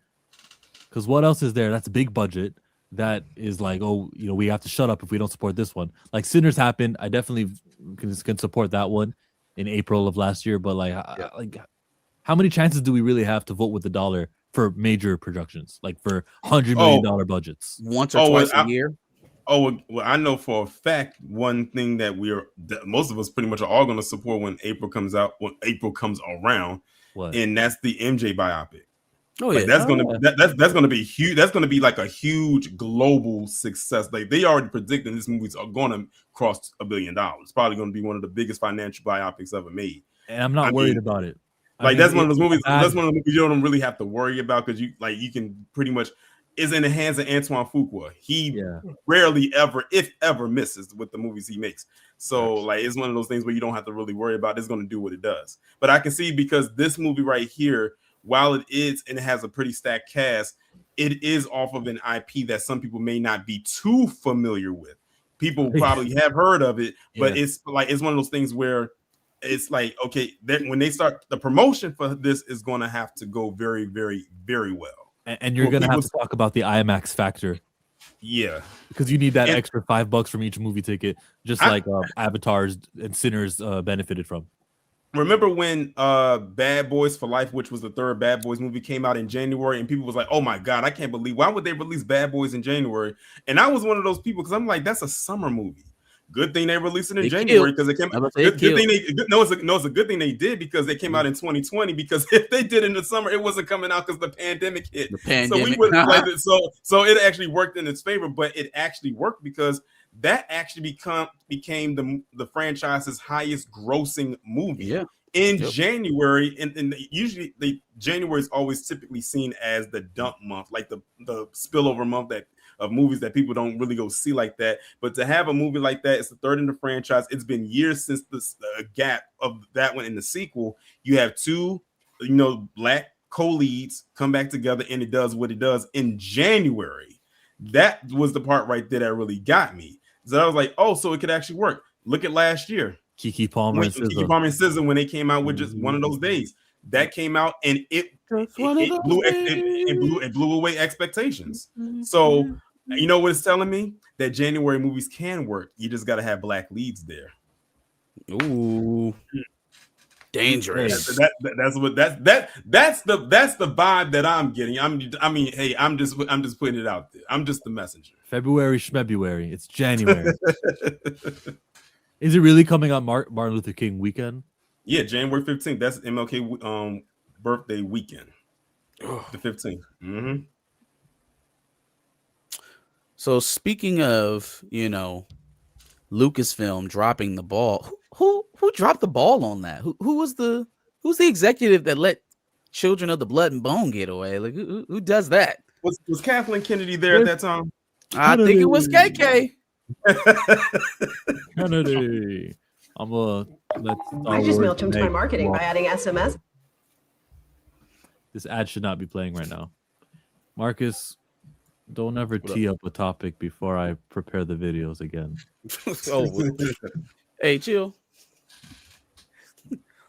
Because what else is there? That's a big budget. That is like, oh, we have to shut up if we don't support this one. Like Sinners happened. I definitely can support that one in April of last year. But like how many chances do we really have to vote with the dollar for major productions? Like for $100 million budgets?
Once or twice a year?
Well, I know for a fact one thing that most of us pretty much are all going to support when April comes around, and that's the MJ biopic.
Oh yeah,
that's gonna be huge. That's gonna be like a huge global success. Like they already predicting this movie's are gonna cross $1 billion. It's probably gonna be one of the biggest financial biopics ever made.
And I'm not worried about it.
That's one of those movies. That's one of the movies you don't really have to worry about because you can pretty much is in the hands of Antoine Fuqua. He rarely ever, if ever, misses with the movies he makes. So it's one of those things where you don't have to really worry about. It's gonna do what it does. But I can see because this movie right here, while it is and it has a pretty stacked cast, it is off of an IP that some people may not be too familiar with. People probably have heard of it, but it's one of those things where it's like, okay, when they start the promotion for this is going to have to go very, very, very well.
And you're going to have to talk about the IMAX factor.
Yeah.
Because you need that extra $5 from each movie ticket, just like Avatars and Sinners benefited from.
Remember when Bad Boys for Life, which was the third Bad Boys movie, came out in January, and people was like, oh my God, I can't believe, why would they release Bad Boys in January? And I was one of those people because I'm like, that's a summer movie. Good thing they released it in January because it came out. It's a good thing they did because they came out in 2020, because if they did in the summer, it wasn't coming out because the pandemic hit. So we would so it actually worked in its favor, but it actually worked because that actually became the franchise's highest grossing movie in January. And usually January is always typically seen as the dump month, like the spillover month of movies that people don't really go see like that. But to have a movie like that, it's the third in the franchise. It's been years since the gap of that one in the sequel. You have two, black co-leads come back together, and it does what it does in January. That was the part right there that really got me. So I was like, oh, so it could actually work. Look at last year.
Keke Palmer and
SZA when they came out with just one of those days. That came out and it blew away expectations. So you know what it's telling me? That January movies can work. You just got to have black leads there.
Ooh, dangerous.
That's the vibe that I'm getting. I'm just putting it out there. I'm just the messenger.
February, Schmebuary. It's January. Is it really coming on Martin Luther King weekend?
Yeah, January 15th. That's MLK birthday weekend. The 15th. Mm-hmm.
So speaking of, Lucasfilm dropping the ball, who dropped the ball on that? Who's the executive that let Children of the Blood and Bone get away? Like who does that?
Was Kathleen Kennedy there at that time?
I think it was KK.
Kennedy.
I just milked my marketing by adding SMS.
This ad should not be playing right now. Marcus, don't ever tee up a topic before I prepare the videos again.
Hey, chill.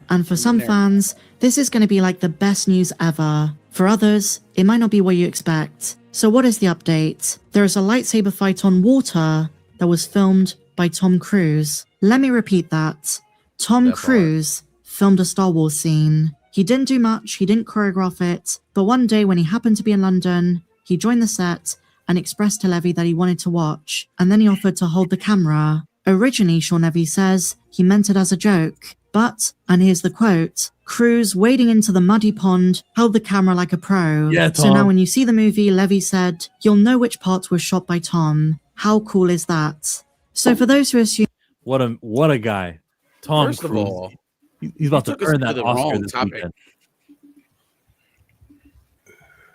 And for some fans, this is going to be like the best news ever. For others, it might not be what you expect. So what is the update? There is a lightsaber fight on water that was filmed by Tom Cruise. Let me repeat that. Tom Cruise filmed a Star Wars scene. He didn't do much, he didn't choreograph it, but one day when he happened to be in London, he joined the set and expressed to Levy that he wanted to watch, and then he offered to hold the camera. Originally, Sean Levy says he meant it as a joke, but, and here's the quote, Cruise, wading into the muddy pond, held the camera like a pro.
Yeah,
so now when you see the movie, Levy said, you'll know which parts were shot by Tom. How cool is that? So for those who assume...
What a guy. Tom
First
Cruise.
of all,
he's about to earn that Oscar this
topic.
weekend.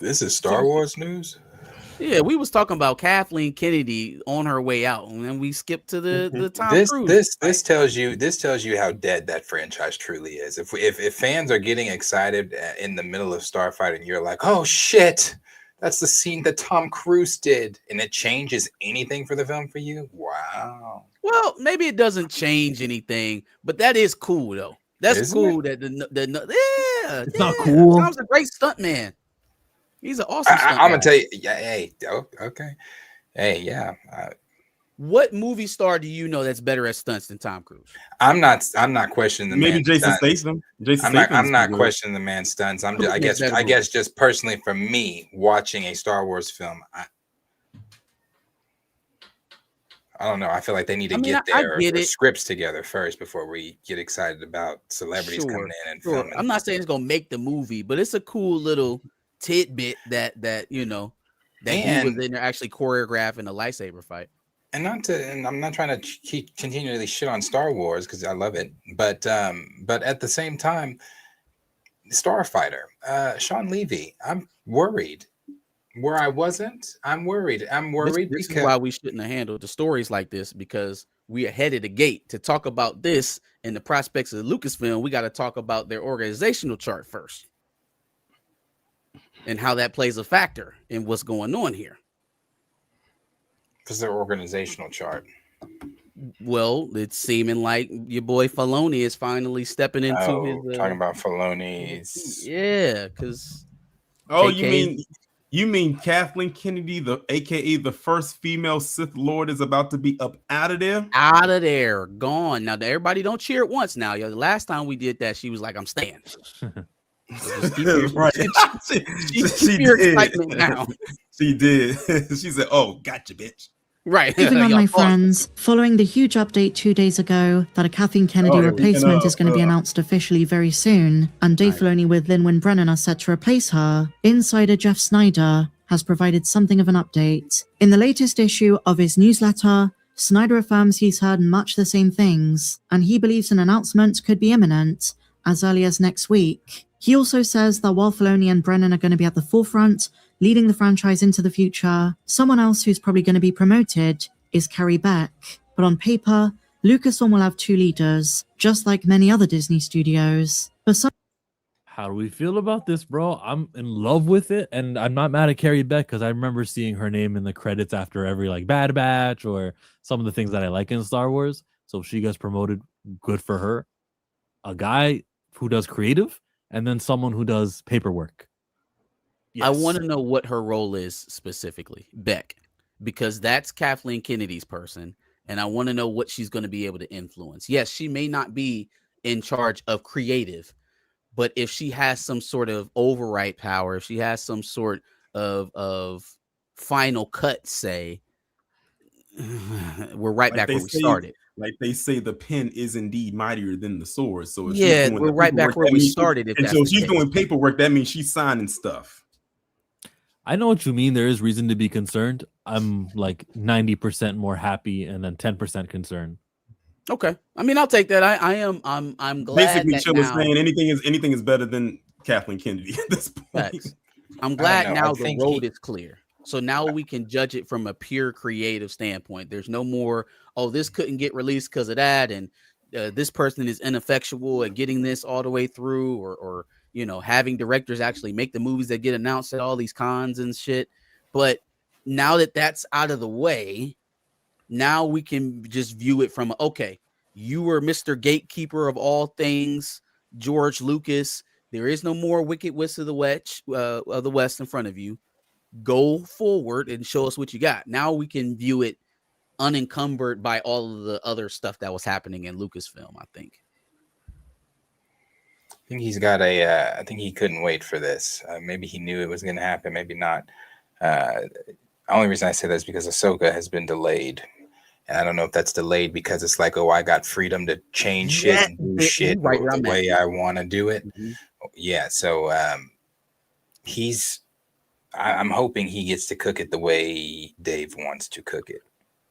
This is Star Wars news?
Yeah, we was talking about Kathleen Kennedy on her way out, and then we skipped to the Tom Cruise.
This tells you how dead that franchise truly is. If fans are getting excited in the middle of Starfighter, and you're like, oh shit, that's the scene that Tom Cruise did, and it changes anything for the film for you? Wow.
Well, maybe it doesn't change anything, but that is cool though. That's cool. That
It's not cool.
Tom's a great stunt man. He's an awesome stunt
I'm
guy.
gonna tell you. Yeah, hey, okay. Hey, yeah.
What movie star do you know that's better at stunts than Tom Cruise?
I'm not questioning the
Maybe
man's
Jason
stunts.
Statham.
I'm not questioning the man's stunts. I guess just personally for me, watching a Star Wars film, I don't know. I feel like they need to get their scripts together first before we get excited about celebrities coming in and filming.
I'm not saying it's gonna make the movie, but it's a cool little tidbit that he was in there actually choreographing a lightsaber fight.
And I'm not trying to keep continually shit on Star Wars because I love it, but at the same time, Starfighter, Sean Levy, I'm worried. Where I wasn't, I'm worried.
This is why we shouldn't have handled the stories like this, because we are headed a gate to talk about this and the prospects of Lucasfilm. We got to talk about their organizational chart first and how that plays a factor in what's going on here.
Because their organizational chart.
Well, it's seeming like your boy Filoni is finally stepping into his.
Talking about Filoni's.
Yeah, because.
You mean Kathleen Kennedy, aka the first female Sith Lord, is about to be up out of there?
Out of there, gone. Now, everybody don't cheer at once. Now, the last time we did that, she was like, "I'm staying."
Right.
She did. Excitement now.
She did. She said, "Oh, gotcha, bitch."
Right.
Moving on, my friends. Following the huge update 2 days ago that a Kathleen Kennedy replacement is going to be announced officially very soon, and Dave Filoni with Lin-Wen Brennan are set to replace her, insider Jeff Snyder has provided something of an update. In the latest issue of his newsletter, Snyder affirms he's heard much the same things, and he believes an announcement could be imminent as early as next week. He also says that while Filoni and Brennan are going to be at the forefront, leading the franchise into the future, someone else who's probably going to be promoted is Carrie Beck. But on paper, Lucasfilm will have two leaders, just like many other Disney studios. But
how do we feel about this, bro? I'm in love with it, and I'm not mad at Carrie Beck because I remember seeing her name in the credits after every like Bad Batch or some of the things that I like in Star Wars. So if she gets promoted, good for her. A guy who does creative, and then someone who does paperwork.
Yes. I want to know what her role is specifically, Beck, because that's Kathleen Kennedy's person, and I want to know what she's going to be able to influence. Yes, she may not be in charge of creative, but if she has some sort of override power, if she has some sort of final cut, say, we're right back where we started.
Like they say, the pen is indeed mightier than the sword. So if
yeah, we're right back where we started.
And so she's doing paperwork. That means she's signing stuff.
I know what you mean. There is reason to be concerned. I'm like 90% more happy and then 10% concerned.
Okay, I mean, I'll take that. I'm glad.
Basically,
that
Chill is saying anything is better than Kathleen Kennedy at this point.
Facts. I'm glad now the road is clear. So now we can judge it from a pure creative standpoint. There's no more, this couldn't get released because of that, and this person is ineffectual at getting this all the way through, or having directors actually make the movies that get announced at all these cons and shit. But now that that's out of the way, now we can just view it from, okay, you were Mr. Gatekeeper of all things, George Lucas. There is no more Wicked Witch of the West in front of you. Go forward and show us what you got. Now we can view it unencumbered by all of the other stuff that was happening in Lucasfilm, I think.
I think he's got I think he couldn't wait for this. Maybe he knew it was going to happen, maybe not. The only reason I say that is because Ahsoka has been delayed. And I don't know if that's delayed because it's like, I got freedom to change shit and do shit the way I want to do it. Mm-hmm. Yeah, so I'm hoping he gets to cook it the way Dave wants to cook it.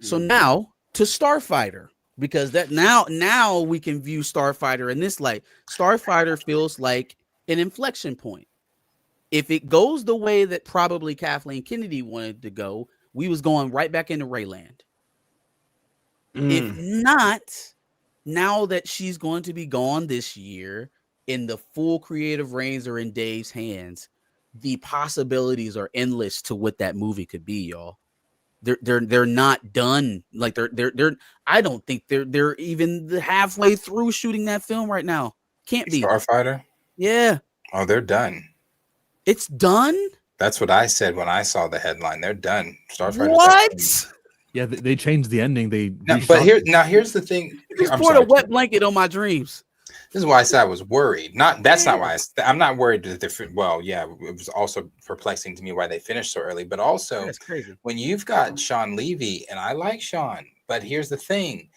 So now to Starfighter, because that now we can view Starfighter in this light. Starfighter feels like an inflection point. If it goes the way that probably Kathleen Kennedy wanted to go, we was going right back into Rayland. If not, now that she's going to be gone this year and the full creative reins are in Dave's hands, the possibilities are endless to what that movie could be, y'all. They're not done. Like they're I don't think they're even halfway through shooting that film right now. Can't be.
Starfighter?
Yeah.
Oh, they're done.
It's done?
That's what I said when I saw the headline. They're done. Starfighter's
What?
Yeah, they changed the ending. They
but here's the thing.
You just
I'm
poured
sorry,
a wet blanket on my dreams.
This is why I said I was worried. That's not why I'm not worried that they're well, yeah, it was also perplexing to me why they finished so early, but also
That's crazy.
when you've got Sean Levy, and I like Sean, but here's the thing.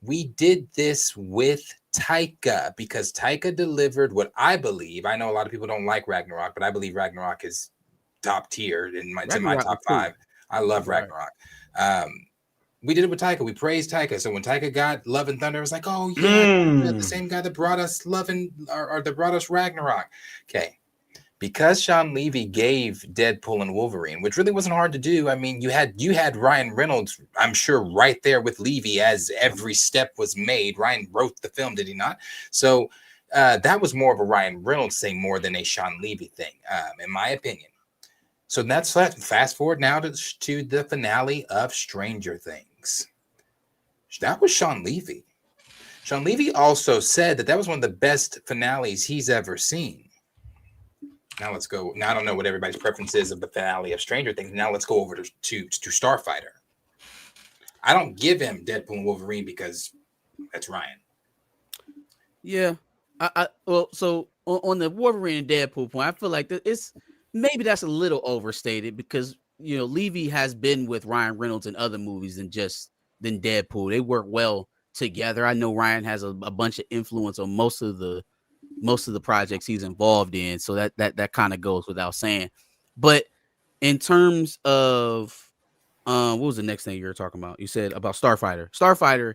We did this with Taika because Taika delivered what I believe. I know a lot of people don't like Ragnarok, but I believe Ragnarok is top tier in my top 5. I love Ragnarok. We did it with Taika. We praised Taika. So when Taika got Love and Thunder, it was like, oh yeah, the same guy that brought us that brought us Ragnarok. Okay. Because Sean Levy gave Deadpool and Wolverine, which really wasn't hard to do. I mean, you had Ryan Reynolds, I'm sure, right there with Levy as every step was made. Ryan wrote the film, did he not? So that was more of a Ryan Reynolds thing more than a Sean Levy thing, in my opinion. So that's fast forward now to the finale of Stranger Things. That was Sean Levy. Sean Levy also said that was one of the best finales he's ever seen. Now let's go. Now I don't know what everybody's preference is of the finale of Stranger Things. Now let's go over to Starfighter. I don't give him Deadpool and Wolverine because that's Ryan.
Yeah. Well, so on the Wolverine and Deadpool point, I feel like maybe that's a little overstated because Levy has been with Ryan Reynolds in other movies than Deadpool. They work well together. I know Ryan has a bunch of influence on most of the projects he's involved in, so that kind of goes without saying. But in terms of what was the next thing you were talking about? You said about Starfighter.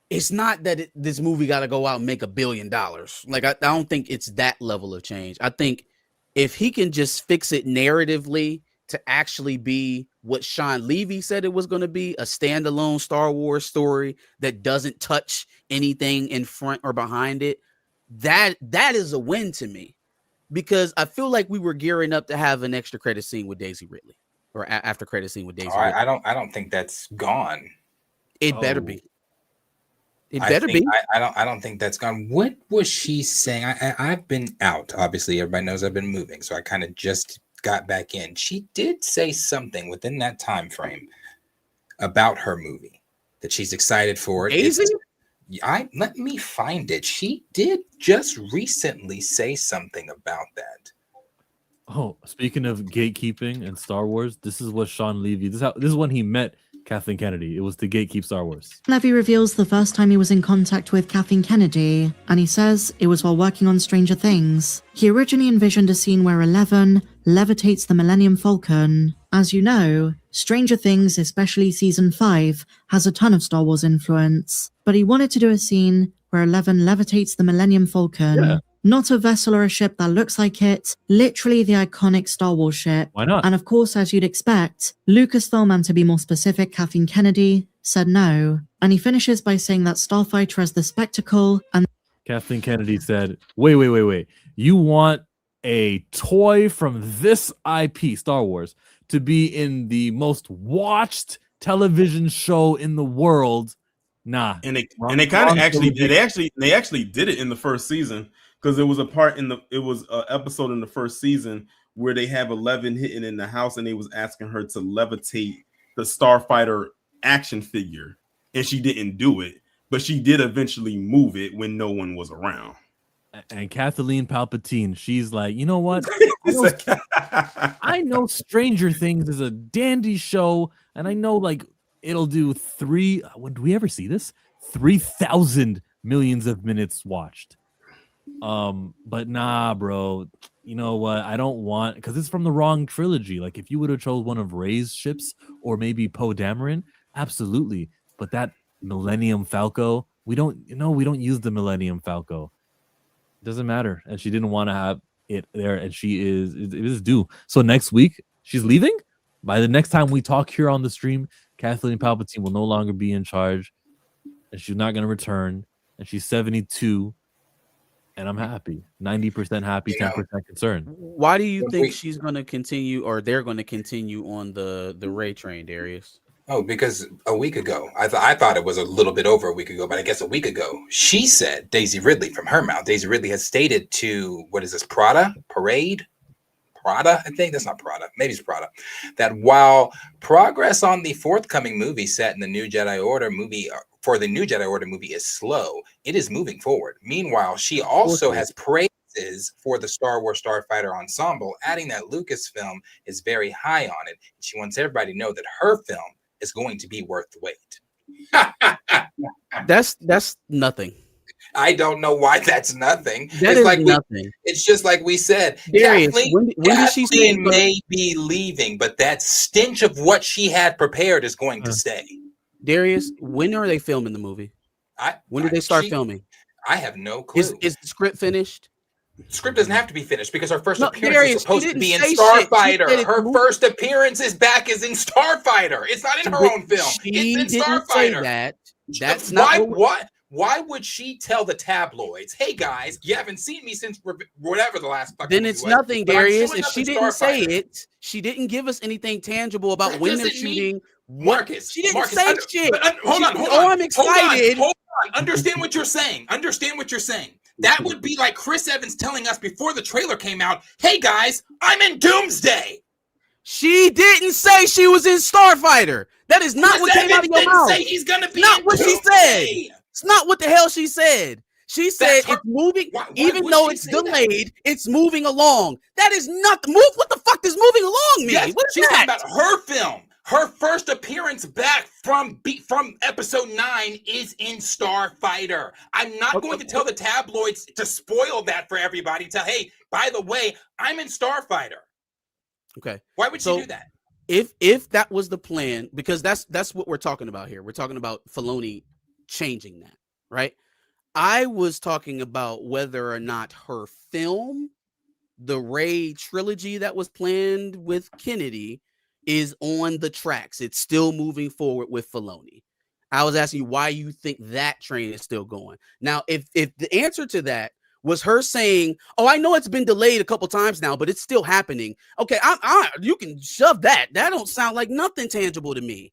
It's not that this movie got to go out and make $1 billion. Like I don't think it's that level of change. I think if he can just fix it narratively to actually be what Sean Levy said it was going to be, a standalone Star Wars story that doesn't touch anything in front or behind it, that is a win to me, because I feel like we were gearing up to have an extra credit scene with Daisy Ridley or after credit scene with Daisy Ridley.
I don't think that's gone.
It better be. It better be.
I don't think that's gone. What was she saying? I've been out. Obviously, everybody knows I've been moving, so I kind of just got back in. She did say something within that time frame about her movie that she's excited for it.
Daisy?
Let me find it. She did just recently say something about that.
Oh, speaking of gatekeeping and Star Wars, this is what Sean Levy. This is when he met Kathleen Kennedy. It was to gatekeep Star Wars.
Levy reveals the first time he was in contact with Kathleen Kennedy, and he says it was while working on Stranger Things. He originally envisioned a scene where Eleven levitates the Millennium Falcon. As you know, Stranger Things, especially season 5, has a ton of Star Wars influence, but he wanted to do a scene where Eleven levitates the Millennium Falcon.
Yeah.
Not a vessel or a ship that looks like it, literally the iconic Star Wars ship.
Why not?
And of course, as you'd expect, Lucasfilm, and to be more specific, Kathleen Kennedy, said no. And he finishes by saying that Starfighter has the spectacle and
Kathleen Kennedy said, wait. You want a toy from this IP, Star Wars, to be in the most watched television show in the world? Nah.
And they kind of actually did it in the first season, because there was a part an episode in the first season where they have 11 hitting in the house and they was asking her to levitate the Starfighter action figure, and she didn't do it, but she did eventually move it when no one was around.
And Kathleen Palpatine, she's like, you know what? I know Stranger Things is a dandy show, and I know like it'll do when do we ever see this? 3,000 millions of minutes watched. But nah, bro. You know what? I don't want, because it's from the wrong trilogy. Like if you would have chose one of Rey's ships or maybe Poe Dameron, absolutely. But that Millennium Falco, we don't use the Millennium Falco. It doesn't matter. And she didn't want to have it there, and it is due. So next week, she's leaving. By the next time we talk here on the stream, Kathleen Palpatine will no longer be in charge, and she's not going to return. And she's 72, and I'm happy. 90% happy, 10% concerned.
Why do you think she's going to continue, or they're going to continue on the Rey train, Darius?
Oh, because a week ago, I thought it was a little bit over a week ago, but I guess a week ago, she said, Daisy Ridley, from her mouth, Daisy Ridley has stated to, what is this, Prada? I think that's not Prada. Maybe it's Prada. That while progress on the forthcoming movie set in the New Jedi Order movie, for the New Jedi Order movie is slow, it is moving forward. Meanwhile, she also has praises for the Star Wars Starfighter ensemble, adding that Lucasfilm is very high on it. She wants everybody to know that her film is going to be worth the wait.
That's nothing.
I don't know why that's nothing.
That is nothing.
It's just like we said.
Darius,
Kathleen,
when did she say
may be leaving, but that stench of what she had prepared is going to stay.
Darius, when are they filming the movie? When did they start filming?
I have no clue.
Is the script finished?
Script doesn't have to be finished because her first appearance
Darius,
is supposed to be in
say
Starfighter. Her first appearance is back is in Starfighter. It's not in her own film. It's in Starfighter.
That's not
why would she tell the tabloids, "Hey guys, you haven't seen me since whatever the last"?
Then it's nothing, Darius. If she didn't say it, she didn't give us anything tangible about when they're shooting.
Marcus,
she didn't say shit.
Hold on.
Oh, I'm excited.
Hold on. Understand what you're saying. That would be like Chris Evans telling us before the trailer came out, "Hey guys, I'm in Doomsday."
She didn't say she was in Starfighter. That is not what came out of your mouth.
Say he's gonna be
not what she said. It's not what the hell she said. She said it's moving, even though it's delayed, it's moving along. That is not the move. What the fuck does moving along mean?
Yes,
what is
she's
that?
talking about her film. Her first appearance back from episode 9 is in Starfighter. I'm not going to tell the tabloids to spoil that for everybody. Tell, hey, by the way, I'm in Starfighter.
Okay.
Why would she do that?
If that was the plan, because that's what we're talking about here. We're talking about Filoni changing that, right? I was talking about whether or not her film, the Rey trilogy that was planned with Kennedy, is on the tracks. It's still moving forward with Filoni. I was asking you why you think that train is still going. Now, if the answer to that was her saying, "Oh, I know it's been delayed a couple times now, but it's still happening." Okay, you can shove that. That don't sound like nothing tangible to me.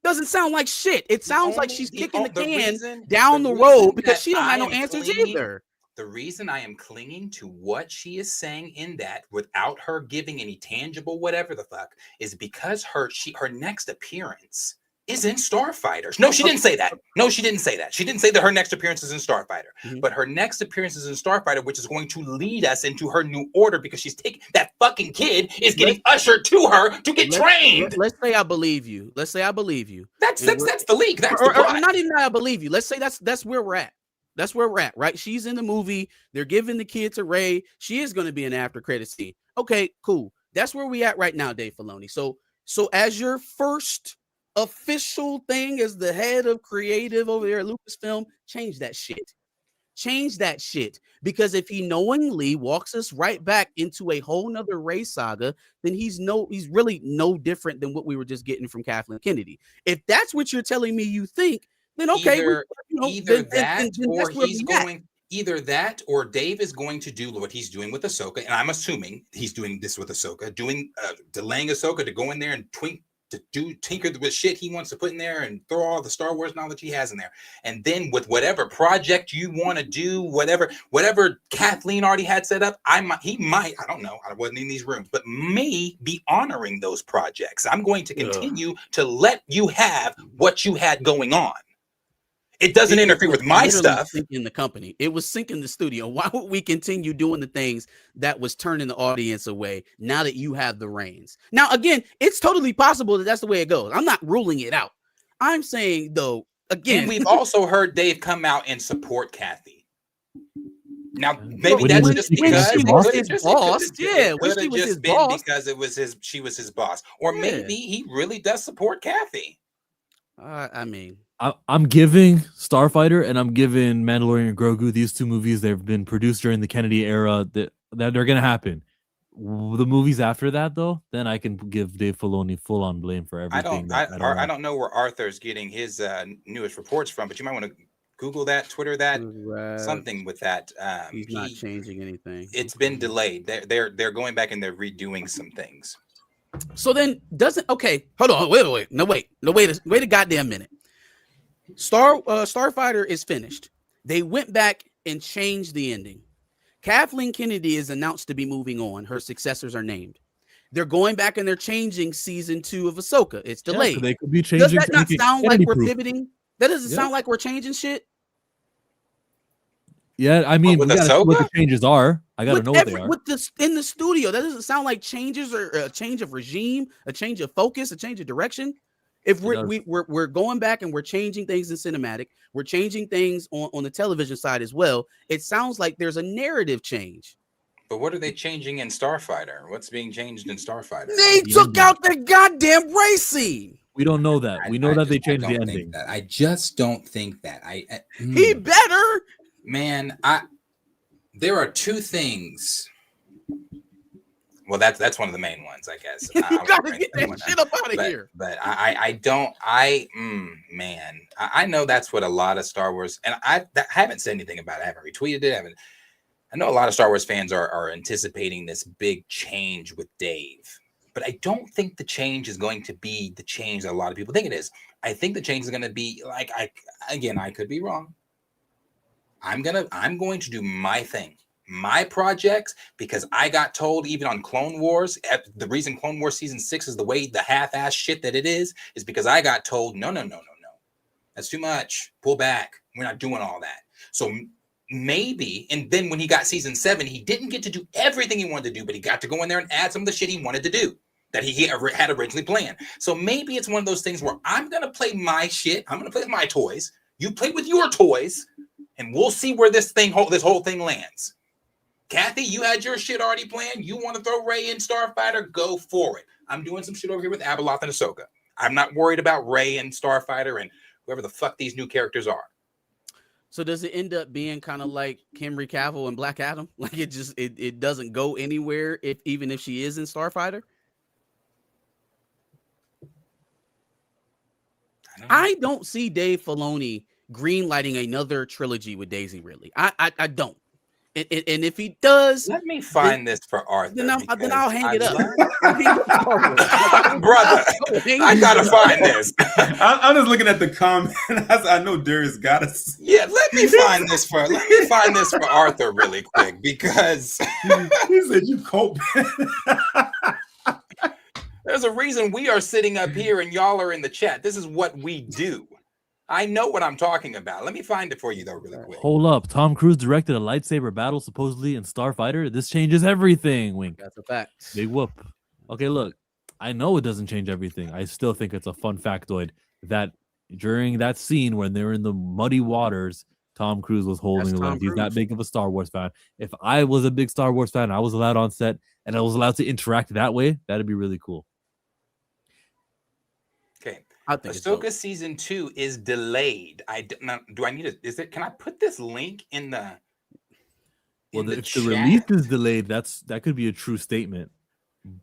Doesn't sound like shit. It sounds like she's kicking the can down the road because she don't have no answers either.
The reason I am clinging to what she is saying in that without her giving any tangible whatever the fuck is because her next appearance is in Starfighter. No, she didn't say that. She didn't say that her next appearance is in Starfighter. Mm-hmm. But her next appearance is in Starfighter, which is going to lead us into her new order because she's taking that fucking kid is getting ushered to her to get trained.
Let's say I believe you. That's the
leak. That's the plot.
Or not even that I believe you. Let's say that's where we're at. That's where we're at, right? She's in the movie. They're giving the kid to Rey. She is going to be an after credit scene. Okay, cool. That's where we at right now, Dave Filoni. So as your first official thing as the head of creative over there at Lucasfilm, change that shit. Because if he knowingly walks us right back into a whole nother Rey saga, then he's really no different than what we were just getting from Kathleen Kennedy. If that's what you're telling me you think, then okay,
either that or Dave is going to do what he's doing with Ahsoka, and I'm assuming he's doing this with Ahsoka, delaying Ahsoka to go in there and tinker with shit he wants to put in there and throw all the Star Wars knowledge he has in there. And then with whatever project you want to do, whatever Kathleen already had set up, he might, I don't know, I wasn't in these rooms, but may be honoring those projects. I'm going to continue to let you have what you had going on. It doesn't interfere with my stuff.
Sinking the company. It was sinking the studio. Why would we continue doing the things that was turning the audience away now that you have the reins? Now, again, it's totally possible that that's the way it goes. I'm not ruling it out. I'm saying, though, again.
And we've also heard Dave come out and support Kathy. Now, maybe that's just because
she was his boss. Yeah, when she was his boss.
Because she was his boss. Or maybe he really does support Kathy.
I mean.
I'm giving Starfighter and I'm giving Mandalorian and Grogu, these two movies, they've been produced during the Kennedy era, that they're going to happen. The movies after that, though, then I can give Dave Filoni full on blame for everything.
I don't know where Arthur's getting his newest reports from, but you might want to Google that, Twitter that, something with that.
He's not changing anything.
It's been delayed. They're going back and they're redoing some things.
So then hold on, wait a goddamn minute. Starfighter is finished. They went back and changed the ending. Kathleen Kennedy is announced to be moving on. Her successors are named. They're going back and they're changing season 2 of Ahsoka. It's delayed.
Yeah, they could be changing.
Does that not sound like we're
proof.
pivoting? That doesn't sound like we're changing shit.
Yeah, I mean, we gotta see what the changes are. I gotta know what they are.
With this in the studio, that doesn't sound like changes or a change of regime, a change of focus, a change of direction. If we're going back and we're changing things in cinematic, we're changing things on the television side as well. It sounds like there's a narrative change.
But what are they changing in Starfighter? What's being changed in Starfighter?
They took out the goddamn race scene.
We don't know that. We know that they changed the ending.
I just don't think that.
He better.
Man, there are two things. Well, that's one of the main ones, I guess.
You gotta get that shit up out of here.
But I know that's what a lot of Star Wars, and I haven't said anything about it. I haven't retweeted it. I know a lot of Star Wars fans are anticipating this big change with Dave, but I don't think the change is going to be the change that a lot of people think it is. I think the change is going to be like, I could be wrong. I'm going to do my thing, my projects, because I got told even on Clone Wars, the reason Clone Wars season 6 is the way the half-ass shit that it is because I got told, no. That's too much. Pull back. We're not doing all that. So maybe, and then when he got season 7, he didn't get to do everything he wanted to do, but he got to go in there and add some of the shit he wanted to do that he had originally planned. So maybe it's one of those things where I'm going to play my shit. I'm going to play with my toys. You play with your toys. And we'll see where this whole thing lands. Kathy, you had your shit already planned. You want to throw Rey in Starfighter? Go for it. I'm doing some shit over here with Abeloth and Ahsoka. I'm not worried about Rey and Starfighter and whoever the fuck these new characters are.
So does it end up being kind of like Henry Cavill and Black Adam? Like it doesn't go anywhere even if she is in Starfighter? I don't see Dave Filoni greenlighting another trilogy with Daisy Ridley. I don't. And if he does,
let me find this for Arthur.
Then I'll hang it up.
Brother, I gotta find this.
I'm just looking at the comment. I know Darius got us.
Yeah, let me find this for Arthur really quick because
he said you cope.
There's a reason we are sitting up here and y'all are in the chat. This is what we do. I know what I'm talking about. Let me find it for you, though, really quick.
Hold up. Tom Cruise directed a lightsaber battle supposedly in Starfighter. This changes everything, Wink.
That's a fact.
Big whoop. Okay, look. I know it doesn't change everything. I still think it's a fun factoid that during that scene when they're in the muddy waters, Tom Cruise was holding the lens. He's not big of a Star Wars fan. If I was a big Star Wars fan, I was allowed on set, and I was allowed to interact that way, that'd be really cool.
Okay. Ahsoka season 2 is delayed. Can I put this link in the
if the release is delayed, that could be a true statement.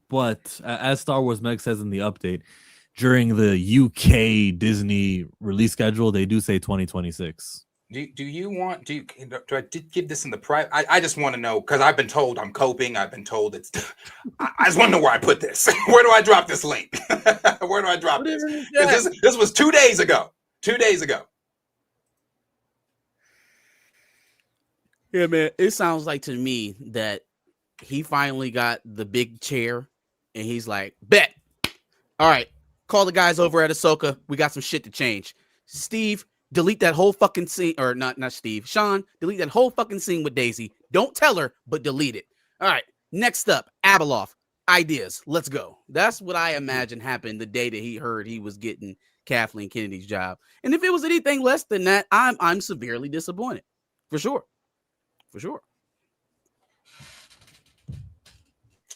But as Star Wars Meg says in the update, during the UK Disney release schedule, they do say 2026.
Do I give this in the private? I just want to know because I've been told I'm coping. I've been told it's. I just want to know where I put this. Where do I drop this link? Where do I drop this? This was 2 days ago. 2 days ago.
Yeah, man. It sounds like to me that he finally got the big chair, and he's like, "Bet, all right, call the guys over at Ahsoka. We got some shit to change." Steve. Delete that whole fucking scene, or not Steve. Sean, delete that whole fucking scene with Daisy. Don't tell her, but delete it. All right. Next up, Abeloth. Ideas. Let's go. That's what I imagine happened the day that he heard he was getting Kathleen Kennedy's job. And if it was anything less than that, I'm severely disappointed. For sure. For sure.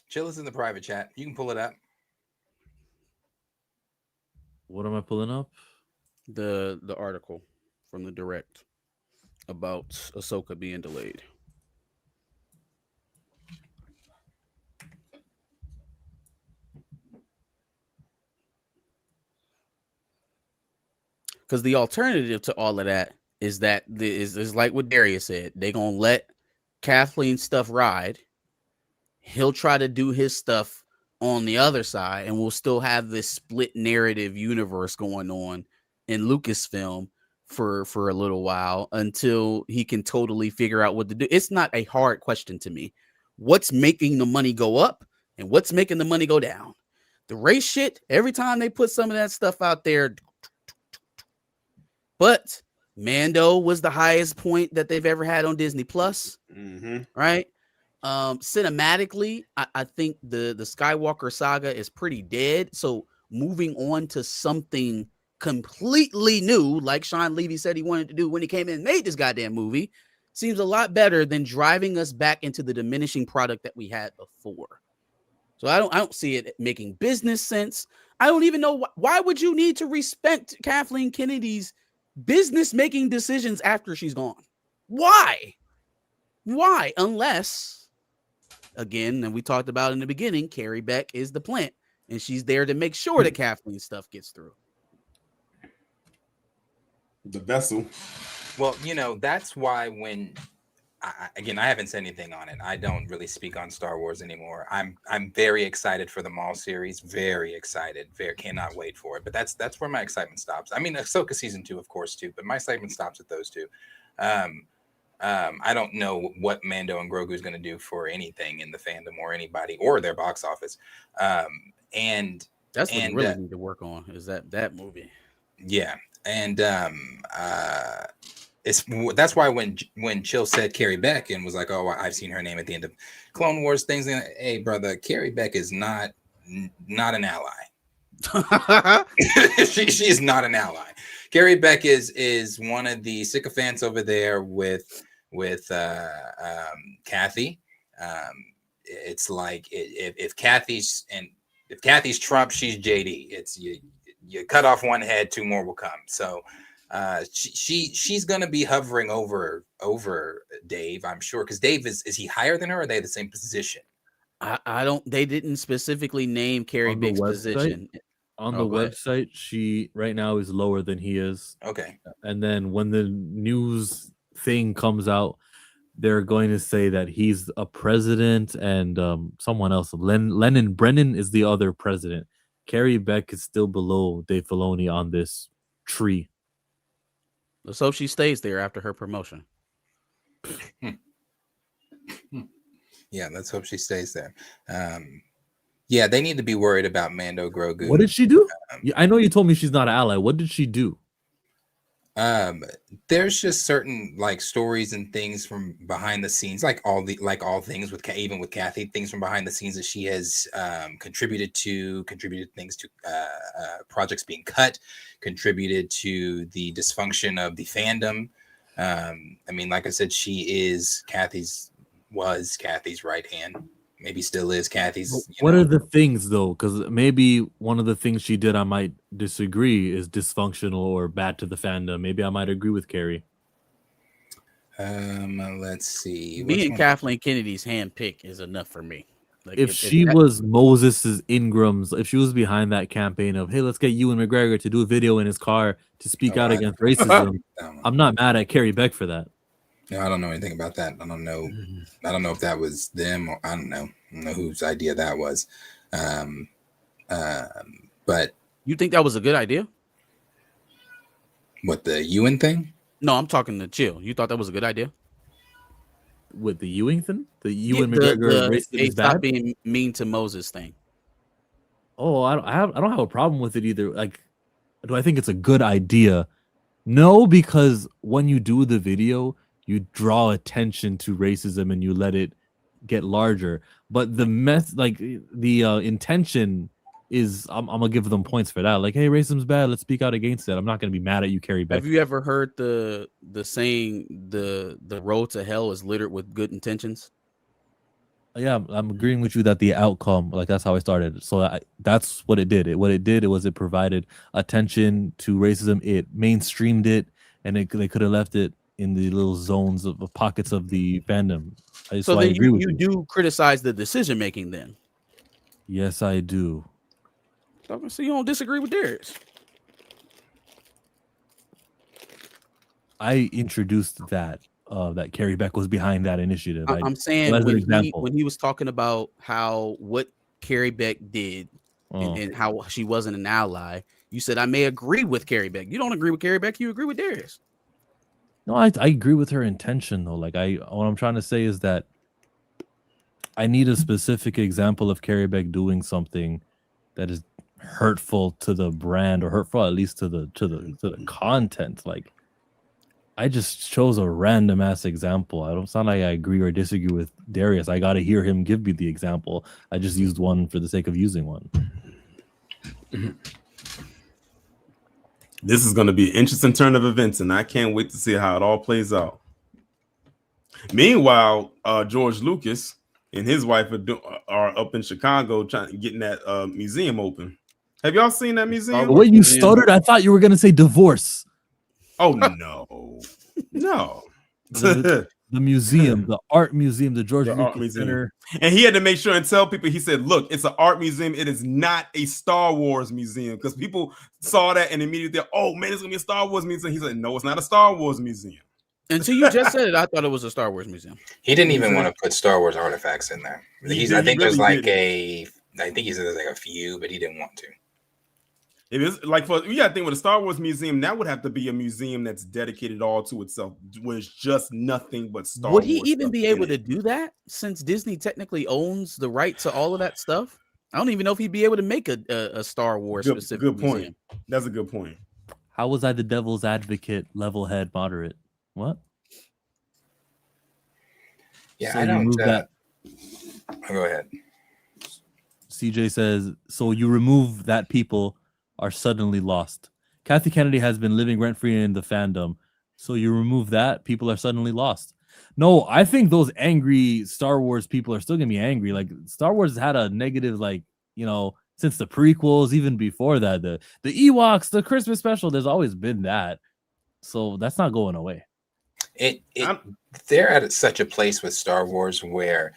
Chill is in the private chat. You can pull it up.
What am I pulling up?
The article from the Direct about Ahsoka being delayed. Because the alternative to all of that is that is like what Darius said. They're gonna let Kathleen's stuff ride. He'll try to do his stuff on the other side, and we'll still have this split narrative universe going on in Lucasfilm for a little while until he can totally figure out what to do. It's not a hard question to me. What's making the money go up and what's making the money go down? The race shit, every time they put some of that stuff out there. But Mando was the highest point that they've ever had on Disney Plus, right? Cinematically, I think the Skywalker saga is pretty dead. So moving on to something completely new, like Sean Levy said he wanted to do when he came in and made this goddamn movie, seems a lot better than driving us back into the diminishing product that we had before. So I don't see it making business sense. I don't even know why would you need to respect Kathleen Kennedy's business making decisions after she's gone? Why? Unless, again, and we talked about in the beginning, Carrie Beck is the plant, and she's there to make sure that Kathleen stuff gets through.
The vessel.
Well, that's why when I haven't said anything on it. I don't really speak on Star Wars anymore. I'm very excited for the Maul series. Very excited. Cannot wait for it. But that's where my excitement stops. I mean, Ahsoka season 2, of course, too. But my excitement stops at those two. I don't know what Mando and Grogu is going to do for anything in the fandom or anybody or their box office. And
that's what we really need to work on is that movie.
Yeah, and that's why when Chill said Carrie Beck and was like, oh, I've seen her name at the end of Clone Wars things. Hey, brother, Carrie Beck is not an ally. She is not an ally. Carrie Beck is one of the sycophants over there with Kathy. It's like if Kathy's Trump, she's JD. It's you cut off one head, two more will come. So she's gonna be hovering over Dave, I'm sure, because Dave is he higher than her, or are they the same position?
I don't. They didn't specifically name Carrie Beck's position.
On the website, she right now is lower than he is.
Okay.
And then when the news thing comes out, they're going to say that he's a president and someone else. Lennon Brennan is the other president. Carrie Beck is still below Dave Filoni on this tree.
Let's hope she stays there after her promotion.
Yeah, let's hope she stays there. Yeah, they need to be worried about Mando Grogu.
What did she do? I know you told me she's not an ally. What did she do?
There's just certain like stories and things from behind the scenes, like all things with even with Kathy, things from behind the scenes that she has contributed things to projects being cut, contributed to the dysfunction of the fandom. I mean, like I said, she was Kathy's right hand. Maybe still is Kathy's.
What are the things though? Because maybe one of the things she did I might disagree is dysfunctional or bad to the fandom. Maybe I might agree with Carrie.
Let's see.
Being Kathleen Kennedy's handpick is enough for me. Like
if she was Moses's Ingram's, if she was behind that campaign of, hey, let's get Ewan McGregor to do a video in his car to speak out against racism, I'm not mad at Carrie Beck for that.
No, I don't know anything about that. I don't know if that was them or I don't know whose idea that was. But
you think that was a good idea?
What, the Ewan thing?
No, I'm talking to Chill. You thought that was a good idea?
With the Ewing thing? The Ewan McGregor racism is bad?
Stop being mean to Moses thing.
Oh, I don't have a problem with it either. Like, do I think it's a good idea? No, because when you do the video, you draw attention to racism and you let it get larger. But the intention is, I'm gonna give them points for that. Like, hey, racism's bad. Let's speak out against it. I'm not gonna be mad at you, Carrie Beck.
Have you ever heard the saying the road to hell is littered with good intentions?
Yeah, I'm agreeing with you that the outcome, like that's how I started. So that's what it did. It provided attention to racism. It mainstreamed it, and they could have left it in the little zones of pockets of the fandom.
So then you do criticize the decision making then?
Yes, I do.
So you don't disagree with Darius?
I introduced that Carrie Beck was behind that initiative.
I'm saying when he was talking about how what Carrie Beck did
Oh.
and how she wasn't an ally, you said I may agree with Carrie Beck. You don't agree with Carrie Beck, you agree with Darius.
No, I agree with her intention though. Like what I'm trying to say is that I need a specific example of Carrie Beck doing something that is hurtful to the brand or hurtful at least to the content. Like I just chose a random ass example. I don't sound like I agree or disagree with Darius. I got to hear him give me the example. I just used one for the sake of using one.
This is going to be an interesting turn of events, and I can't wait to see how it all plays out. Meanwhile, George Lucas and his wife are up in Chicago getting that museum open. Have y'all seen that museum?
The way you stuttered, I thought you were going to say divorce.
Oh, no. No.
The museum, the art museum, the George
The
Lucas
art museum.
Center.
And he had to make sure and tell people, he said, look, it's an art museum. It is not a Star Wars museum. Because people saw that and immediately, oh, man, it's going to be a Star Wars museum. He said, no, it's not a Star Wars museum.
Until you just said it, I thought it was a Star Wars museum.
He didn't even want to put Star Wars artifacts in there. I think there's like I think he said there's like a few, but he didn't want to.
It is like you gotta think with a Star Wars museum, that would have to be a museum that's dedicated all to itself, where it's just nothing but Star Wars.
Would he even be able to do that since Disney technically owns the right to all of that stuff? I don't even know if he'd be able to make a Star Wars specific
good point.
museum.
That's a good point.
How was I the devil's advocate, level head, moderate? What?
Yeah,
So
I
you
don't.
remove that.
Go ahead.
CJ says, so you remove that people are suddenly lost. Kathy Kennedy has been living rent-free in the fandom. So you remove that, people are suddenly lost. No, I think those angry Star Wars people are still going to be angry. Like Star Wars had a negative, like, you know, since the prequels, even before that, the Ewoks, the Christmas special, there's always been that. So that's not going away.
They're at such a place with Star Wars where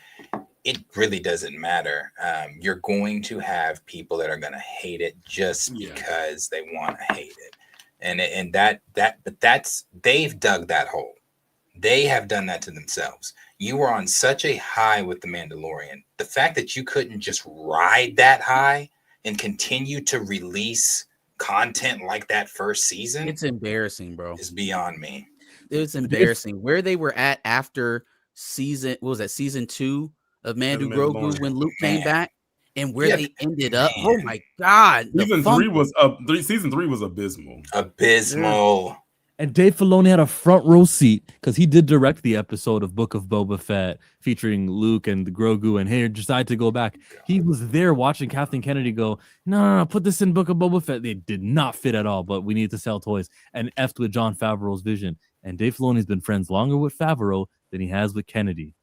it really doesn't matter. You're going to have people that are going to hate it just because they want to hate it, but they've dug that hole. They have done that to themselves. You were on such a high with The Mandalorian. The fact that you couldn't just ride that high and continue to release content like that first season,
it's embarrassing, bro.
Is beyond me.
It's embarrassing where they were at after season 2 of Mando Grogu when Luke came back, and where they ended up. Oh my God!
Season 3 was abysmal.
Abysmal.
And Dave Filoni had a front row seat because he did direct the episode of Book of Boba Fett featuring Luke and Grogu, and he decided to go back. He was there watching Kathleen Kennedy go, no, put this in Book of Boba Fett. They did not fit at all, but we need to sell toys, and effed with Jon Favreau's vision. And Dave Filoni's been friends longer with Favreau than he has with Kennedy.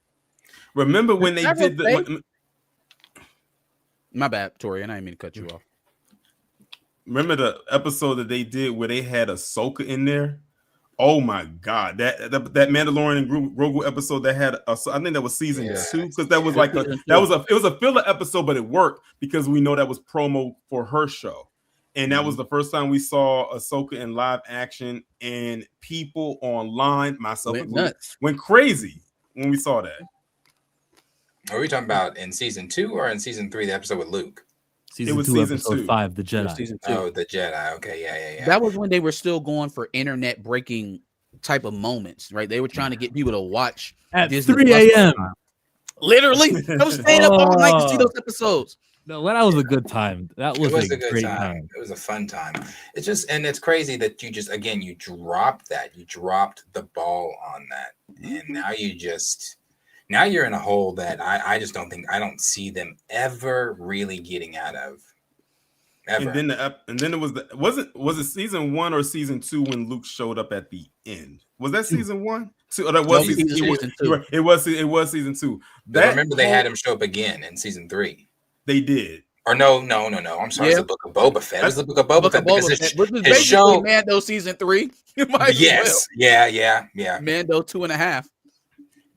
Remember when they did the...
My bad, Tori, and I didn't mean to cut you off.
Remember the episode that they did where they had Ahsoka in there? Oh my God, that Mandalorian and Grogu episode that had I think that was season 2, because that was like it was a filler episode, but it worked because we know that was promo for her show, and that was the first time we saw Ahsoka in live action, and people online, myself included, went crazy when we saw that.
Are we talking about in season 2 or in season 3, the episode with Luke?
It was season 2. 5, the Jedi.
Oh, the Jedi. Okay, yeah.
That was when they were still going for internet breaking type of moments, right? They were trying to get people to watch
at
Disney
3 a.m.
Literally, I was staying up all night to see those episodes.
No, that was a good time. That was a
good
great
time. It was a fun time. It's just, and it's crazy that you just, again, you dropped that. You dropped the ball on that, and now you're in a hole that I don't see them ever really getting out of. Ever.
And then it was it season 1 or season 2 when Luke showed up at the end? Was that season 1? 2? Oh, that was season 2. It was season 2.
But remember, they had him show up again in season 3.
They did.
Or no. I'm sorry. It's the Book of Boba Fett. It was the Book of Boba Fett because
which is basically Mando season 3.
Yes. Yeah.
Mando 2.5.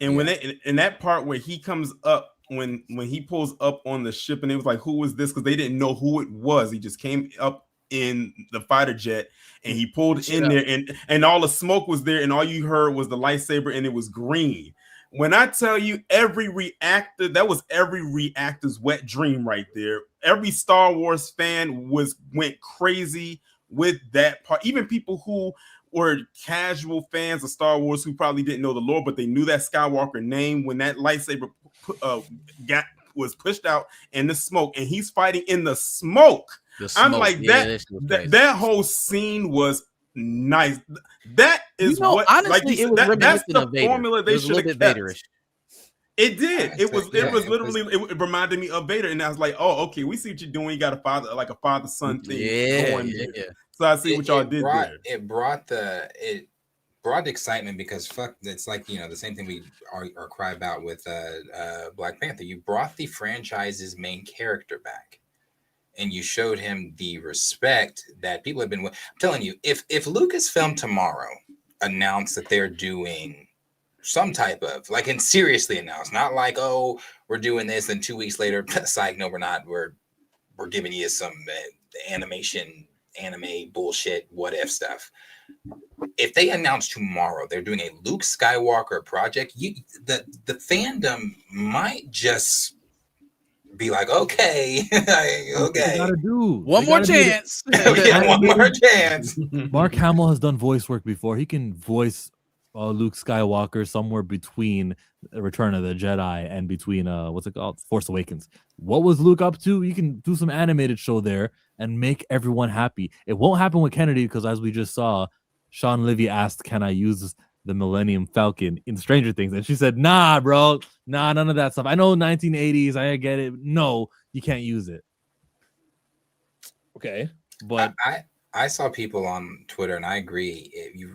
And when in that part where he comes up, when he pulls up on the ship, and it was like, who was this? Because they didn't know who it was. He just came up in the fighter jet, and he pulled in there, and all the smoke was there, and all you heard was the lightsaber, and it was green. When I tell you every reactor, that was every reactor's wet dream right there. Every Star Wars fan went crazy with that part. Even people who were casual fans of Star Wars who probably didn't know the lore, but they knew that Skywalker name when that lightsaber was pushed out in the smoke, and he's fighting in the smoke. I'm like, that whole scene was nice. That is what,
honestly,
like you said, that's the formula they should have kept.
Vaderish.
It did. It was literally. It reminded me of Vader, and I was like, "Oh, okay, we see what you're doing. You got a father-son thing going there." So I see what y'all did there.
It brought the excitement because it's like, you know, the same thing we are cry about with Black Panther. You brought the franchise's main character back, and you showed him the respect that people have been. I'm telling you, if Lucasfilm tomorrow announced that they're doing some type of, like, and seriously announced, not like, oh, we're doing this, and 2 weeks later, psych, no, we're not. We're giving you some anime bullshit, what if stuff. If they announce tomorrow they're doing a Luke Skywalker project, the fandom might just be like, okay, okay,
gotta do
one more chance.
One more chance.
Mark Hamill has done voice work before. He can voice Luke Skywalker somewhere between Return of the Jedi and between what's it called, Force Awakens. What was Luke up to? You can do some animated show there and make everyone happy. It won't happen with Kennedy because, as we just saw, Sean Livy asked, "Can I use the Millennium Falcon in Stranger Things?" And she said, "Nah, bro, nah, none of that stuff. I know 1980s, I get it. No, you can't use it." Okay, but
I saw people on Twitter, and I agree.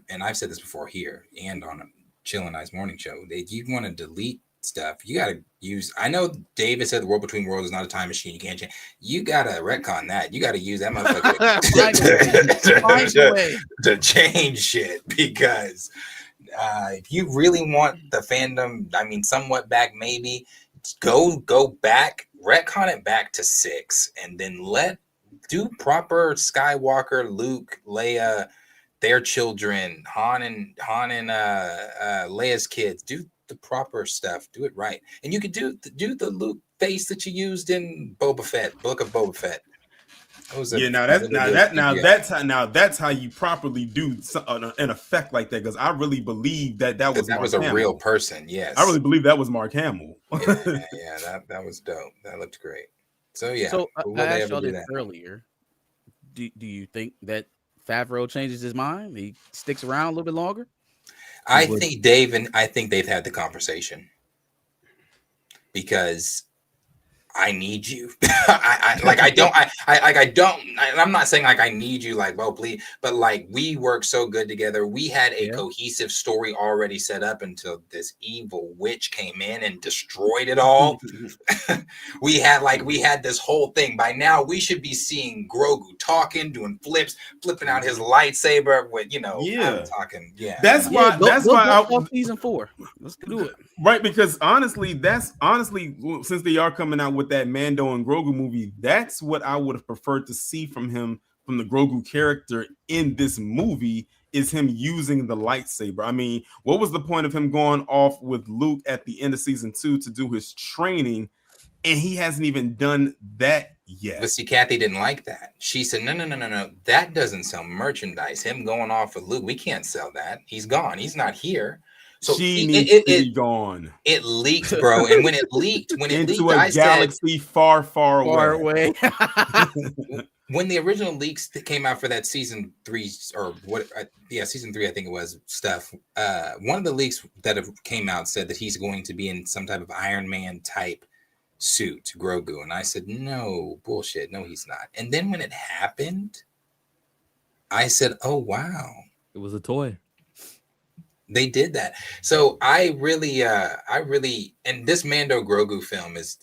And I've said this before here and on Chill and I's morning show. That you want to delete stuff, you got to use. I know David said the world between worlds is not a time machine. You can't change. You got to retcon that. You got to use that motherfucker to change shit, because if you really want the fandom, I mean, somewhat back, maybe go back, retcon it back to 6, and then do proper Skywalker, Luke, Leia, their children, Han and Leia's kids. Do the proper stuff. Do it right, and you could do the Luke face that you used in Boba Fett, Book of Boba Fett.
That's how you properly do an effect like that, because I really believe that was
a real person. Yes,
I really believe that was Mark Hamill.
yeah, that was dope. That looked great. So yeah.
So I asked y'all this earlier. Do you think that Favreau changes his mind? He sticks around a little bit longer?
I think they've had the conversation, because I need you. I'm not saying like I need you, like, well, please, but like, we work so good together. We had a cohesive story already set up until this evil witch came in and destroyed it all. we had this whole thing. By now we should be seeing Grogu talking, doing flipping out his lightsaber with, I'm talking. Yeah.
That's why
season 4. Let's do it.
Right, because honestly, since they are coming out with that Mando and Grogu movie, that's what I would have preferred to see from him, from the Grogu character in this movie, is him using the lightsaber. I mean, what was the point of him going off with Luke at the end of season 2 to do his training, and he hasn't even done that yet?
But see, Kathy didn't like that. She said, no, that doesn't sell merchandise. Him going off with Luke, we can't sell that. He's gone. He's not here. So
she needs to be gone.
It leaked, bro, and when it leaked,
into a galaxy far, far away.
When the original leaks that came out for that season 3, or season 3, I think it was, stuff. One of the leaks that came out said that he's going to be in some type of Iron Man type suit, Grogu, and I said, no, bullshit, no, he's not. And then when it happened, I said, oh wow,
it was a toy.
They did that. So I really, and this Mando Grogu film is,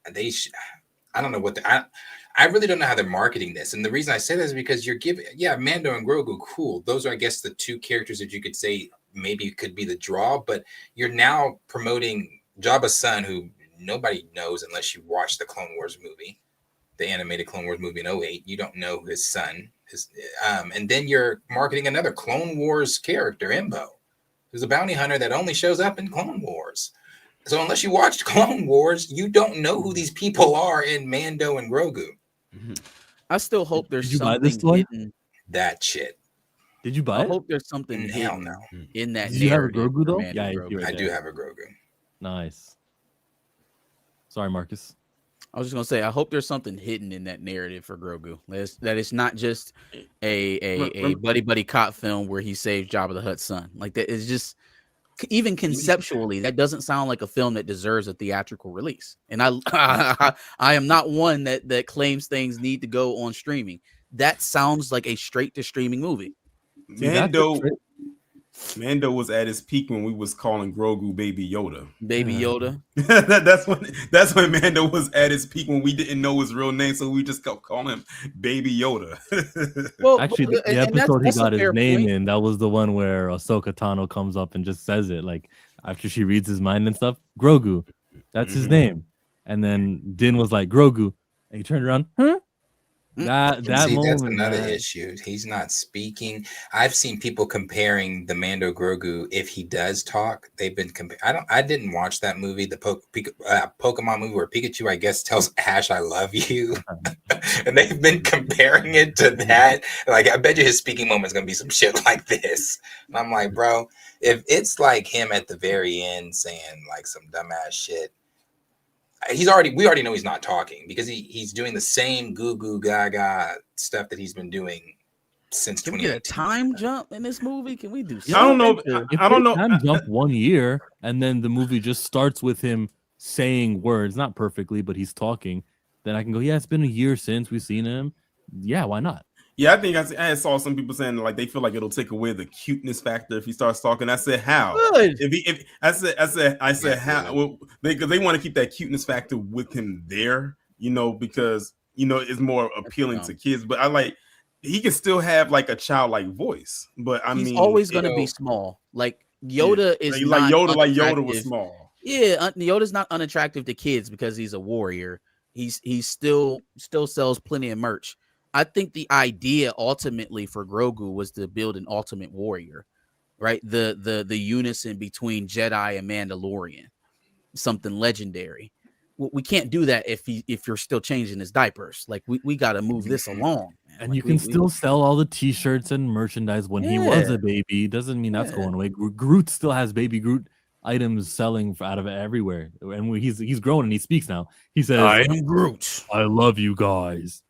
I don't know what I really don't know how they're marketing this. And the reason I say that is because you're giving, Mando and Grogu, cool. Those are, I guess, the 2 characters that you could say maybe could be the draw, but you're now promoting Jabba's son, who nobody knows unless you watch the Clone Wars movie, the animated Clone Wars movie in 2008. You don't know his son. And then you're marketing another Clone Wars character, Imbo, who's a bounty hunter that only shows up in Clone Wars. So unless you watched Clone Wars, you don't know who these people are in Mando and Grogu.
I still hope there's
Did you buy this
something
toy?
hidden.
That shit.
Did you buy
I
it?
hope there's something
Hell
hidden
no.
in that
Did you have a
narrative.
Grogu
for
though?
Mando
Yeah,
Grogu.
you're right
I do
there.
have a Grogu.
Nice. Sorry, Marcus.
I was just gonna say, I hope there's something hidden in that narrative for Grogu. That it's not just a buddy cop film where he saves Jabba the Hutt's son. Like that is just even conceptually, that doesn't sound like a film that deserves a theatrical release. And I am not one that claims things need to go on streaming. That sounds like a straight to streaming movie.
Mando was at his peak when we was calling Grogu Baby Yoda.
Baby Yoda.
that's when Mando was at his peak, when we didn't know his real name, so we just kept calling him Baby Yoda.
Well,
actually, the episode he got his name in, that was the one where Ahsoka Tano comes up and just says it, like after she reads his mind and stuff. Grogu, that's his name. And then Din was like Grogu, and he turned around, huh? That
See,
moment,
that's another
man.
issue. He's not speaking. I've seen people comparing the Mando Grogu. If he does talk, they've been I didn't watch that movie, the Pokemon movie where Pikachu, I guess, tells Ash, "I love you," and they've been comparing it to that. Like, I bet you his speaking moment is gonna be some shit like this. And I'm like, bro, if it's like him at the very end saying like some dumbass shit. We already know he's not talking because he's doing the same goo goo gaga stuff that he's been doing since.
Can we get a time jump in this movie? Can we do?
I don't know.
If
I don't
they
know.
Time jump 1 year, and then the movie just starts with him saying words, not perfectly, but he's talking. Then I can go, yeah, it's been a year since we've seen him. Yeah, why not?
Yeah, I think I saw some people saying like they feel like it'll take away the cuteness factor if he starts talking. I said how?
Good.
I said how? Well, they want to keep that cuteness factor with him there, because it's more appealing to kids. But he can still have like a childlike voice. But
he's always going to be small. Like Yoda is
like
not
Yoda was
unattractive.
small.
Yeah, Yoda's not unattractive to kids because he's a warrior. He still sells plenty of merch. I think the idea ultimately for Grogu was to build an ultimate warrior, right? The unison between Jedi and Mandalorian, something legendary. We can't do that if you're still changing his diapers. Like we got to move this along. Man.
And
like
you can still sell all the T-shirts and merchandise when he was
Yeah.
a baby. Doesn't mean that's going away. Groot still has Baby Groot items selling out of it everywhere, and when he's grown and he speaks now. He says,
I am Groot.
I love you guys.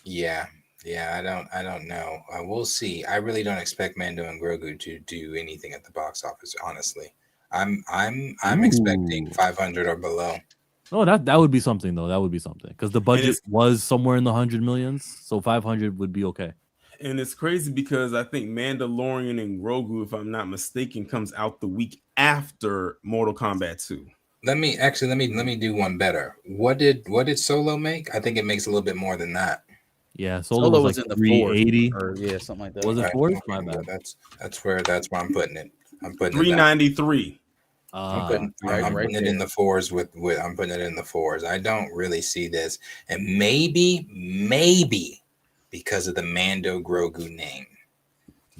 Yeah, I don't know. We'll see. I really don't expect Mando and Grogu to do anything at the box office. Honestly, I'm expecting 500 or below.
Oh, that would be something though. That would be something because the budget was somewhere in the 100 millions, so 500 would be okay.
And it's crazy because I think Mandalorian and Grogu, if I'm not mistaken, comes out the week after Mortal Kombat 2.
Let me do one better. What did Solo make? I think it makes a little bit more than that.
Yeah, Solo was like
in the
380
or something like that.
Was it
Right.
4? My bad.
That's where I'm putting it. I'm putting
393.
I'm putting it in the fours with I'm putting it in the fours. I don't really see this, and maybe because of the Mando Grogu name,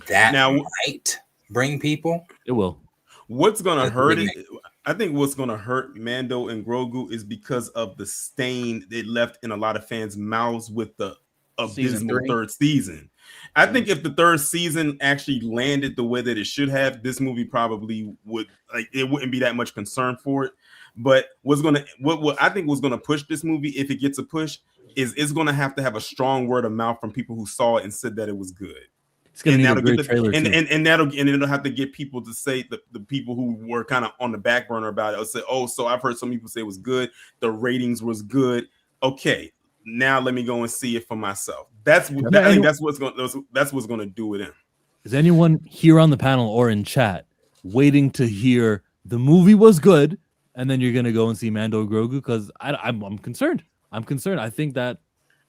that might bring people.
It will.
What's gonna hurt it? I think what's gonna hurt Mando and Grogu is because of the stain it left in a lot of fans' mouths with the abysmal third season. I think if the third season actually landed the way that it should have, this movie probably would it wouldn't be that much concern for it. But what I think was gonna push this movie, if it gets a push, is it's gonna have a strong word of mouth from people who saw it and said that it was good.
It's gonna need a great trailer too.
And it'll have to get people to say the people who were kind of on the back burner about it will say, oh, so I've heard some people say it was good, the ratings was good. Okay, now let me go and see it for myself. I think that's what's gonna do it in.
Is anyone here on the panel or in chat waiting to hear the movie was good and then you're gonna go and see Mando Grogu? Because I'm concerned. I think that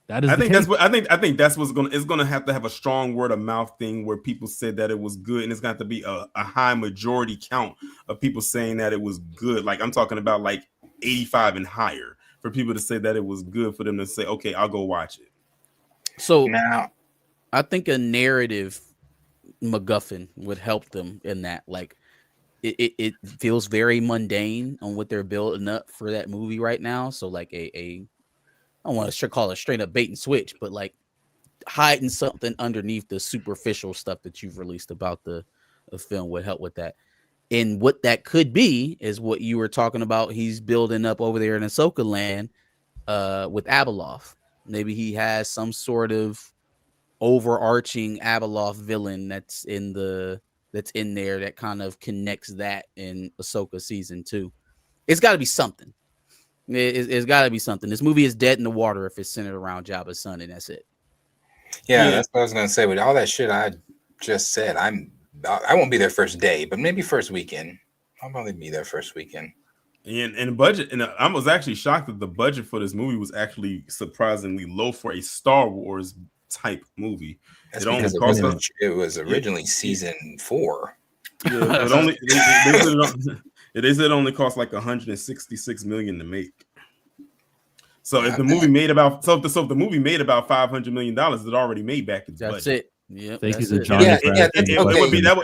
is.
I think that's what's gonna have to have a strong word of mouth thing where people said that it was good, and it's got to be a high majority count of people saying that it was good. Like I'm talking about like 85 and higher for people to say that it was good, for them to say, okay, I'll go watch it.
So now, I think a narrative MacGuffin would help them in that. Like, it feels very mundane on what they're building up for that movie right now. So like I don't want to call it straight up bait and switch, but like hiding something underneath the superficial stuff that you've released about the film would help with that. And what that could be is what you were talking about. He's building up over there in Ahsoka land with Abeloth. Maybe he has some sort of overarching Abeloth villain that's in there that kind of connects that in Ahsoka season 2. It's got to be something. It's got to be something. This movie is dead in the water if it's centered around Jabba's son, and that's it.
Yeah, that's what I was gonna say. With all that shit I just said, I won't be there first day, but maybe first weekend. I'll probably be there first weekend.
And budget, and I was actually shocked that the budget for this movie was actually surprisingly low for a Star Wars type movie.
That's because it was originally season 4.
Yeah, but they said it only cost like 166 million to make. So if the movie made about if the movie made about $500 million, it already made back its budget.
That's it. Yeah,
Thank you
that's
to
it.
John.
It would be that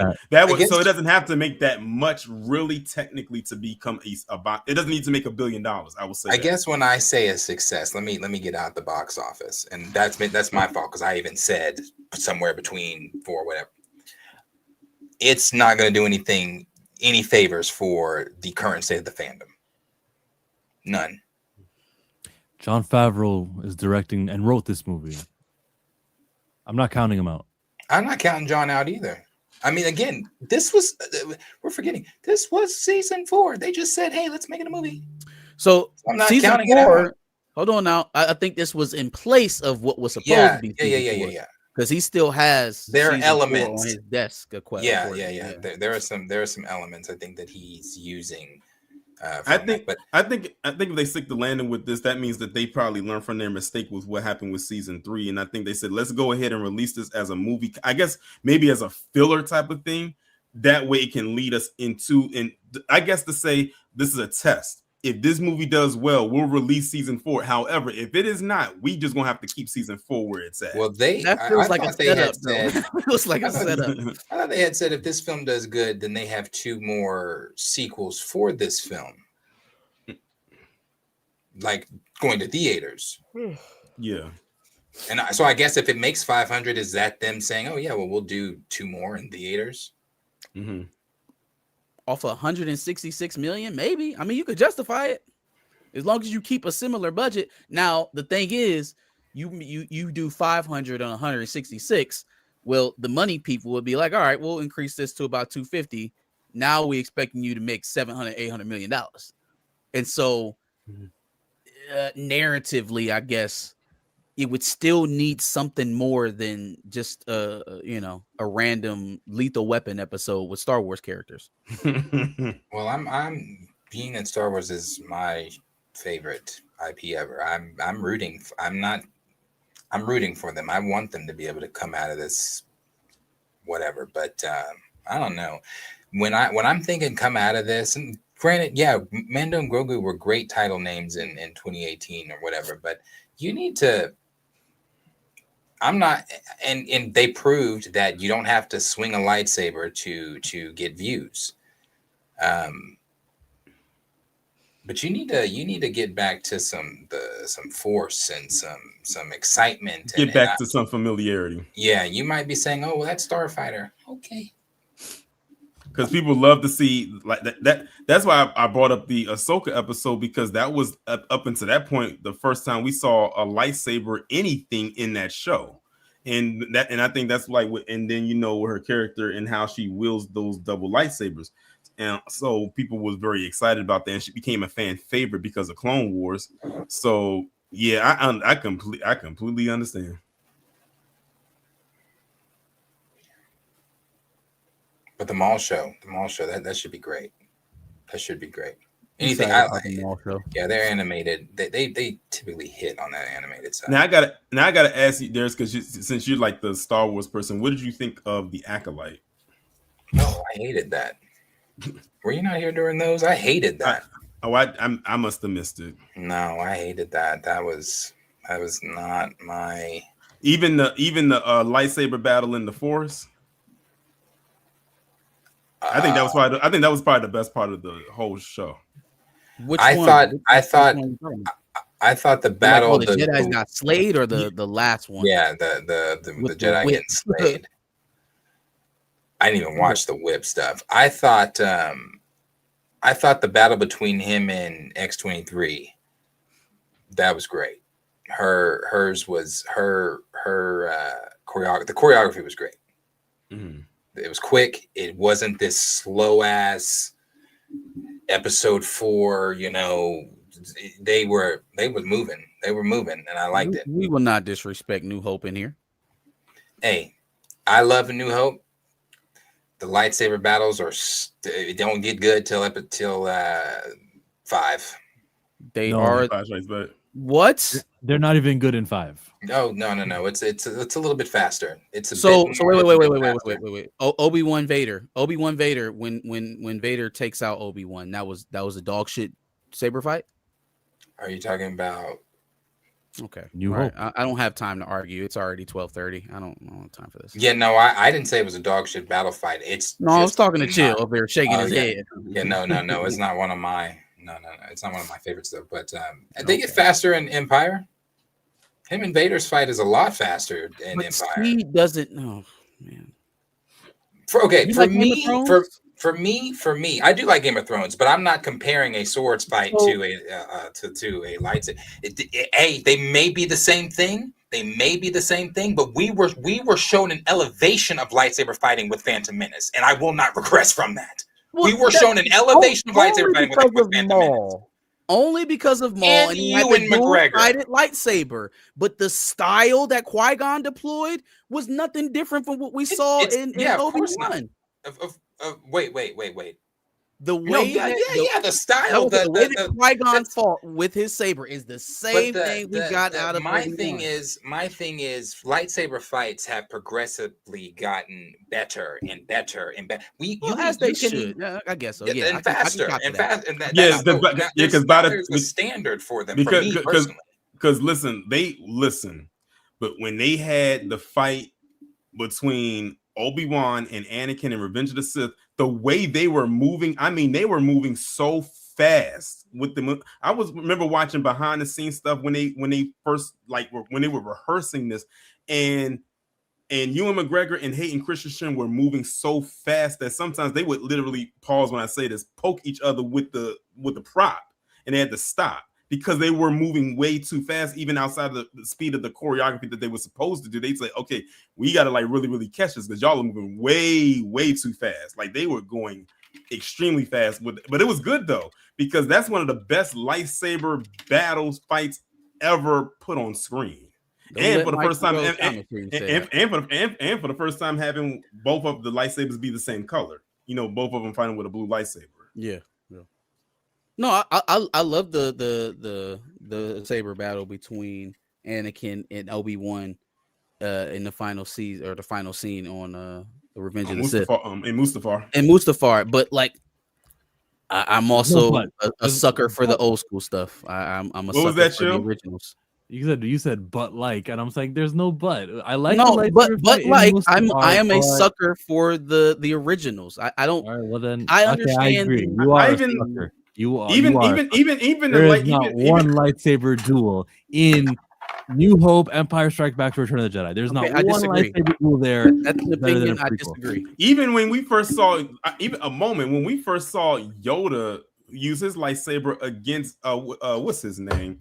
would so it doesn't have to make that much really technically to become about. It doesn't need to make $1 billion. I will say.
I guess when I say a success, let me get out the box office, and that's my fault because I even said somewhere between 4 whatever. It's not going to do any favors for the current state of the fandom. None.
Jon Favreau is directing and wrote this movie. I'm not counting him out.
I'm not counting John out either. I mean, again, we're forgetting. This was season 4. They just said, hey, let's make it a movie.
So
I'm not
season
counting
4,
it out.
hold on now. I think this was in place of what was supposed to be.
Yeah.
Because he still has
there are
season 4
elements
on his desk.
Yeah. There are some elements I think that he's using.
I think if they stick the landing with this, that means that they probably learned from their mistake with what happened with season 3. And I think they said, let's go ahead and release this as a movie. I guess maybe as a filler type of thing. That way it can lead us into, and I guess to say this is a test. If this movie does well, we'll release season 4. However, if it is not, we just gonna have to keep season 4 where it's at.
Well,
that feels like a setup. It feels like a setup.
I thought they had said if this film does good, then they have 2 more sequels for this film, like going to theaters.
Yeah.
And so I guess if it makes 500, is that them saying, "Oh yeah, well we'll do 2 more in theaters"?
Mm-hmm.
Off 166 million, maybe. I mean, you could justify it as long as you keep a similar budget. Now, the thing is, you do 500 on 166. Well, the money people would be like, all right, we'll increase this to about 250. Now we expecting you to make 700, 800 million dollars. And so narratively, I guess it would still need something more than just a random Lethal Weapon episode with Star Wars characters.
Well, I'm being that Star Wars is my favorite IP ever. I'm rooting for them. I want them to be able to come out of this whatever, but I don't know. When I'm thinking come out of this, and granted, yeah, Mando and Grogu were great title names in 2018 or whatever, but you need to. I'm not, and they proved that you don't have to swing a lightsaber to get views. But you need to get back to some force and some excitement.
Get back to some familiarity.
Yeah, you might be saying, "Oh, well, that's Starfighter." Okay.
Because people love to see like that. That's why I brought up the Ahsoka episode, because that was up until that point the first time we saw a lightsaber anything in that show, and I think that's like, and then her character and how she wields those double lightsabers, and so people was very excited about that, and she became a fan favorite because of Clone Wars. So yeah, I completely understand.
But the mall show, that should be great. That should be great. Anything
the mall show.
Yeah, they're animated. They typically hit on that animated side.
Now I gotta ask you, Darius, because since you're like the Star Wars person, what did you think of the Acolyte?
Oh, I hated that. Were you not here during those? I hated that.
I must have missed it.
No, I hated that. That was not my.
Even the lightsaber battle in the Force. I think that was probably the best part of the whole show.
Which
I
one?
thought
I
thought the battle
the Jedi's got slayed or the last one.
Yeah, the
With the
Jedi
whip.
getting slayed. I didn't even watch the whip stuff. I thought the battle between him and X-23, that was great. Hers was her choreography. The choreography was great.
Mm-hmm.
It was quick. It wasn't this slow ass episode 4. They were moving. They were moving, and I liked it.
We will not disrespect New Hope in here.
Hey, I love A New Hope. The lightsaber battles they don't get good till 5.
They
No.
are
But
what?
They're not even good in 5.
No. It's a little bit faster. It's a
So
bit
wait. Obi-Wan Vader. When Vader takes out Obi-Wan, that was a dog shit saber fight.
Are you talking about?
Okay,
New
Hope.
Hope.
I don't have time to argue. It's already 12:30. I don't have time for this.
Yeah, no, I didn't say it was a dog shit battle fight.
I was talking to Chill over there shaking his head.
Yeah, no. It's not one of my it's not one of my favorites though. But they get faster in Empire. Him and Vader's fight is a lot faster in Empire.
He doesn't. Oh man.
For me, I do like Game of Thrones, but I'm not comparing a swords fight to a lightsaber. They may be the same thing. But we were shown an elevation of lightsaber fighting with Phantom Menace, and I will not regress from that. We were shown an elevation of lightsaber fighting with Phantom Menace.
Only because of Maul
And
he had
Ewan
the
McGregor.
dual-sided lightsaber, but the style that Qui-Gon deployed was nothing different from what we saw in Obi-Wan.
Wait.
The way
the style,
the way that Qui-Gon fought with his saber is the same thing we got out of
my
Obi-Wan.
thing is lightsaber fights have progressively gotten better and better and better.
As they should. I guess so. Yeah,
and faster and fast. And
Yes,
because there's a standard for them. For me personally,
because listen, but when they had the fight between Obi-Wan and Anakin in Revenge of the Sith, the way they were moving, they were moving so fast with the. I remember watching behind the scenes stuff when they first when they were rehearsing this, and Ewan McGregor and Hayden Christensen were moving so fast that sometimes they would literally pause when I say this, poke each other with the prop, and they had to stop because they were moving way too fast, even outside of the speed of the choreography that they were supposed to do. They'd say, okay, we got to really, really catch this because y'all are moving way, way too fast. Like they were going extremely fast, but it was good though, because that's one of the best lightsaber battles fights ever put on screen. And for the first time, and for the first time having both of the lightsabers be the same color. Both of them fighting with a blue lightsaber.
Yeah. No, I love the saber battle between Anakin and Obi-Wan in the final season or the final scene on the Revenge of the Sith.
In Mustafar.
But I'm also a sucker for the old school stuff. I'm a sucker for the originals.
You said and I'm saying there's no but. I like
I am a sucker for the originals. I don't.
All right, well then
I understand.
I agree. You are a sucker. You are
even
there is not one lightsaber duel in New Hope, Empire Strikes Back, Return of the Jedi. There's not one lightsaber duel there.
That's an opinion. I disagree.
Even when we first saw, when we first saw Yoda use his lightsaber against what's his name,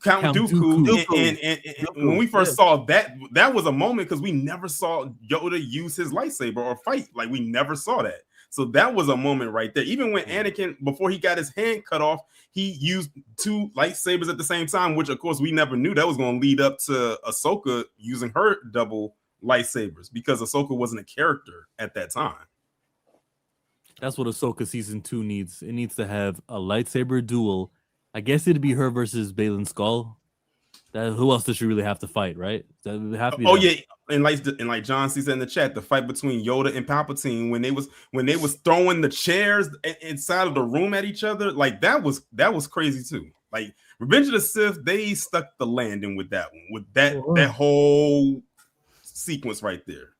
Count Dooku. And when we first saw that was a moment because we never saw Yoda use his lightsaber or fight. Like we never saw that. So that was a moment right there. Even when Anakin, before he got his hand cut off, he used 2 lightsabers at the same time, which of course we never knew that was going to lead up to Ahsoka using her double lightsabers because Ahsoka wasn't a character at that time.
That's what Ahsoka season 2 needs. It needs to have a lightsaber duel. I guess it'd be her versus Baylan Skull. Who else does she really have to fight, right? That would have to be
yeah, and like John sees in the chat, the fight between Yoda and Palpatine when they was throwing the chairs inside of the room at each other, like that was crazy too. Like Revenge of the Sith, they stuck the landing with that one, with that whole sequence right there.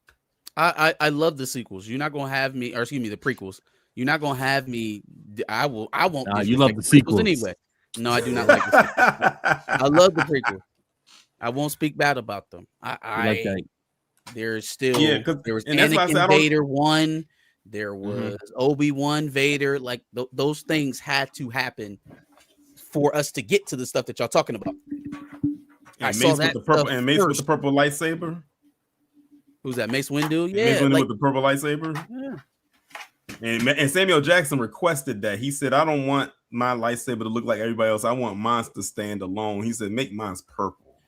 I love the sequels. You're not gonna have me, or excuse me, the prequels. You're not gonna have me. I won't.
Nah, you love the
prequels
sequels
anyway. No, I do not like the sequels. I love the prequels. I won't speak bad about them.
You like that?
There's still there was
and that's why I said I
Anakin
don't.
Vader 1. There was Obi-Wan Vader. Like those things had to happen for us to get to the stuff that y'all talking about. I
And
saw
Mace
that
with the purple
stuff
and Mace with the
first.
purple lightsaber.
Who's that? Mace Windu? Yeah,
Mace Windu
like,
with the purple lightsaber.
yeah.
And Samuel Jackson requested that. He said, "I don't want my lightsaber to look like everybody else. I want mine to stand alone." He said, "Make mine's purple,"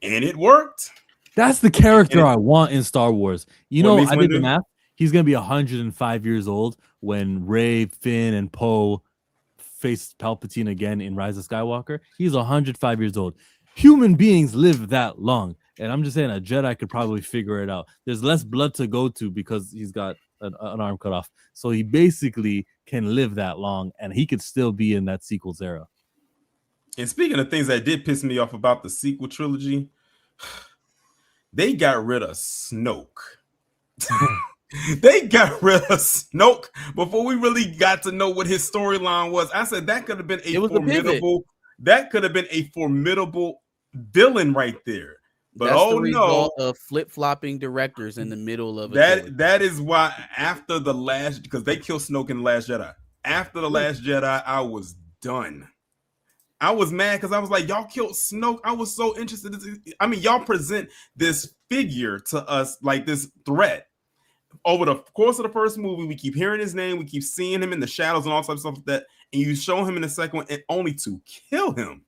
and it worked.
That's the character I want in Star Wars. You know,
Mace
I did the
Windu?
math. He's gonna be 105 years old when Rey, Finn, and Poe face Palpatine again in Rise of Skywalker. He's 105 years old. Human beings live that long, and I'm just saying a Jedi could probably figure it out. There's less blood to go to because he's got an arm cut off, so he basically can live that long, and he could still be in that sequels era.
And speaking of things that did piss me off about the sequel trilogy, they got rid of Snoke. They got rid of Snoke before we really got to know what his storyline was. I said that could have been a formidable villain right there. But
That's the result of flip-flopping directors in the middle of
that is why after the last, because they killed Snoke in the Last Jedi. After the Last Jedi, I was done. I was mad because I was like, y'all killed Snoke. I was so interested. I mean, y'all present this figure to us like this threat. Over the course of the first movie, we keep hearing his name, we keep seeing him in the shadows and all types of stuff like that, and you show him in the second one, and only to kill him.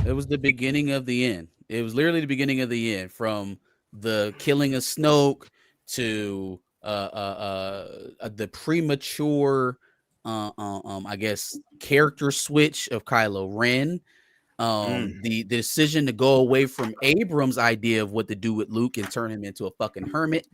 It was the beginning of the end. It was literally the beginning of the end, from the killing of Snoke to the premature, I guess, character switch of Kylo Ren. The decision to go away from Abrams' idea of what to do with Luke and turn him into a fucking hermit.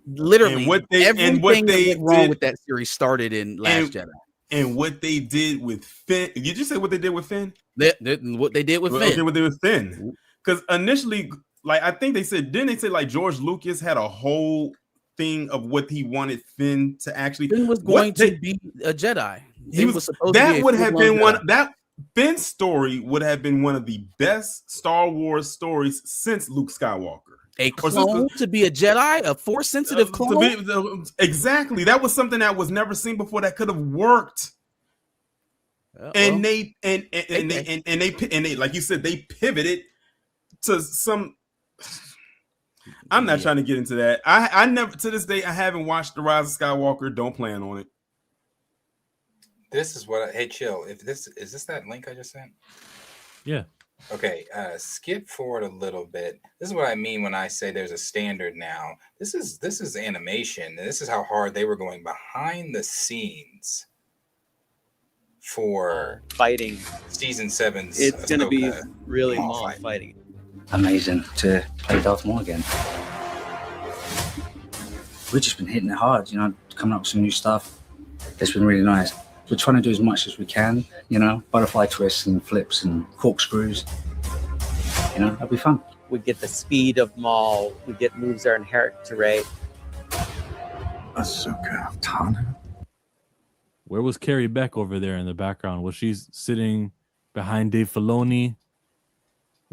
Literally, everything that went wrong with that series started in Last Jedi.
And what they did with Finn. Did you say what they did with Finn?
What they did with Finn.
Okay, what they did with Finn. Because initially, like, I think didn't they say like George Lucas had a whole thing of what he wanted Finn to actually.
Finn was going to be a Jedi.
He was supposed to be would have been one that. Finn's story would have been one of the best Star Wars stories since Luke Skywalker.
A clone to be a Jedi, a Force-sensitive clone.
Exactly, that was something that was never seen before that could have worked. And they like you said, they pivoted to some. I'm not trying to get into that. I never, to this day, I haven't watched The Rise of Skywalker. Don't plan on it.
This is what hey, chill. If this is this that link I just sent?
Yeah.
Okay. Skip forward a little bit. This is what I mean when I say there's a standard now. This is animation. This is how hard they were going behind the scenes for
fighting
season 7's.
It's gonna be really Maul fighting.
Amazing to play Darth Maul again. We've just been hitting it hard, you know, coming up with some new stuff. It's been really nice. We're trying to do as much as we can, you know, butterfly twists and flips and corkscrews. You know, that'll be fun.
We get the speed of Maul. We get moves that are inherent to Rey.
Ahsoka Tano.
Where was Carrie Beck over there in the background? Was she sitting behind Dave Filoni?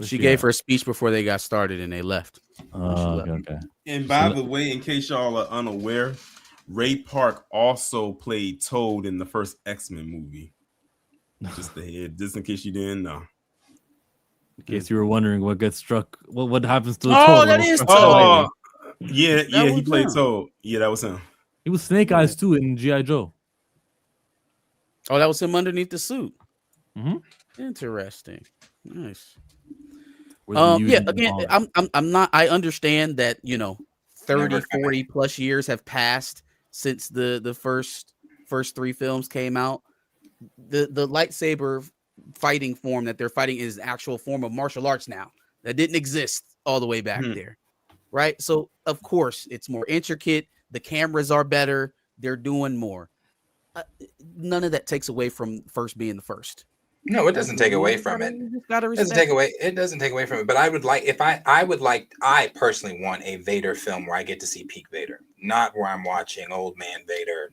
She gave her a speech before they got started and they left.
Okay.
And by the way, in case y'all are unaware, Ray Park also played Toad in the first X-Men movie. Just in case you didn't know.
In case you were wondering what gets struck, what happens to the
Toad?
Toad?
That is
Toad. Yeah,
That
he played
him.
Toad. Yeah, that was him.
He was Snake Eyes too in G.I. Joe.
Oh, that was him underneath the suit.
Mm-hmm.
Interesting. Nice.
Yeah,
again, I'm not. I understand that, you know, 30, 40 plus years have passed since the first three films came out. The lightsaber fighting form that they're fighting is an actual form of martial arts now that didn't exist all the way back there, right? So of course it's more intricate. The cameras are better. They're doing more. None of that takes away from first being the first.
No, it doesn't take away from it.
You gotta
It doesn't take away. It doesn't take away from it. But I would like, if I personally want a Vader film where I get to see peak Vader, not where I'm watching old man Vader.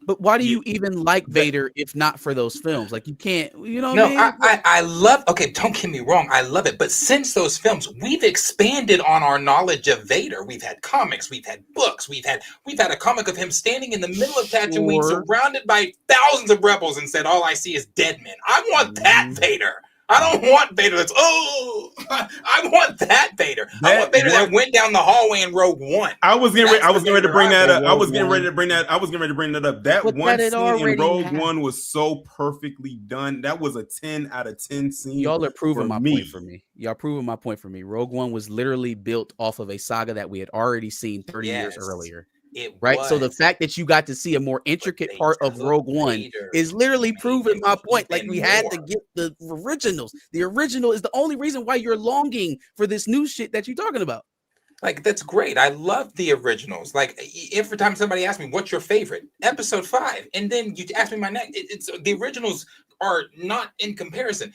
But why do you even like Vader if not for those films? Like you can't, you know.
No,
what I mean?
I love. Okay, don't get me wrong. I love it. But since those films, we've expanded on our knowledge of Vader. We've had comics, we've had books, we've had a comic of him standing in the middle of Tatooine, surrounded by thousands of rebels, and said, "All I see is dead men." I want that Vader. I don't want Vader that's I want that Vader. I want Vader that went down the hallway in Rogue One.
I was getting ready to bring that up. I was getting ready to bring that up. That one scene in Rogue One was so perfectly done. That was a 10 out of 10 scene.
Y'all are proving my point for me. Y'all proving my point for me. Rogue One was literally built off of a saga that we had already seen 30 years earlier. So the fact that you got to see a more intricate part of Rogue One is literally proving my point. Like we had to get the originals. The original is the only reason why you're longing for this new shit that you're talking about.
Like that's great. I love the originals. Like every time somebody asks me, "What's your favorite?" Episode 5, and then you ask me my next. It's the originals are not in comparison.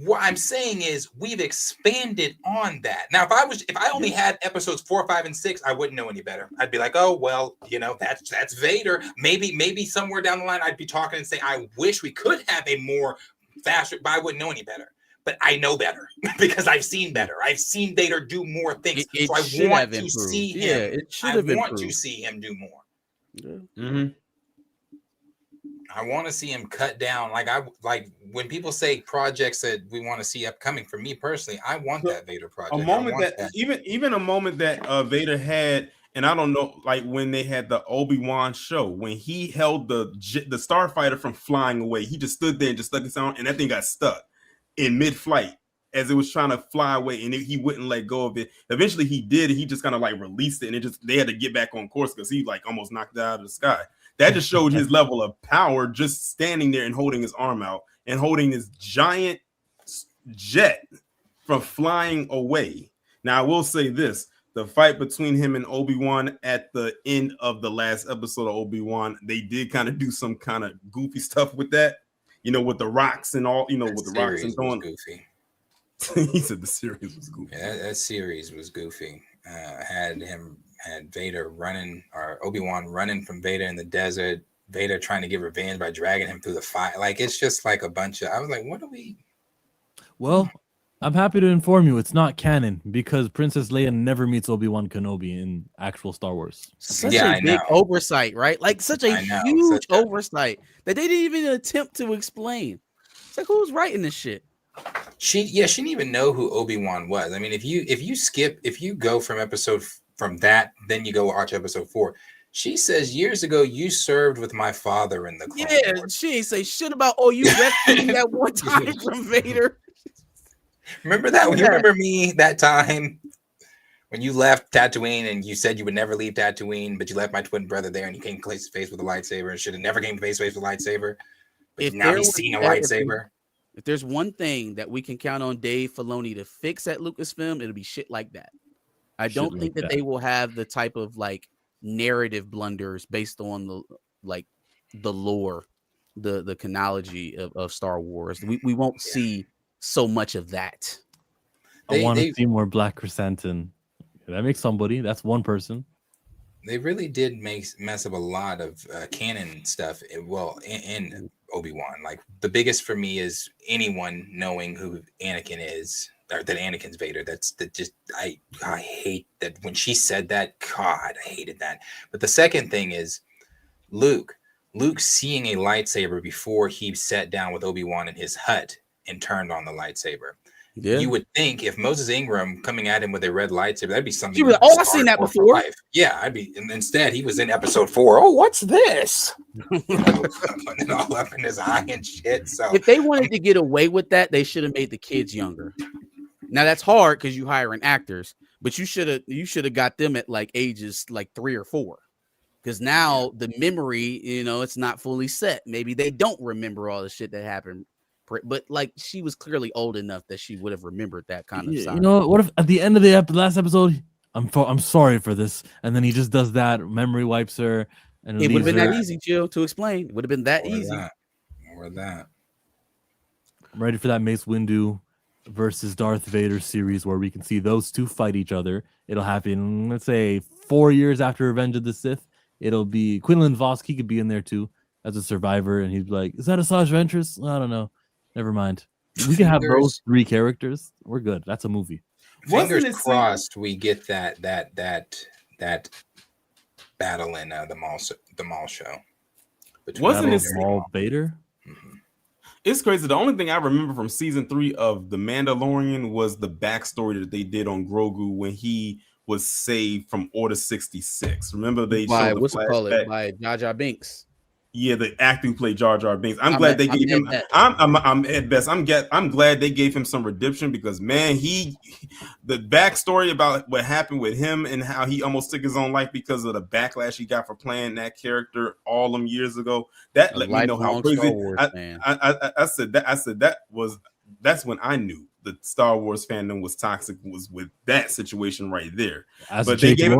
What I'm saying is we've expanded on that. Now, if I only had episodes 4, 5, and 6, I wouldn't know any better. I'd be like, oh well, that's Vader. Maybe somewhere down the line I'd be talking and say, I wish we could have a more faster, but I wouldn't know any better. But I know better because I've seen better. I've seen Vader do more things. So I want to see him. I want to see him do more.
Yeah.
Mm-hmm.
I want to see him cut down. Like when people say projects that we want to see upcoming, for me personally, I want that Vader project.
A moment that even a moment that Vader had, and I don't know, like when they had the Obi-Wan show, when he held the starfighter from flying away, he just stood there and just stuck his arm, and that thing got stuck in mid-flight as it was trying to fly away, and he wouldn't let go of it. Eventually, he did. He just kind of like released it, and they had to get back on course because he like almost knocked it out of the sky. That just showed his level of power, just standing there and holding his arm out and holding this giant jet from flying away. Now, I will say this. The fight between him and Obi-Wan at the end of the last episode of Obi-Wan, they did kind of do some kind of goofy stuff with that, with the rocks and all, with the rocks and going.
Goofy.
He said the series was goofy.
Yeah, that series was goofy. Had Vader running, or Obi-Wan running from Vader in the desert, Vader trying to get revenge by dragging him through the fire. Like, it's just like a bunch of, I was like, what are we?
Well, I'm happy to inform you it's not canon because Princess Leia never meets Obi-Wan Kenobi in actual Star Wars.
Such a big oversight, right? Like such a huge oversight that they didn't even attempt to explain. It's like, who's writing this shit?
She didn't even know who Obi-Wan was. I mean, if you go from that, then you go watch episode 4. She says, years ago, you served with my father in the Clone Wars.
She ain't say shit about, you rescued me that one time from Vader.
Remember that? You remember me that time when you left Tatooine and you said you would never leave Tatooine, but you left my twin brother there and you came face to face with a lightsaber and should have never came face to face with a lightsaber. But now he's seen a lightsaber.
If there's one thing that we can count on Dave Filoni to fix at Lucasfilm, it'll be shit like that. I don't think that they will have the type of like narrative blunders based on the lore, the chronology of Star Wars. We won't see so much of that.
I want to see more Black Chrysanthemum. That makes somebody. That's one person.
They really did mess up a lot of canon stuff. In Obi-Wan, like the biggest for me is anyone knowing who Anakin is. Or that Anakin's Vader. I hate that when she said that. God, I hated that. But the second thing is Luke seeing a lightsaber before he sat down with Obi-Wan in his hut and turned on the lightsaber. Yeah. You would think if Moses Ingram coming at him with a red lightsaber, that'd be something.
I've seen that before.
Yeah, and instead he was in episode 4. Oh, what's this? Putting it all up in his eye and shit. So
if they wanted to get away with that, they should have made the kids younger. Now that's hard because you hiring actors, but you should have got them at like ages like 3 or 4. Because now the memory, it's not fully set. Maybe they don't remember all the shit that happened. But like she was clearly old enough that she would have remembered that kind of stuff.
What if at the end of the last episode, I'm sorry for this, and then he just does that, memory wipes her, and
it would have been that easy, Jill, to explain. It would have been that easy.
Or that.
I'm ready for that Mace Windu versus Darth Vader series where we can see those two fight each other. It'll happen, let's say, 4 years after Revenge of the Sith. It'll be Quinlan Vosk. He could be in there too as a survivor, and he'd be like, "Is that Asajj Ventress? I don't know. Never mind. We can have those 3 characters. We're good. That's a movie."
Fingers crossed we get that battle in the mall show.
Wasn't it
Maul Vader?
It's crazy. The only thing I remember from season 3 of The Mandalorian was the backstory that they did on Grogu when he was saved from Order 66. Remember they
by
showed the
what's it called
flashback?
it by Jar Jar Binks.
Yeah, the actor who played Jar Jar Binks. I'm glad they gave him. I'm at best. I'm glad they gave him some redemption because man, the backstory about what happened with him and how he almost took his own life because of the backlash he got for playing that character all them years ago. That let me know how crazy. I said that's when I knew the Star Wars fandom was toxic, was with that situation right there. But they gave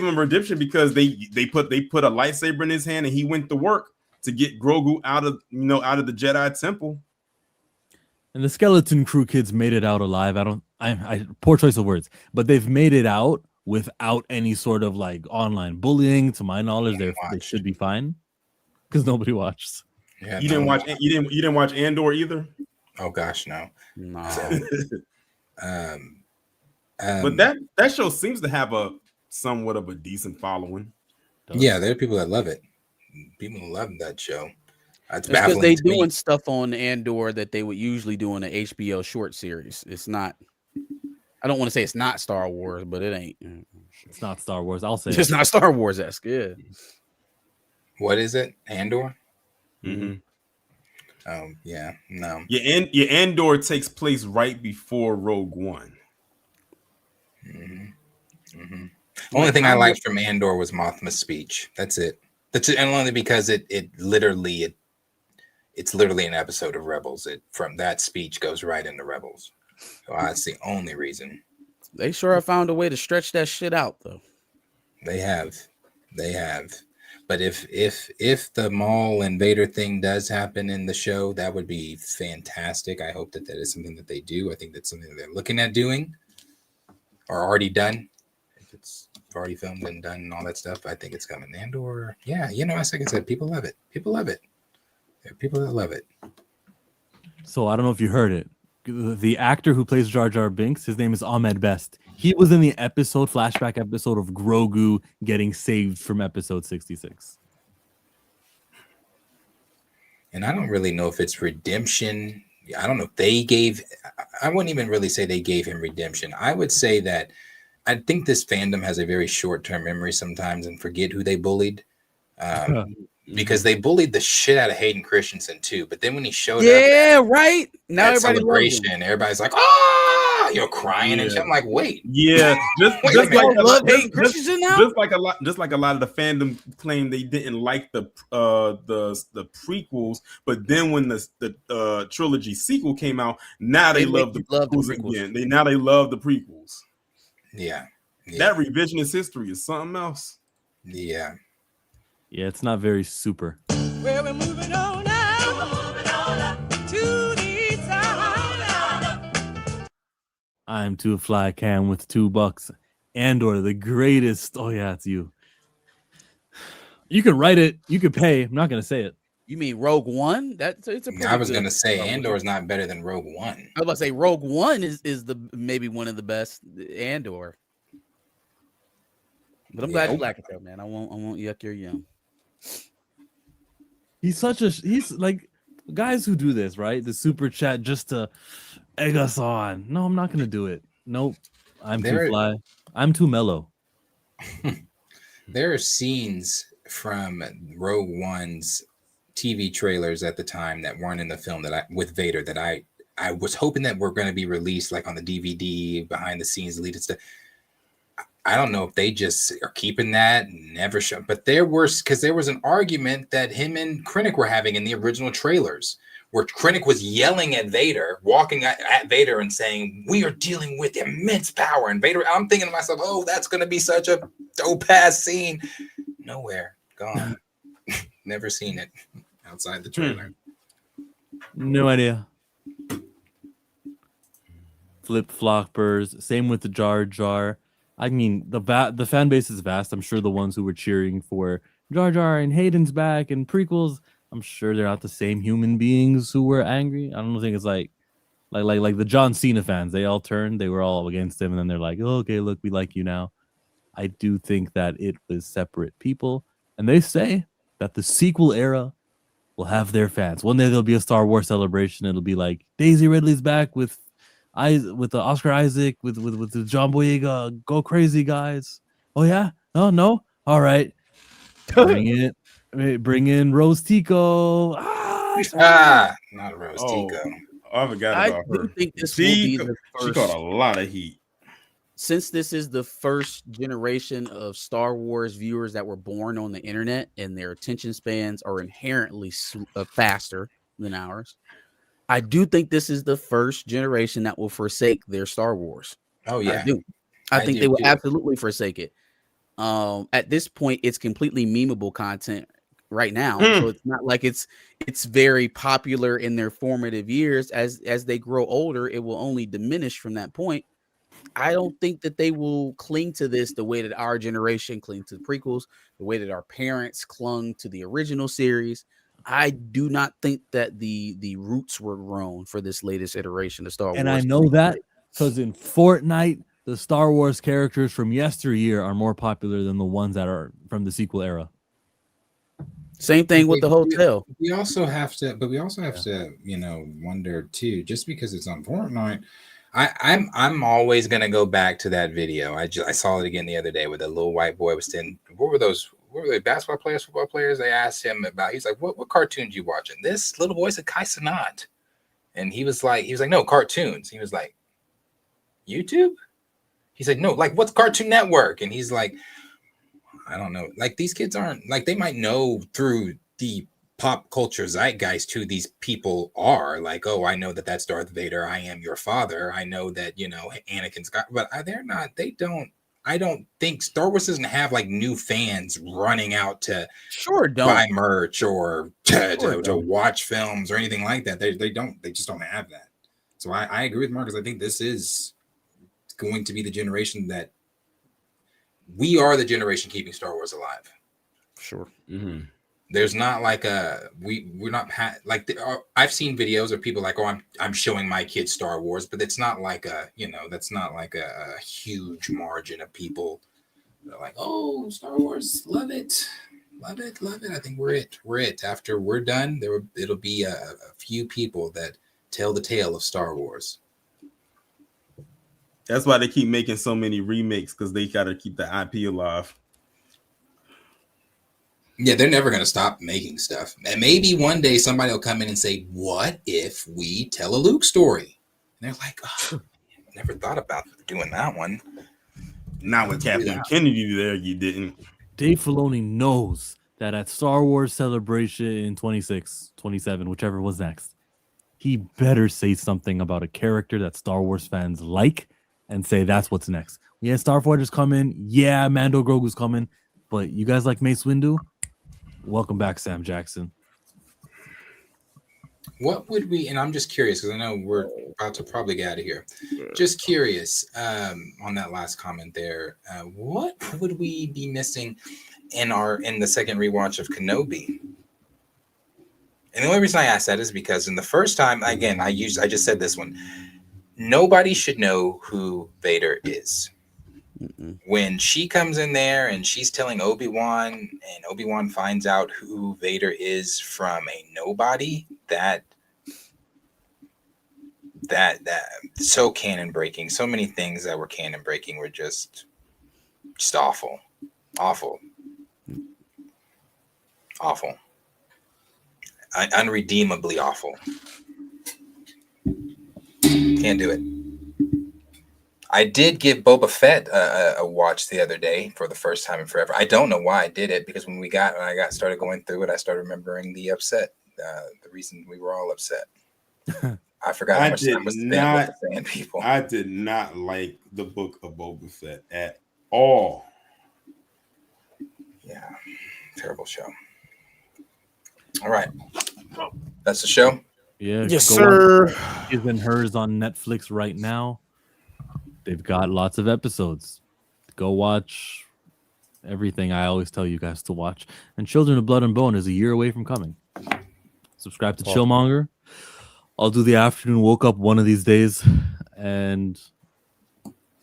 him redemption because they put a lightsaber in his hand and he went to work to get Grogu out of the Jedi Temple.
And the Skeleton Crew kids made it out alive. I poor choice of words, but they've made it out without any sort of like online bullying. To my knowledge, they should be fine because nobody watched.
Yeah, you didn't watch Andor either.
Oh gosh, no.
But that show seems to have a somewhat of a decent following.
Yeah, there are people that love it. People love that show.
It's because they doing stuff on Andor that they would usually do in an HBO short series. It's not. I don't want to say it's not Star Wars, but it ain't.
It's not Star Wars. I'll say
it's not Star Wars-esque. Yeah.
What is it? Andor?
Mm-hmm.
Yeah, no.
Your Andor takes place right before Rogue One.
Only thing I liked from Andor was Mothma's speech. That's it. And only because it's literally an episode of Rebels. From that speech goes right into Rebels. So that's the only reason.
They sure have found a way to stretch that shit out, though.
They have. But if the Maul and Vader thing does happen in the show, that would be fantastic. I hope that is something that they do. I think that's something that they're looking at doing or already done. If it's already filmed and done and all that stuff, I think it's coming. Andor, yeah, as like I said, people love it. There are people that love it.
So I don't know if you heard it. The actor who plays Jar Jar Binks, his name is Ahmed Best. He was in the flashback episode of Grogu getting saved from episode 66.
And I don't really know if it's redemption. I don't know if I wouldn't even really say they gave him redemption. I would say that I think this fandom has a very short-term memory sometimes and forget who they bullied. Because they bullied the shit out of Hayden Christensen too. But then when he showed up,
right now,
at celebration, everybody's like, crying and shit. I'm like, wait,
just like a lot of the fandom claim they didn't like the prequels, but then when the trilogy sequel came out, now they love the prequels again. They love the prequels.
Yeah,
that revisionist history is something else.
Yeah,
it's not very super.
Well, we're moving on now to the side.
I'm Too Fly Cam with $2. Andor, the greatest. Oh yeah, it's you. You can write it. You can pay. I'm not gonna say it.
You mean Rogue One?
I was gonna say Andor is not better than Rogue One.
I was about to say Rogue One is maybe one of the best Andor. But I'm glad you like it though, man. I won't yuck your yum.
He's like guys who do this, right? The super chat just to egg us on. No, I'm not gonna do it. Nope. I'm too fly. I'm too mellow.
There are scenes from Rogue One's TV trailers at the time that weren't in the film with Vader that I was hoping that were going to be released like on the DVD behind the scenes deleted stuff. I don't know if they just are keeping that and never show, but there was an argument that him and Krennic were having in the original trailers where Krennic was yelling at Vader, walking at Vader and saying, "We are dealing with immense power." And Vader, I'm thinking to myself, oh, that's going to be such a dope ass scene. Nowhere, gone. Never seen it outside the trailer.
No idea. flip floppers. Same with the Jar Jar. I mean, the fan base is vast. I'm sure the ones who were cheering for Jar Jar and Hayden's back and prequels, I'm sure they're not the same human beings who were angry. I don't think it's like the John Cena fans. They all turned. They were all against him, and then they're like, oh, okay, look, we like you now. I do think that it was separate people, and they say that the sequel era will have their fans. One day there'll be a Star Wars celebration. It'll be like Daisy Ridley's back with the Oscar Isaac with the John Boyega. Go crazy, guys! Oh yeah, no, all right, bring in Rose Tico.
Not Rose Tico.
I forgot
I
about
do
her.
think this will be the
She
first.
caught a lot of heat.
Since this is the first generation of Star Wars viewers that were born on the internet and their attention spans are inherently faster than ours, I do think this is the first generation that will forsake their Star Wars.
Oh yeah,
I do. I think
do
they will
too.
absolutely forsake it. At this point, it's completely memeable content right now, so it's not like it's very popular in their formative years. As they grow older, it will only diminish from that point. I don't think that they will cling to this the way that our generation clung to the prequels, the way that our parents clung to the original series. I do not think that the roots were grown for this latest iteration of Star Wars.
And I know that because in Fortnite, the Star Wars characters from yesteryear are more popular than the ones that are from the sequel era.
Same thing with the hotel.
We also have to, wonder too. Just because it's on Fortnite, I'm always gonna go back to that video. I saw it again the other day where the little white boy was saying, what were they, basketball players, football players? They asked him about. He's like, what cartoons you watching? This little boy said Kai Cenat, and he was like, no cartoons. He was like, YouTube. He's like, no, like what's Cartoon Network? And he's like, I don't know. Like these kids aren't like, they might know through the pop culture zeitgeist who these people are. Like, oh, I know that that's Darth Vader. I am your father. I know that, Anakin Scott, but they're not, I don't think Star Wars doesn't have like new fans running out to buy merch or to watch films or anything like that. They just don't have that. So I agree with Marcus. I think this is going to be the generation that we are the generation keeping Star Wars alive.
Sure.
Mm-hmm. There's not like we're not I've seen videos of people like, oh, I'm showing my kids Star Wars, but it's not like that's not like a huge margin of people. They're like, oh, Star Wars, love it. I think we're it. After we're done, it'll be a few people that tell the tale of Star Wars.
That's why they keep making so many remakes, because they got to keep the IP alive.
Yeah, they're never going to stop making stuff. And maybe one day somebody will come in and say, what if we tell a Luke story? And they're like, oh, I never thought about doing that one.
Not with Kathleen Kennedy there, you didn't.
Dave Filoni knows that at Star Wars Celebration in 26, 27, whichever was next, he better say something about a character that Star Wars fans like and say that's what's next. Yeah, Starfighter's coming. Yeah, Mando Grogu's coming. But you guys like Mace Windu? Welcome back, Sam Jackson.
What would we, and I'm just curious because I know we're about to probably get out of here. Just curious on that last comment there. What would we be missing in the second rewatch of Kenobi? And the only reason I ask that is because in the first time, again, I just said this one. Nobody should know who Vader is. Mm-mm. When she comes in there and she's telling Obi-Wan, and Obi-Wan finds out who Vader is from a nobody, that so canon breaking. So many things that were canon breaking were just awful. Unredeemably awful. Can't do it. I did give Boba Fett a watch the other day for the first time in forever. I don't know why I did it, because when I started going through it, I started remembering the reason we were all upset. I forgot how much time was spent with the fan people.
I did not like the book of Boba Fett at all.
Yeah, terrible show. All right, that's the show.
Yeah,
yes, sir.
His and Hers on Netflix right now. They've got lots of episodes. Go watch everything I always tell you guys to watch. And Children of Blood and Bone is a year away from coming. Subscribe to Chillmonger. I'll do the afternoon woke up one of these days. And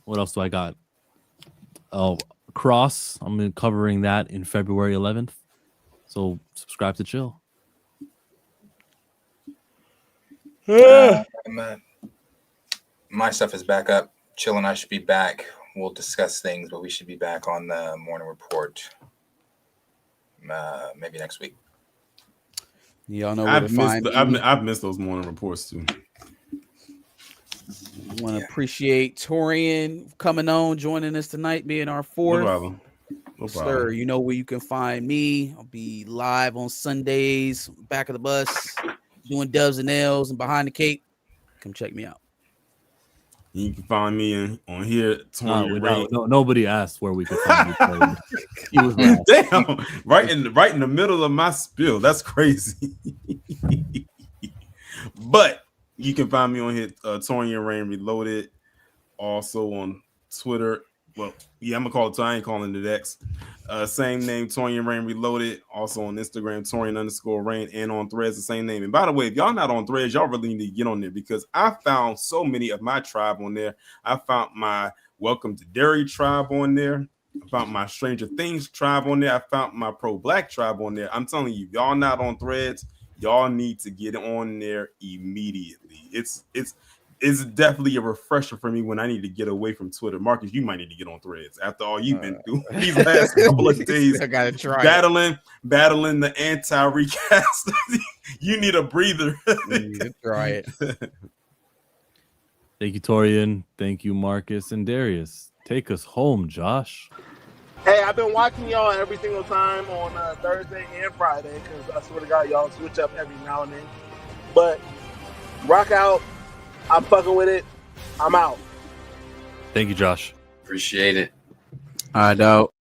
what else do I got? Oh, Cross. I'm covering that in February 11th. So subscribe to Chill.
My stuff is back up. Chill and I should be back. We'll discuss things, but we should be back on the morning report maybe next week.
Y'all know where to find me.
I've missed those morning reports too.
Want to appreciate Torian coming on, joining us tonight, being our fourth.
No problem. No
Sir,
problem.
you know where you can find me. I'll be live on Sundays, back of the bus, doing dubs and L's and behind the cape. Come check me out.
You can find me on here.
Nobody asked where we could find you. He was last.
Damn, right in the middle of my spiel. That's crazy. But you can find me on here, Torian Rain Reloaded. Also on Twitter. Well, yeah, I'm gonna call it. I ain't calling it X. Same name, Torian Rain Reloaded. Also on Instagram, Torian_Rain, and on Threads, the same name. And by the way, if y'all not on Threads, y'all really need to get on there because I found so many of my tribe on there. I found my Welcome to Derry tribe on there. I found my Stranger Things tribe on there. I found my Pro Black tribe on there. I'm telling you, y'all not on Threads, y'all need to get on there immediately. It's definitely a refresher for me when I need to get away from Twitter. Marcus, you might need to get on Threads after all you've been through these last couple of days.
I gotta try
battling the anti-recast. You need a breather.
Try it.
Thank you, Torian. Thank you, Marcus and Darius. Take us home, Josh.
Hey, I've been watching y'all every single time on Thursday and Friday because I swear to God, y'all switch up every now and then. But rock out. I'm fucking with it. I'm out.
Thank you, Josh.
Appreciate it.
I know.